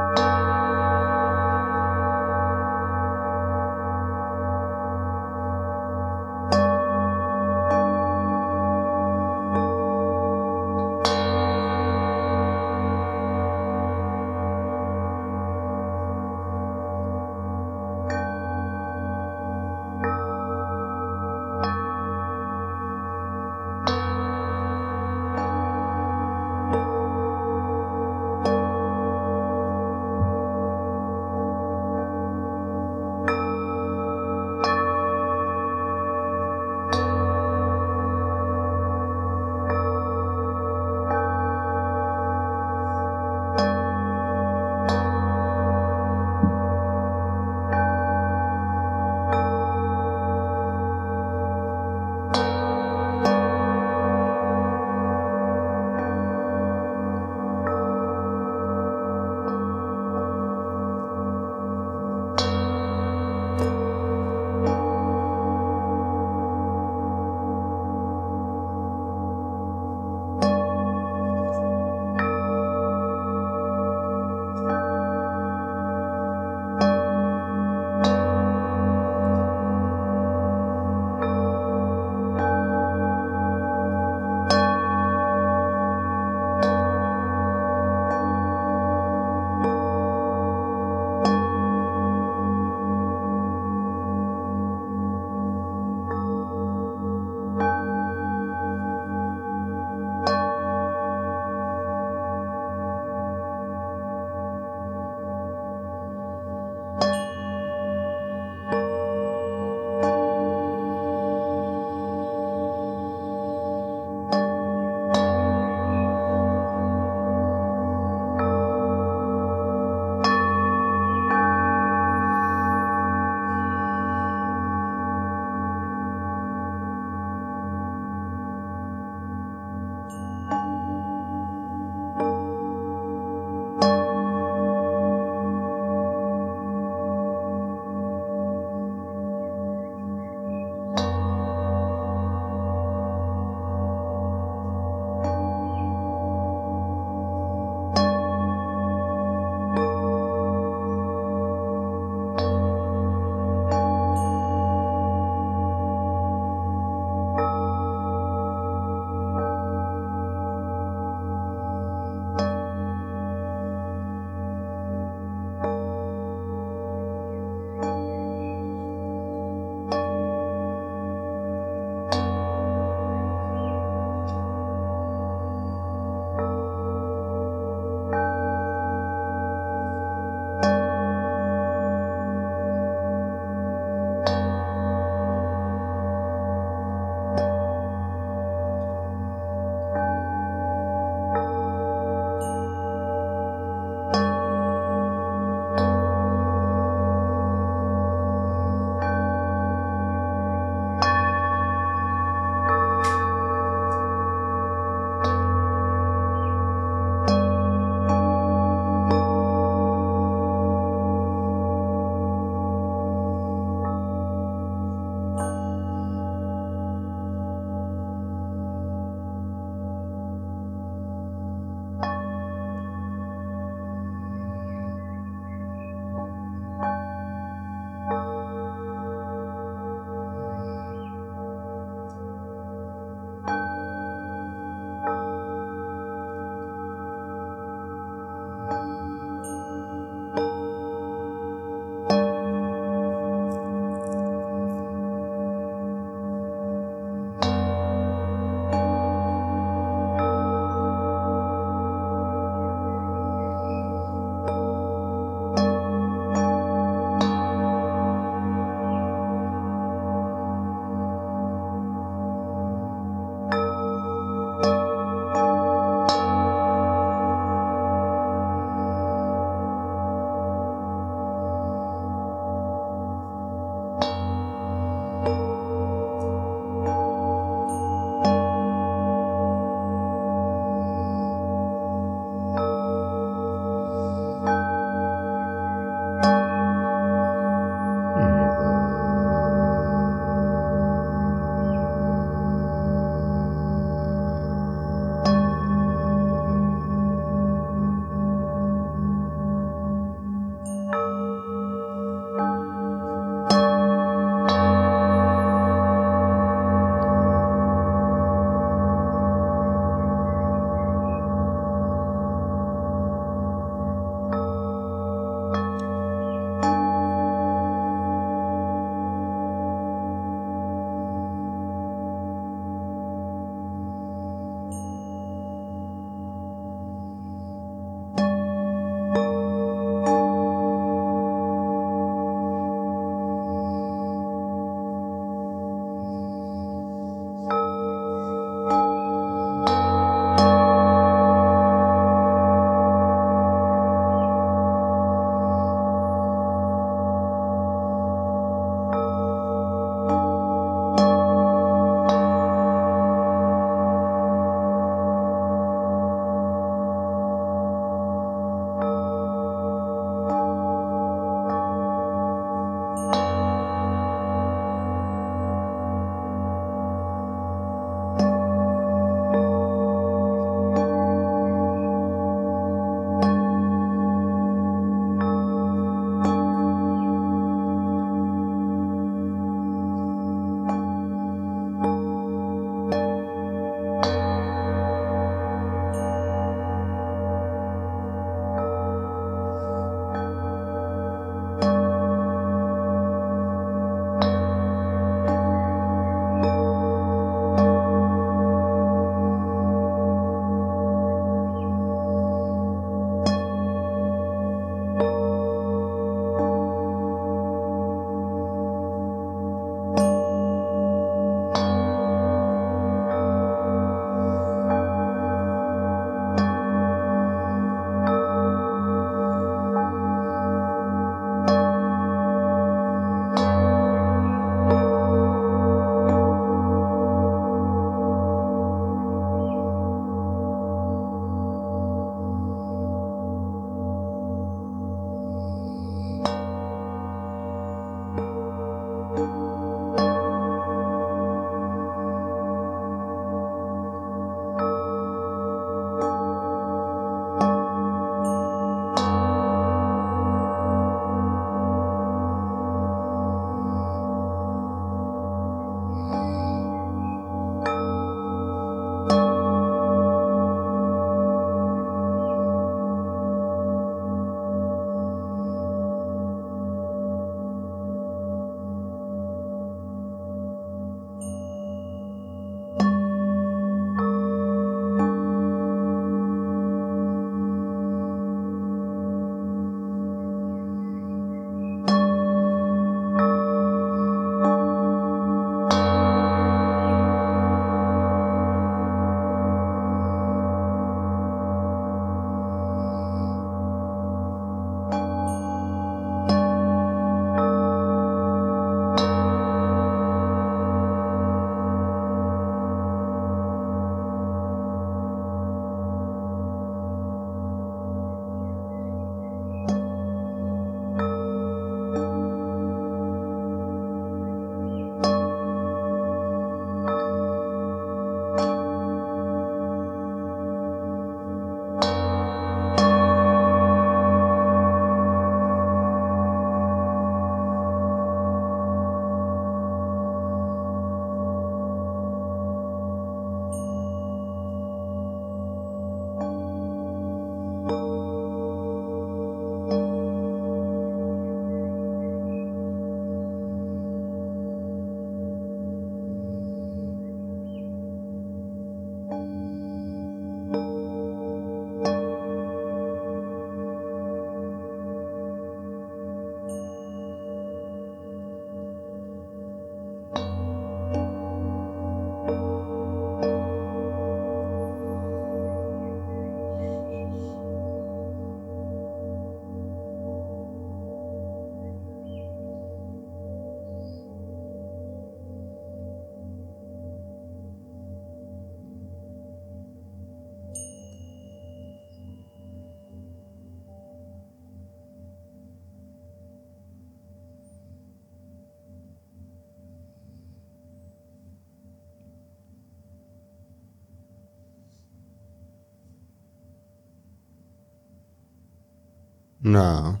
Now,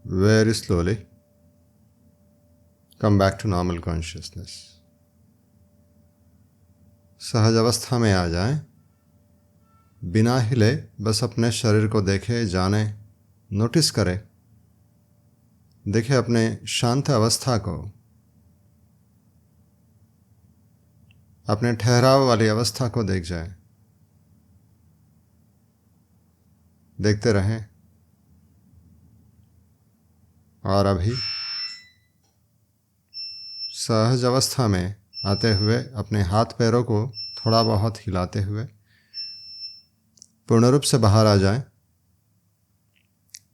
very slowly, come back to normal consciousness. सहज अवस्था में आ जाएं, बिना हिले बस अपने शरीर को देखे, जाने, नोटिस करें, देखें अपने शांत अवस्था को, अपने ठहराव वाली अवस्था को देख जाएं, देखते रहें। और अभी सहज अवस्था में आते हुए अपने हाथ पैरों को थोड़ा बहुत हिलाते हुए पूर्ण रूप से बाहर आ जाएं।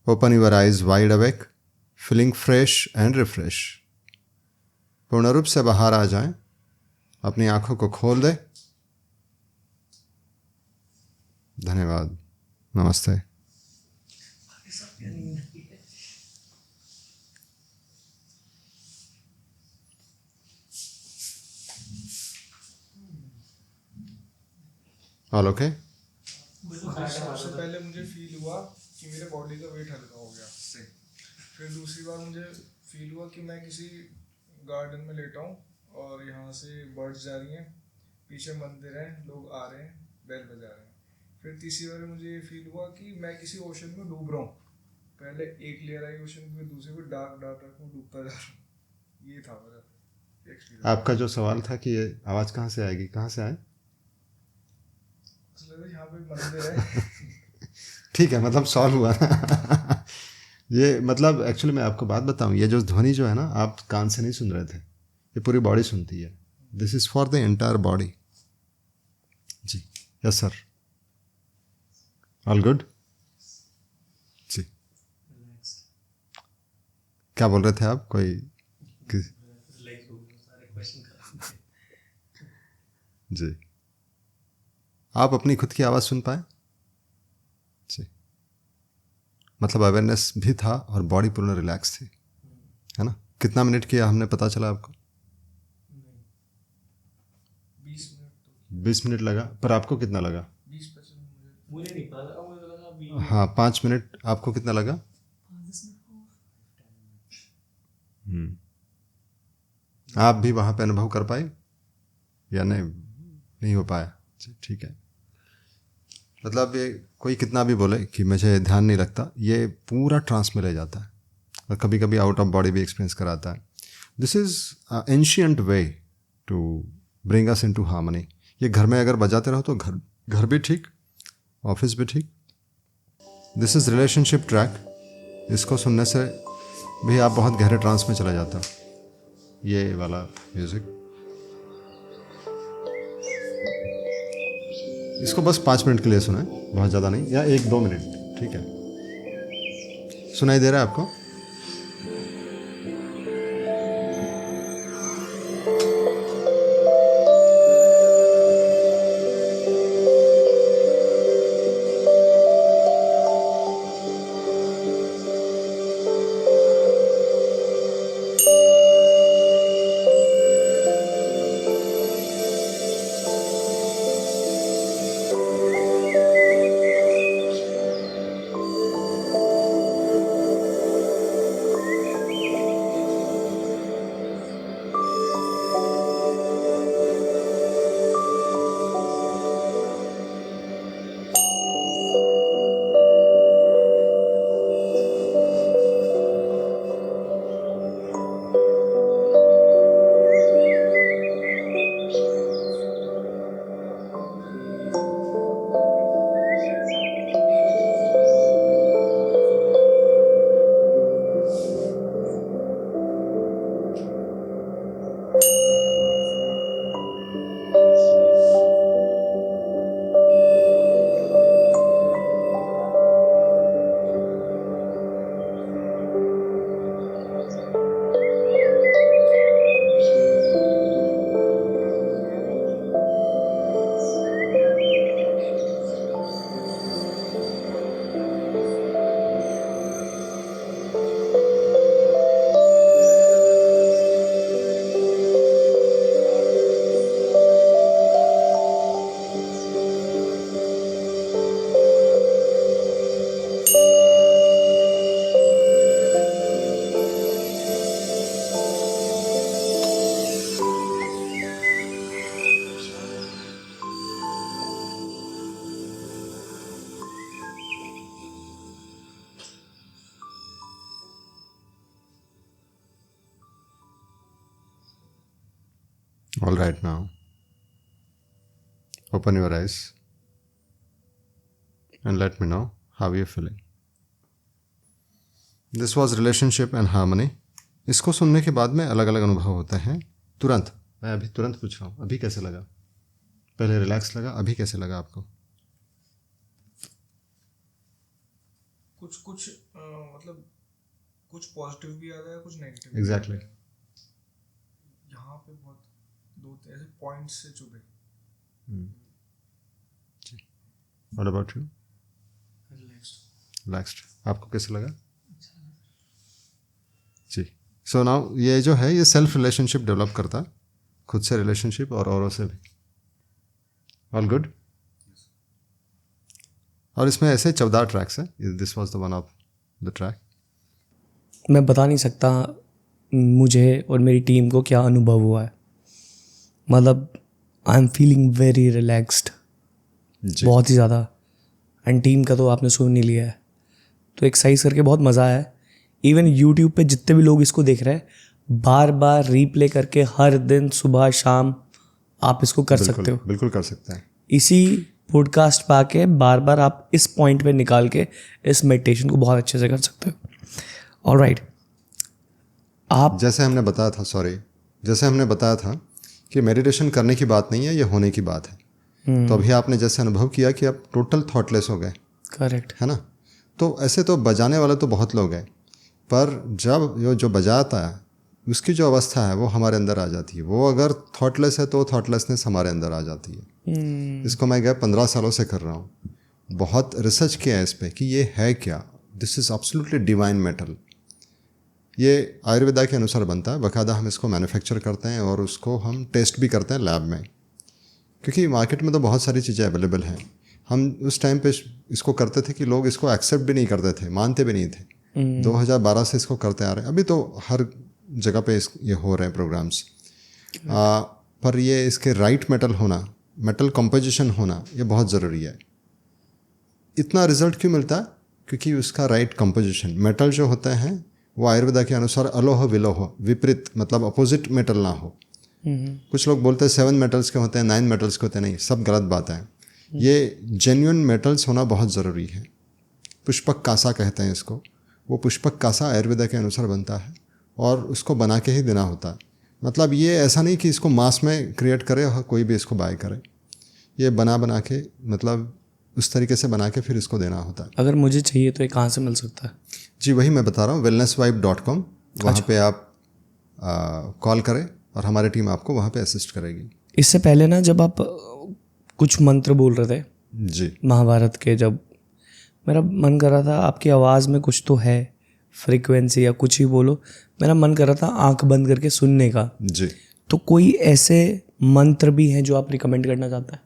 Open your eyes wide awake, feeling fresh and refresh. पूर्ण रूप से बाहर आ जाएं, अपनी आंखों को खोल दें। धन्यवाद। नमस्ते। All okay? सबसे पहले मुझे फील हुआ कि मेरे बॉडी का वेट हल्का हो गया। फिर दूसरी बार मुझे फील हुआ कि मैं किसी गार्डन में लेटा हूँ और यहाँ से बर्ड्स जा रही हैं, पीछे मंदिर है, लोग आ रहे हैं, बैल बजा रहे हैं। फिर तीसरी बार मुझे ये फील हुआ कि मैं किसी ओशन में डूब रहा हूँ। पहले एक लेयर आई ओशन की, दूसरे में डार्क डार्क में डूबता जा रहा हूँ। ये था मेरा एक्सपीरियंस। आपका जो सवाल था कि ये आवाज़ कहाँ से आएगी, कहाँ से आए? यहाँ पे मंदिर है। ठीक है, मतलब सॉल्व हुआ ना। ये मतलब एक्चुअली मैं आपको बात बताऊं, ये जो ध्वनि जो है ना, आप कान से नहीं सुन रहे थे, ये पूरी बॉडी सुनती है। This is for the entire body. जी, यस सर, ऑल गुड। जी, क्या बोल रहे थे आप? कोई जी, आप अपनी खुद की आवाज़ सुन पाए? जी, मतलब अवेयरनेस भी था और बॉडी पूर्ण रिलैक्स थी, है ना? कितना मिनट किया हमने, पता चला आपको? 20 मिनट लगा, पर आपको कितना लगा? 20-25 मुझे नहीं पता, मुझे लगा हाँ, 5 मिनट। आपको कितना लगा? आप भी वहाँ पे अनुभव कर पाए या नहीं हो पाया? ठीक है। मतलब ये कोई कितना भी बोले कि मुझे ध्यान नहीं लगता, ये पूरा ट्रांस में ले जाता है और कभी कभी आउट ऑफ बॉडी भी एक्सपीरियंस कराता है। This is ancient way to bring us into harmony. ये घर में अगर बजाते रहो तो घर भी ठीक, ऑफिस भी ठीक। This is relationship track. इसको सुनने से भी आप बहुत गहरे ट्रांस में चला जाता हो। ये वाला म्यूज़िक, इसको बस 5 मिनट के लिए सुना है, बहुत ज़्यादा नहीं, या 1-2 मिनट, ठीक है? सुनाई दे रहा है आपको? All right, now open your eyes and let me know how you're feeling. This was relationship and harmony. इसको सुनने के बाद में अलग अलग अनुभव होते हैं तुरंत. मैं अभी तुरंत पूछ रहा हूँ, अभी कैसे लगा? पहले रिलैक्स लगा, अभी कैसे लगा आपको? कुछ मतलब कुछ पॉजिटिव भी आ गया, कुछ नेगेटिव. एग्जैक्टली. यहाँ पे बहुत दो ऐसे पॉइंट्स से चुभे. What about you? Relaxed. Relaxed. आपको कैसे लगा? जी. सो नाउ ये जो है ये सेल्फ रिलेशनशिप डेवलप करता, खुद से रिलेशनशिप और औरों से भी. All good. और इसमें ऐसे 14 ट्रैक्स हैं. This was the one of the track. मैं बता नहीं सकता मुझे और मेरी टीम को क्या अनुभव हुआ है. मतलब I am feeling very relaxed, बहुत ही ज़्यादा. एंड टीम का तो आपने सुन ही लिया है. तो एक्सरसाइज करके बहुत मज़ा आया है. इवन यूट्यूब पे जितने भी लोग इसको देख रहे हैं, बार बार रीप्ले करके हर दिन सुबह शाम आप इसको कर सकते हो. बिल्कुल कर सकते हैं. इसी पॉडकास्ट पा के बार बार आप इस पॉइंट पे निकाल के इस मेडिटेशन को बहुत अच्छे से कर सकते हो. ऑलराइट. आप जैसे हमने बताया था कि मेडिटेशन करने की बात नहीं है, ये होने की बात है. तो अभी आपने जैसे अनुभव किया कि आप टोटल थॉटलेस हो गए. करेक्ट है ना. तो ऐसे तो बजाने वाले तो बहुत लोग हैं, पर जब जो बजाता है उसकी जो अवस्था है वो हमारे अंदर आ जाती है. वो अगर थॉटलेस है तो थॉटलेसनेस हमारे अंदर आ जाती है. इसको मैं गए 15 सालों से कर रहा हूँ. बहुत रिसर्च किया है इस पर कि ये है क्या. This is absolutely divine metal. ये आयुर्वेदा के अनुसार बनता है. बाकायदा हम इसको मैन्युफैक्चर करते हैं और उसको हम टेस्ट भी करते हैं लैब में, क्योंकि मार्केट में तो बहुत सारी चीज़ें अवेलेबल हैं. हम उस टाइम पे इसको करते थे कि लोग इसको एक्सेप्ट भी नहीं करते थे, मानते भी नहीं थे. 2012 से इसको करते आ रहे हैं. अभी तो हर जगह पे ये हो रहे हैं प्रोग्राम्स. पर ये इसके राइट मेटल होना, मेटल कंपोजिशन होना, ये बहुत ज़रूरी है. इतना रिजल्ट क्यों मिलता है? क्योंकि उसका राइट कंपोजिशन. मेटल जो होते हैं वो आयुर्वेदा के अनुसार अलोह विलोह, विपरीत, मतलब अपोजिट मेटल ना हो. कुछ लोग बोलते हैं 7 मेटल्स के होते हैं, 9 मेटल्स के होते हैं. नहीं, सब गलत बात है. ये जेन्युइन मेटल्स होना बहुत ज़रूरी है. पुष्पक कासा कहते हैं इसको. वो पुष्पक कासा आयुर्वेदा के अनुसार बनता है और उसको बना के ही देना होता है. मतलब ये ऐसा नहीं कि इसको मास में क्रिएट करे और कोई भी इसको बाय करे. ये बना के, मतलब उस तरीके से बना के फिर इसको देना होता है. अगर मुझे चाहिए तो ये कहाँ से मिल सकता है? जी, वही मैं बता रहा हूँ, wellnessvibe.com. वहाँ पे आप कॉल करें और हमारी टीम आपको वहाँ पे असिस्ट करेगी. इससे पहले ना जब आप कुछ मंत्र बोल रहे थे जी, महाभारत के, जब मेरा मन कर रहा था आपकी आवाज़ में कुछ तो है, फ्रीक्वेंसी या कुछ ही बोलो, मेरा मन कर रहा था आंख बंद करके सुनने का. जी, तो कोई ऐसे मंत्र भी हैं जो आप रिकमेंड करना चाहते हैं?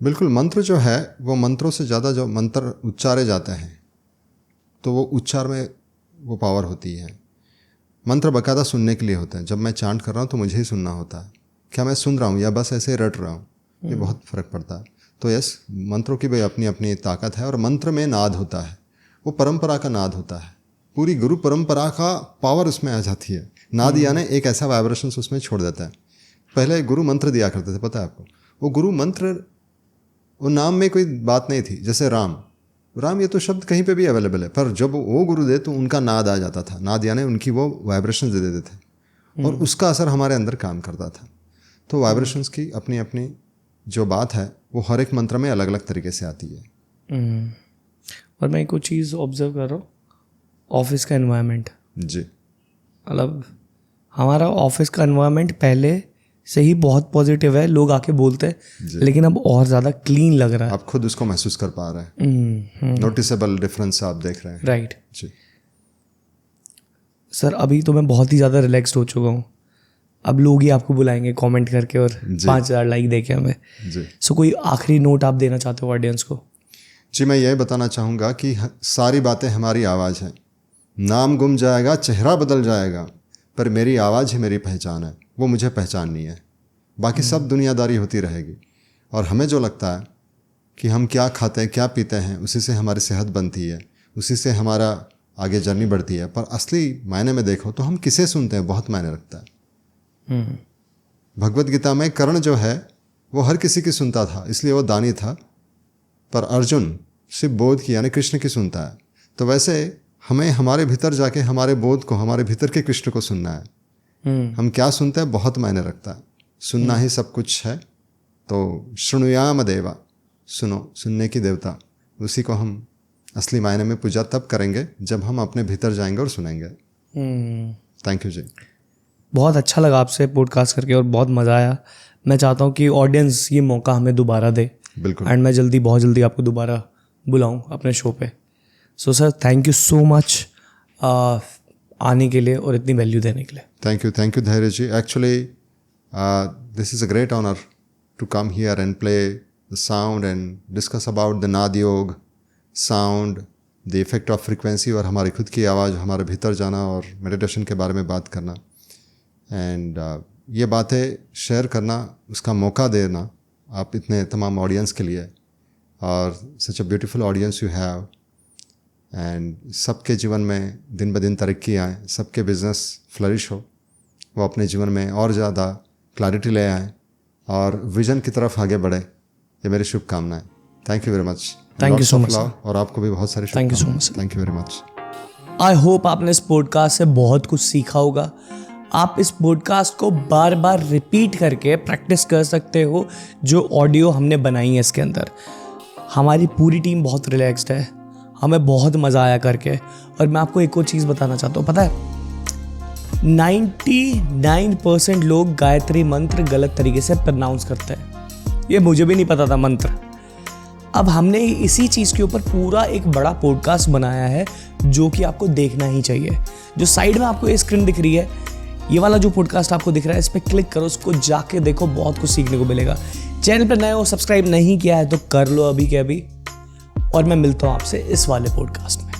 बिल्कुल. मंत्र जो है वो मंत्रों से ज़्यादा जो मंत्र उच्चारे जाते हैं तो वो उच्चार में वो पावर होती है. मंत्र बाकायदा सुनने के लिए होते हैं. जब मैं चांट कर रहा हूँ तो मुझे ही सुनना होता है. क्या मैं सुन रहा हूँ या बस ऐसे रट रहा हूँ, ये बहुत फ़र्क पड़ता है. तो यस, मंत्रों की भी अपनी अपनी ताकत है. और मंत्र में नाद होता है, वो परंपरा का नाद होता है. पूरी गुरु परंपरा का पावर उसमें आ जाती है. नाद यानी एक ऐसा वाइब्रेशंस उसमें छोड़ देता है. पहले गुरु मंत्र दिया करते थे, पता है आपको? वो गुरु मंत्र, वो नाम में कोई बात नहीं थी. जैसे राम ये तो शब्द कहीं पे भी अवेलेबल है, पर जब वो गुरु दे तो उनका नाद आ जाता था. नाद यानी उनकी वो वाइब्रेशंस दे देते थे और उसका असर हमारे अंदर काम करता था. तो वाइब्रेशंस की अपनी अपनी जो बात है वो हर एक मंत्र में अलग अलग तरीके से आती है. और मैं कुछ चीज़ ऑब्जर्व कर रहा हूँ, ऑफिस का एनवायरनमेंट. जी, मतलब हमारा ऑफिस का एनवायरनमेंट पहले से ही बहुत पॉजिटिव है, लोग आके बोलते हैं, लेकिन अब और ज़्यादा क्लीन लग रहा है. आप खुद उसको महसूस कर पा रहे हैं. नोटिसेबल डिफरेंस आप देख रहे हैं. राइट. जी सर, अभी तो मैं बहुत ही ज़्यादा रिलैक्स्ड हो चुका हूँ. अब लोग ही आपको बुलाएंगे कमेंट करके और 5,000 लाइक देके हमें. जी. सो कोई आखिरी नोट आप देना चाहते हो ऑडियंस को? जी, मैं ये बताना चाहूँगा कि सारी बातें हमारी आवाज़ है. नाम गुम जाएगा, चेहरा बदल जाएगा, पर मेरी आवाज़ ही मेरी पहचान है. वो मुझे पहचाननी है. बाकी सब दुनियादारी होती रहेगी. और हमें जो लगता है कि हम क्या खाते हैं, क्या पीते हैं, उसी से हमारी सेहत बनती है, उसी से हमारा आगे जर्नी बढ़ती है. पर असली मायने में देखो तो हम किसे सुनते हैं बहुत मायने रखता है. भगवत गीता में कर्ण जो है वो हर किसी की सुनता था, इसलिए वो दानी था, पर अर्जुन सिर्फ बोध की यानी कृष्ण की सुनता है। तो वैसे हमें हमारे भीतर जाके हमारे बोध को, हमारे भीतर के कृष्ण को सुनना है। हम क्या सुनते हैं बहुत मायने रखता है। सुनना ही सब कुछ है। तो शृणुयाम देवा, सुनो, सुनने की देवता, उसी को हम असली मायने में पूजा तब करेंगे जब हम अपने भीतर जाएंगे और सुनेंगे। थैंक यू जी। बहुत अच्छा लगा आपसे पॉडकास्ट करके और बहुत मज़ा आया। मैं चाहता हूँ कि ऑडियंस ये मौका हमें दोबारा दे। बिल्कुल। एंड मैं बहुत जल्दी आपको दोबारा बुलाऊं अपने शो पे। So sir, thank you so much आने के लिए और इतनी वैल्यू देने के लिए। Thank you Dhairya ji. Actually this is a great honour to come here and play the sound and discuss about the nada yoga, sound, the effect of frequency और हमारी खुद की आवाज़, हमारे भीतर जाना और मेडिटेशन के बारे में बात करना। एंड ये बातें शेयर करना, उसका मौका देना आप इतने तमाम ऑडियंस के लिए, और such a beautiful audience you have. And सबके जीवन में दिन ब दिन तरक्की आए, सबके बिजनेस फ्लरिश हो, वो अपने जीवन में और ज़्यादा क्लैरिटी ले आए और विजन की तरफ आगे बढ़े, ये मेरी शुभकामनाएं। Thank you very much. Thank you so much. और आपको भी बहुत सारी thank you so much. Thank you very much. I hope आपने इस पॉडकास्ट से बहुत कुछ सीखा होगा। आप इस पॉडकास्ट को बार बार रिपीट करके प्रैक्टिस कर सकते हो जो ऑडियो हमने बनाई है इसके अंदर। हमारी पूरी टीम बहुत रिलैक्स्ड है, हमें बहुत मज़ा आया करके। और मैं आपको एक और चीज़ बताना चाहता हूँ, पता है 99% लोग गायत्री मंत्र गलत तरीके से प्रनाउंस करते हैं। ये मुझे भी नहीं पता था मंत्र। अब हमने इसी चीज़ के ऊपर पूरा एक बड़ा पॉडकास्ट बनाया है जो कि आपको देखना ही चाहिए। जो साइड में आपको ये स्क्रीन दिख रही है, ये वाला जो पॉडकास्ट आपको दिख रहा है, इस पर क्लिक करो, उसको जाके देखो, बहुत कुछ सीखने को मिलेगा। चैनल पर नए हो, सब्सक्राइब नहीं किया है तो कर लो अभी के अभी। और मैं मिलता हूँ आपसे इस वाले पॉडकास्ट में।